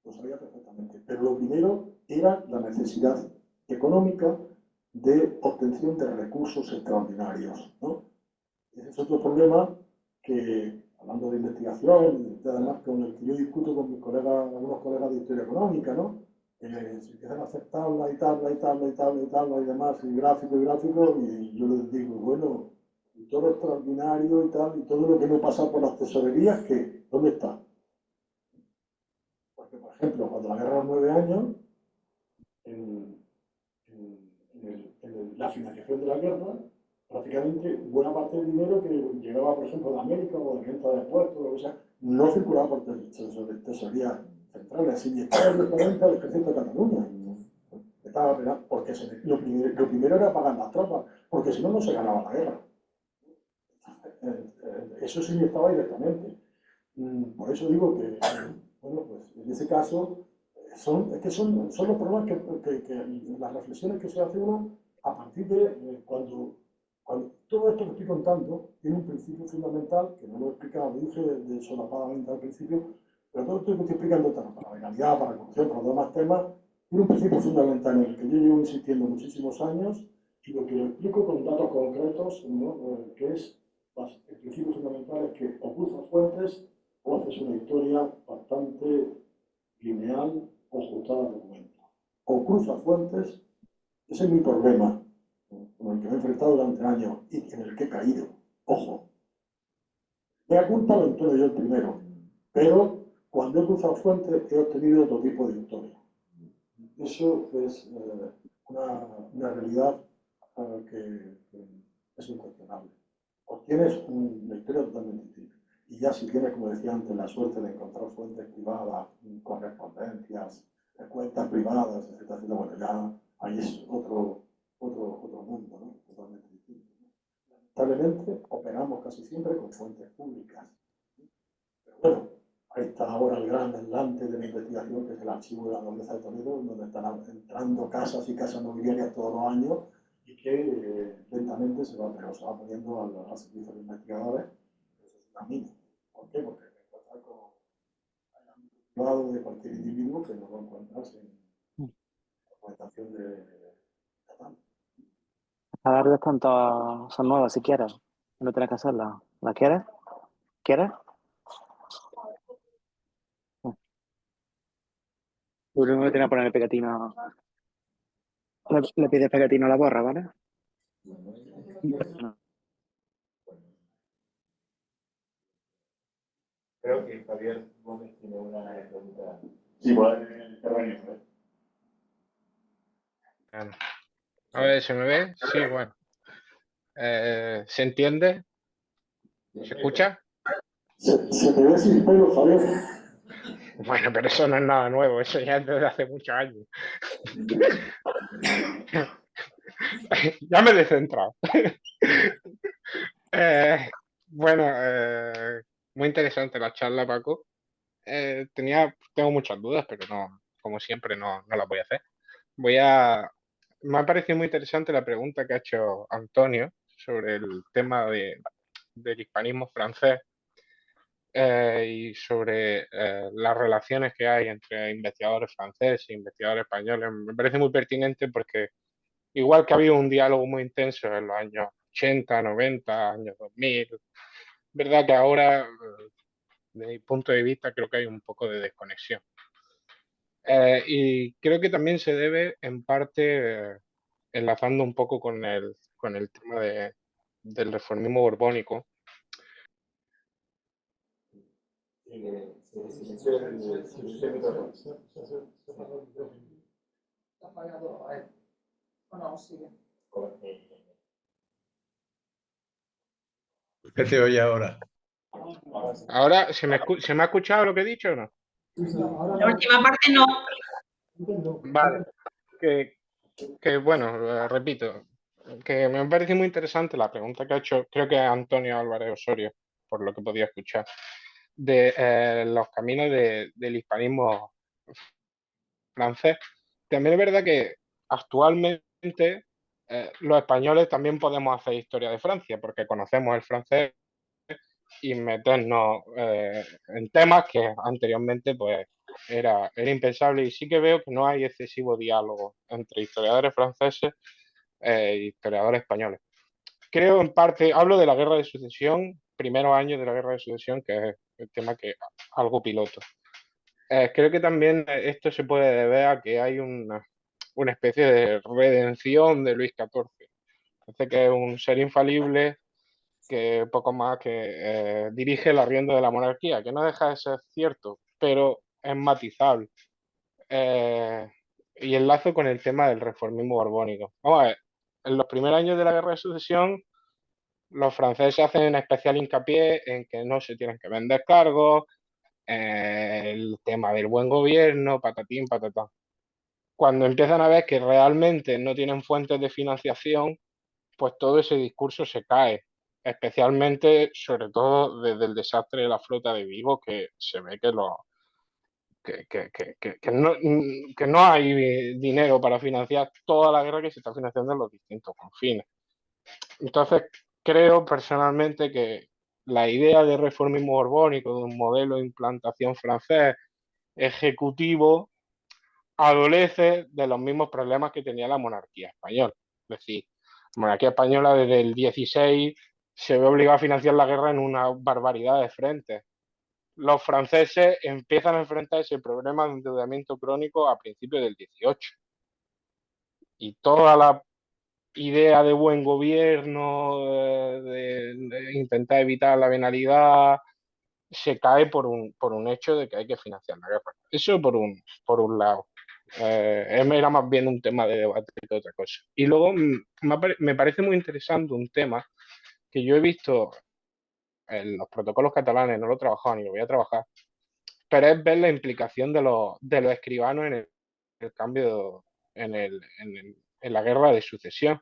perfectamente. Pero lo primero era la necesidad económica de obtención de recursos extraordinarios, ¿no? Ese es otro problema que, hablando de investigación, y además con el que yo discuto con mis colegas, algunos colegas de historia económica, ¿no? se empiezan a hacer tabla y tabla y tabla y tabla y tabla y demás, y gráfico, y yo les digo, bueno, y todo lo extraordinario y tal, y todo lo que no pasa por las tesorerías, ¿qué? ¿Dónde está? Porque, por ejemplo, cuando la guerra de los 9 años, en, la financiación de la guerra, prácticamente buena parte del dinero que llegaba, por ejemplo, de América o de venta de puertos, lo que sea, no circulaba por tesorería central, así inyectaba directamente al ejército de Cataluña. Porque lo primero era pagar las tropas, porque si no, no se ganaba la guerra. Eso se inyectaba directamente. Por eso digo que, bueno, pues en ese caso, son los problemas las reflexiones que se hace uno a partir de cuando todo esto que estoy contando tiene un principio fundamental, que no lo he explicado, lo dije solapadamente al principio, pero todo esto que estoy explicando, tanto para la legalidad, para la corrupción, para los demás temas, tiene un principio fundamental en el que yo llevo insistiendo muchísimos años y lo que lo explico con datos concretos, ¿no? Que es el principio fundamental es que o cruzas fuentes o haces una historia bastante lineal o ajustada al documento. O cruzas fuentes, ese es mi problema, con el que me he enfrentado durante años y en el que he caído. Ojo, me ha culpa lo entiendo yo el primero, pero cuando he cruzado fuentes he obtenido otro tipo de historia. Eso es una realidad que es incuestionable. Obtienes una historia totalmente distinta. Y ya si tienes, como decía antes, la suerte de encontrar fuentes privadas, correspondencias, cuentas privadas, etcétera, etcétera, bueno, ya ahí es otro mundo, ¿no? Totalmente distinto. Lamentablemente, operamos casi siempre con fuentes públicas. Pero bueno, ahí está ahora el gran adelante de la investigación, que es el archivo de la nobleza de Toledo, donde están entrando casas y casas nobiliarias todos los años y que lentamente se va poniendo al servicio de investigadores. Eso es una mina. ¿Por qué? Porque te encuentras con el ámbito privado de cualquier individuo que no lo encuentras en la documentación de estatal. Las largas son nuevas si quieres. No tienes que hacerlas. ¿Las quieres? ¿Quieres? Lo único que tiene que poner el pegatino. Le pides pegatino a la borra, ¿vale? Creo que Javier Gómez tiene una pregunta. Sí, puede intervenir. A ver, ¿se me ve? Sí, bueno. ¿Se entiende? ¿Se escucha? Se te ve sin pelo, Javier. Bueno, pero eso no es nada nuevo, eso ya es desde hace muchos años. Ya me he descentrado. Bueno, muy interesante la charla, Paco. Tengo muchas dudas, pero no, como siempre, no las voy a hacer. Me ha parecido muy interesante la pregunta que ha hecho Antonio sobre el tema del hispanismo francés y sobre las relaciones que hay entre investigadores franceses e investigadores españoles. Me parece muy pertinente porque igual que ha habido un diálogo muy intenso en los años 80, 90, años 2000, verdad que ahora, desde mi punto de vista, creo que hay un poco de desconexión. Y creo que también se debe, en parte, enlazando un poco con el tema del reformismo borbónico. ¿Qué te oye ahora? Ahora, ¿se me ha escuchado lo que he dicho o no? La última parte no. Vale, bueno, repito, que me parece muy interesante la pregunta que ha hecho, creo que Antonio Álvarez Osorio, por lo que podía escuchar, de los caminos del hispanismo francés. También es verdad que actualmente los españoles también podemos hacer historia de Francia, porque conocemos el francés y meternos en temas que anteriormente pues era impensable, y sí que veo que no hay excesivo diálogo entre historiadores franceses e historiadores españoles. Creo en parte, hablo de la Guerra de Sucesión, primeros años de la Guerra de Sucesión, que es el tema que algo piloto. Creo que también esto se puede deber a que hay una especie de redención de Luis XIV. Parece que es un ser infalible que poco más que dirige la rienda de la monarquía, que no deja de ser cierto, pero es matizable. Y enlazo con el tema del reformismo borbónico. Vamos a ver, en los primeros años de la Guerra de Sucesión, los franceses hacen especial hincapié en que no se tienen que vender cargos, el tema del buen gobierno, patatín, patatán. Cuando empiezan a ver que realmente no tienen fuentes de financiación, pues todo ese discurso se cae, especialmente, sobre todo desde el desastre de la flota de Vigo, que se ve que no hay dinero para financiar toda la guerra que se está financiando en los distintos confines. Entonces, creo personalmente que la idea de reformismo borbónico, de un modelo de implantación francés ejecutivo, adolece de los mismos problemas que tenía la monarquía española. Es decir, la monarquía española desde el 16 se ve obligada a financiar la guerra en una barbaridad de frentes. Los franceses empiezan a enfrentar ese problema de endeudamiento crónico a principios del 18. Y toda la idea de buen gobierno, de intentar evitar la venalidad, se cae por un hecho de que hay que financiar la guerra. Eso por un lado. Era más bien un tema de debate que otra cosa. Y luego me parece muy interesante un tema que yo he visto en los protocolos catalanes, no lo he trabajado ni lo voy a trabajar, pero es ver la implicación de los escribanos en el cambio, en la guerra de sucesión.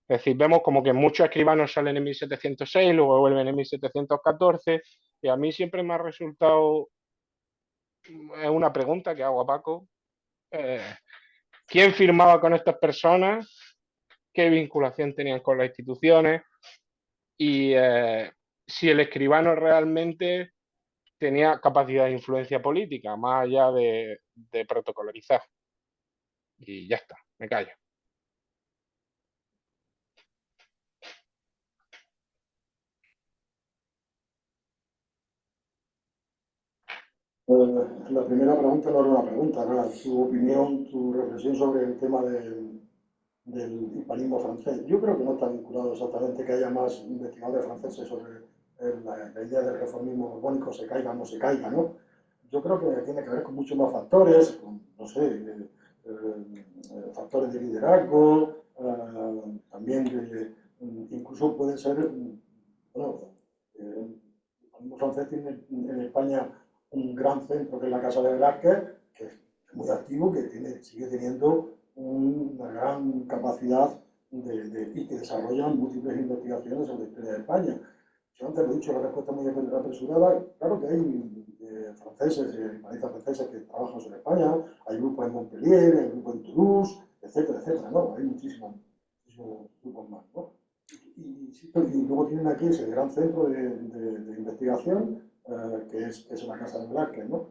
Es decir, vemos como que muchos escribanos salen en 1706, luego vuelven en 1714, y a mí siempre me ha resultado, es una pregunta que hago a Paco, ¿quién firmaba con estas personas? ¿Qué vinculación tenían con las instituciones? Y si el escribano realmente tenía capacidad de influencia política, más allá de protocolarizar. Y ya está, me callo. La primera pregunta no era una pregunta, era tu opinión, tu reflexión sobre el tema del hispanismo francés. Yo creo que no está vinculado exactamente que haya más investigadores franceses sobre la idea del reformismo borbónico, se caiga o no se caiga, ¿no? Yo creo que tiene que ver con muchos más factores, con, no sé, factores de liderazgo, también incluso pueden ser, bueno, el hispanismo francés tiene en España un gran centro que es la Casa de Velázquez, que es muy activo, que sigue teniendo una gran capacidad y que desarrollan múltiples investigaciones sobre la historia de España. Yo antes lo he dicho, la respuesta muy apresurada. Claro que hay franceses, humanistas franceses que trabajan sobre España, hay grupos en Montpellier, hay grupos en Toulouse, etcétera, etcétera, ¿no? Hay muchísimos grupos más, ¿no? Y luego tienen aquí ese gran centro de investigación que es la Casa de Velázquez, ¿no?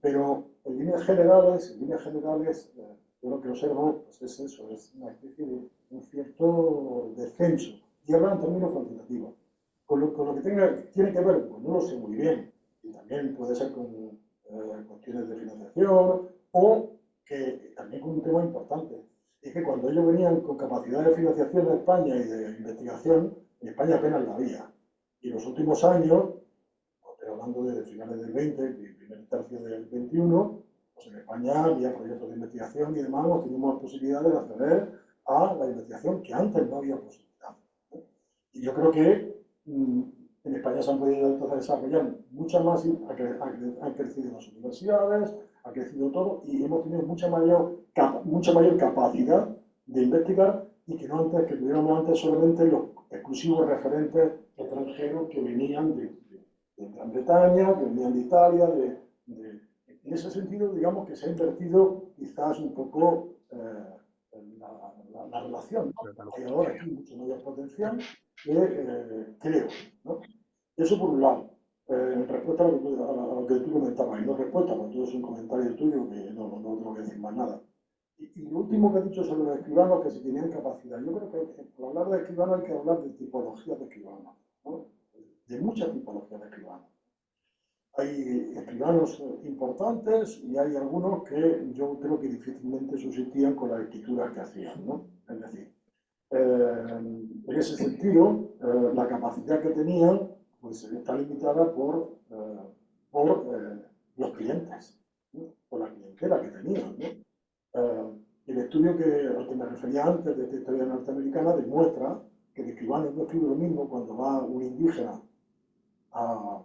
Pero en líneas generales, yo lo que observo pues es eso, es una especie de un cierto descenso, y hablan en términos cuantitativos. Con lo que tiene que ver, pues no lo sé muy bien, y también puede ser con cuestiones de financiación, o que también con un tema importante, es que cuando ellos venían con capacidad de financiación de España y de investigación, en España apenas la había. Y en los últimos años, estoy hablando de finales del 20 y primer tercio del 21, pues en España había proyectos de investigación y demás, teníamos posibilidades de acceder a la investigación que antes no había posibilidad. Y yo creo que en España se han podido entonces desarrollar muchas más, han crecido las universidades, ha crecido todo y hemos tenido mucha mayor capacidad de investigar y que no antes, que tuviéramos antes solamente los exclusivos referentes extranjeros que venían de Gran Bretaña, que venían de Italia, en ese sentido, digamos que se ha invertido quizás un poco la relación, ¿no? Hay ahora aquí mucho mayor potencial creo, ¿no? Eso por un lado. En respuesta a lo que tú comentabas, y no respuesta, porque todo es un comentario tuyo que no tengo que decir más nada. Y lo último que he dicho sobre los escribanos, que si tenían capacidad. Yo creo que para hablar de escribanos hay que hablar de tipologías de escribanos, ¿no? De muchas tipologías de escribanos. Hay escribanos importantes y hay algunos que yo creo que difícilmente subsistían con las escrituras que hacían, ¿no? Es decir, en ese sentido, la capacidad que tenían pues, está limitada por los clientes, ¿no? Por la clientela que tenían, ¿no? El estudio al que me refería antes de esta historia norteamericana demuestra que el escribano no escribe lo mismo cuando va un indígena a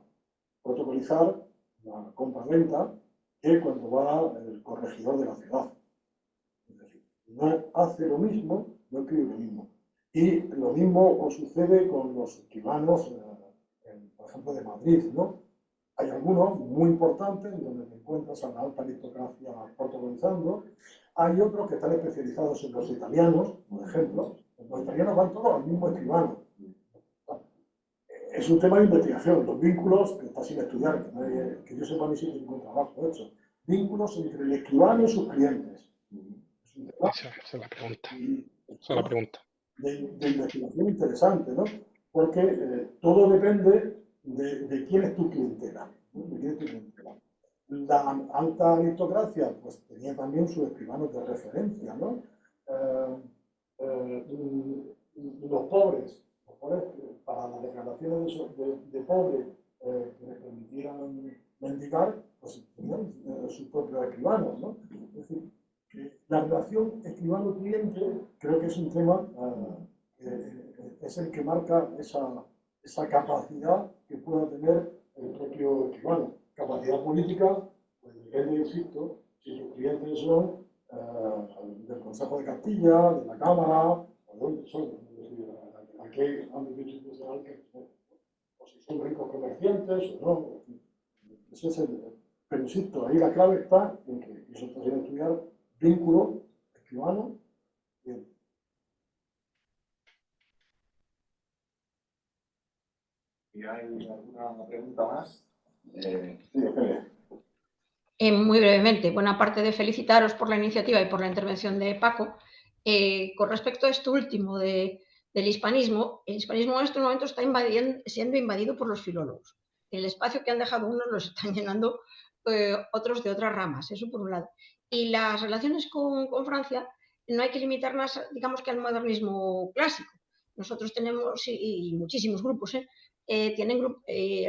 protocolizar la compra-venta que cuando va el corregidor de la ciudad. Es decir, no hace lo mismo, no escribe lo mismo. Y lo mismo sucede con los escribanos, por ejemplo, de Madrid, ¿no? Hay algunos muy importantes donde te encuentras a la alta aristocracia protocolizando. Hay otros que están especializados en los italianos, por ejemplo. Los italianos van todos al mismo escribano. Es un tema de investigación, los vínculos, que está sin estudiar, que yo sepa ni siquiera ningún trabajo hecho. Vínculos entre el escribano y sus clientes. Esa es la pregunta. Esa es la pregunta. De investigación interesante, ¿no? Porque todo depende de quién es tu clientela. ¿No? De quién es tu clientela. La alta aristocracia pues tenía también sus escribanos de referencia, ¿no? Los pobres, para las declaraciones de pobre que les permitieran mendigar, pues tenían sus propios escribanos, ¿no? Es decir, que la relación escribano-cliente creo que es un tema, es el que marca esa capacidad que pueda tener el propio escribano. Capacidad política, pues depende, insisto, si tus clientes son del Consejo de Castilla, de la Cámara, o dónde son, es decir, a qué ámbito institucional que o si son ricos comerciantes o no. Ese es pero insisto, ahí la clave está en que eso está sin estudiar vínculo escribano. Bien. ¿Y hay alguna pregunta más? Sí, Ofelia. Muy brevemente, bueno, aparte de felicitaros por la iniciativa y por la intervención de Paco, con respecto a esto último del hispanismo, el hispanismo en estos momentos está siendo invadido por los filólogos. El espacio que han dejado unos los están llenando otros de otras ramas, eso por un lado. Y las relaciones con Francia no hay que limitarlas, digamos que al modernismo clásico. Nosotros tenemos, y muchísimos grupos, tienen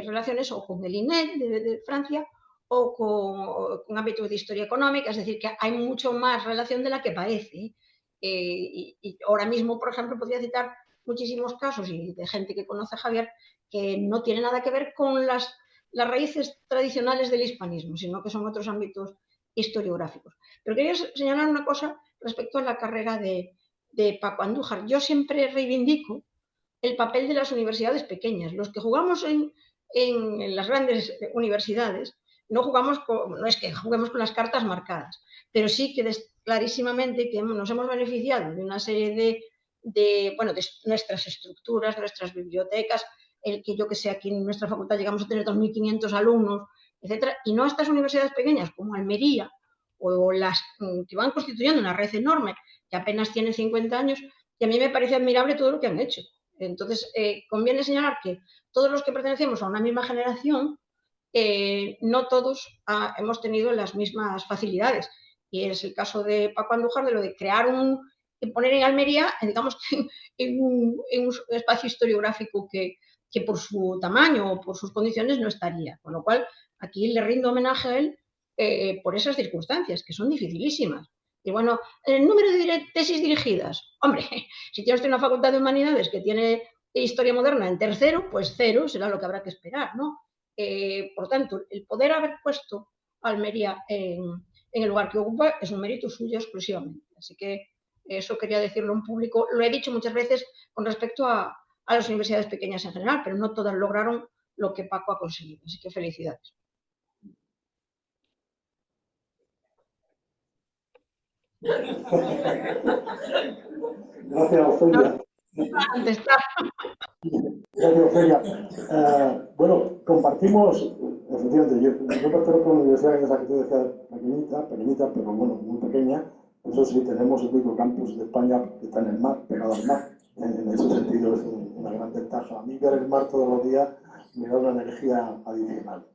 relaciones o con el INED de Francia, o con ámbitos de historia económica, es decir, que hay mucho más relación de la que parece. Y ahora mismo, por ejemplo, podría citar muchísimos casos y de gente que conoce a Javier que no tiene nada que ver con las raíces tradicionales del hispanismo, sino que son otros ámbitos historiográficos. Pero quería señalar una cosa respecto a la carrera de Paco Andújar. Yo siempre reivindico el papel de las universidades pequeñas. Los que jugamos en las grandes universidades no es que juguemos con las cartas marcadas, pero sí que clarísimamente que nos hemos beneficiado de una serie de nuestras estructuras, nuestras bibliotecas, el que yo que sé, aquí en nuestra facultad llegamos a tener 2.500 alumnos, etcétera, y no estas universidades pequeñas como Almería o las que van constituyendo una red enorme que apenas tiene 50 años, y a mí me parece admirable todo lo que han hecho. Entonces, conviene señalar que todos los que pertenecemos a una misma generación, no todos hemos tenido las mismas facilidades. Y es el caso de Paco Andújar, de lo de poner en Almería, digamos, en un espacio historiográfico que por su tamaño o por sus condiciones no estaría. Con lo cual, aquí le rindo homenaje a él por esas circunstancias, que son dificilísimas. Y bueno, el número de tesis dirigidas. Hombre, si tienes una facultad de humanidades que tiene historia moderna en tercero, pues 0 será lo que habrá que esperar, ¿no? Por tanto, el poder haber puesto a Almería en el lugar que ocupa es un mérito suyo exclusivamente. Así que eso quería decirlo en público. Lo he dicho muchas veces con respecto a las universidades pequeñas en general, pero no todas lograron lo que Paco ha conseguido. Así que felicidades. Gracias, Ofelia. Gracias, Ofelia. Bueno, compartimos, efectivamente, yo pertenezco a una universidad en esa que tú decías, pequeñita, pero bueno, muy pequeña. Eso sí, tenemos el único campus de España que está en el mar, pegado al mar. En ese sentido es una gran ventaja. A mí ver el mar todos los días me da una energía adicional.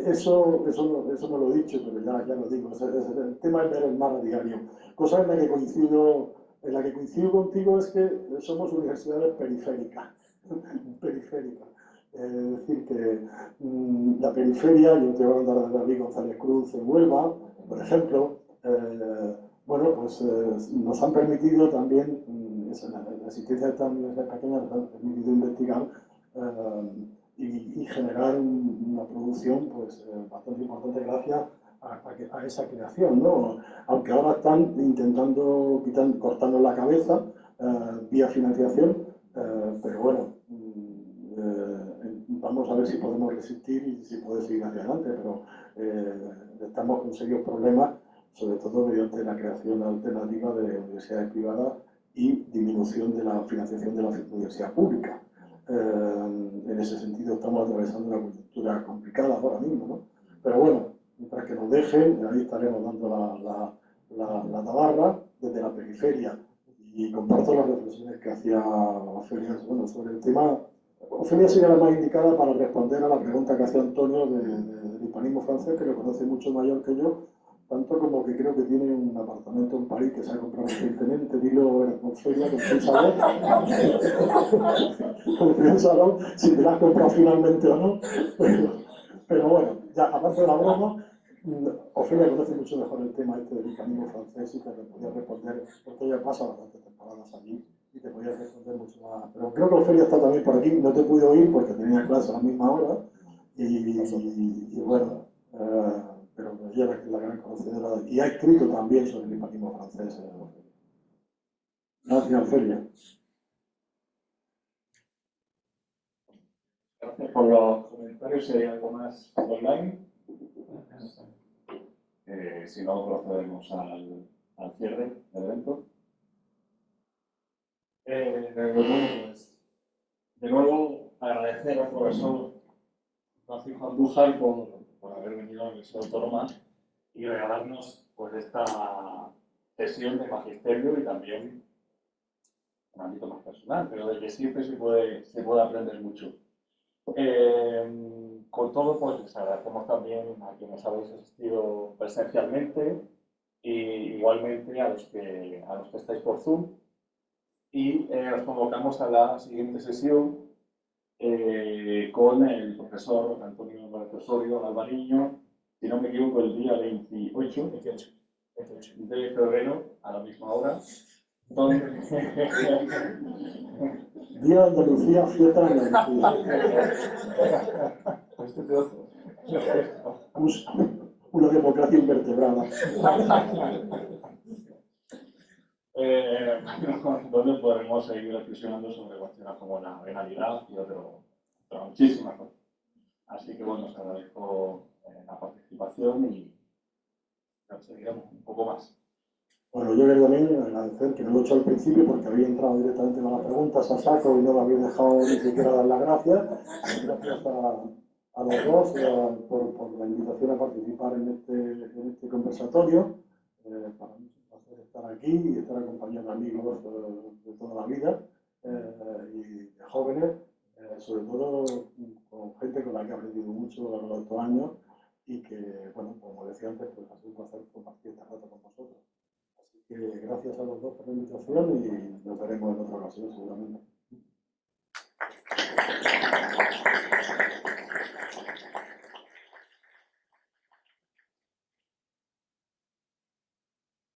Eso no lo he dicho, pero ya lo digo. El tema es ver el mar a diario. Cosa en la que coincido contigo es que somos universidades periféricas. Periféricas. Es decir, que la periferia, yo te voy a hablar de David González Cruz en Huelva, por ejemplo, bueno, pues nos han permitido también, la existencia de estas universidades pequeñas nos han permitido investigar y generar una producción pues, bastante importante gracias a esa creación, ¿no? Aunque ahora están intentando cortarnos la cabeza vía financiación, pero bueno, vamos a ver si podemos resistir y si puede seguir hacia adelante, pero estamos con serios problemas, sobre todo mediante la creación alternativa de universidades privadas y disminución de la financiación de la universidad pública. En ese sentido estamos atravesando una coyuntura complicada ahora mismo, ¿no? Pero bueno, mientras que nos dejen, ahí estaremos dando la tabarra desde la periferia. Y comparto las reflexiones que hacía Ofelia, bueno, sobre el tema. Ofelia sería la más indicada para responder a la pregunta que hacía Antonio del hispanismo francés, que lo conoce mucho mayor que yo, tanto como que creo que tiene un apartamento en París que se ha comprado recientemente. Dilo, Ofelia, piénsalo, si te lo has comprado finalmente o no. Pero bueno, ya aparte de la broma, Ofelia conoce mucho mejor el tema este del hispanismo francés y te podía responder, porque ella pasa bastantes temporadas allí y te podía responder mucho más. Pero creo que Ofelia está también por aquí, no te pude oír porque tenía clase a la misma hora y bueno, pero ella es la gran conocedora y ha escrito también sobre el hispanismo francés. Gracias, Ofelia. Gracias por los comentarios. Si hay algo más online, si no, procedemos al cierre del evento. Bueno, pues, de nuevo, agradecer al profesor Francisco Andújar por haber venido a la Universidad Autónoma y regalarnos pues, esta sesión de magisterio y también un ámbito más personal, pero de que siempre se puede aprender mucho. Con todo, pues les agradecemos también a quienes habéis asistido presencialmente y igualmente a los que estáis por Zoom. Y os convocamos a la siguiente sesión con el profesor Antonio Álvarez Osorio Alvariño, si no me equivoco, el día 28 de febrero a la misma hora. Día de Andalucía, fiesta de Andalucía. Una democracia invertebrada. Donde podremos seguir reflexionando sobre cuestiones como la venalidad y otras muchísimas cosas. Así que bueno, os agradezco la participación y seguiremos un poco más. Bueno, yo quiero también agradecer, que no lo he hecho al principio porque había entrado directamente con las preguntas a saco y no me había dejado ni siquiera dar las gracias. Gracias a los dos por la invitación a participar en este conversatorio. Para mí es un placer estar aquí y estar acompañando amigos de toda la vida y de jóvenes, sobre todo con gente con la que he aprendido mucho a lo largo de estos años y que, bueno, como decía antes, pues ha sido un placer compartir este rato con vosotros. Así que gracias a los dos por la invitación y nos veremos en otra ocasión seguramente.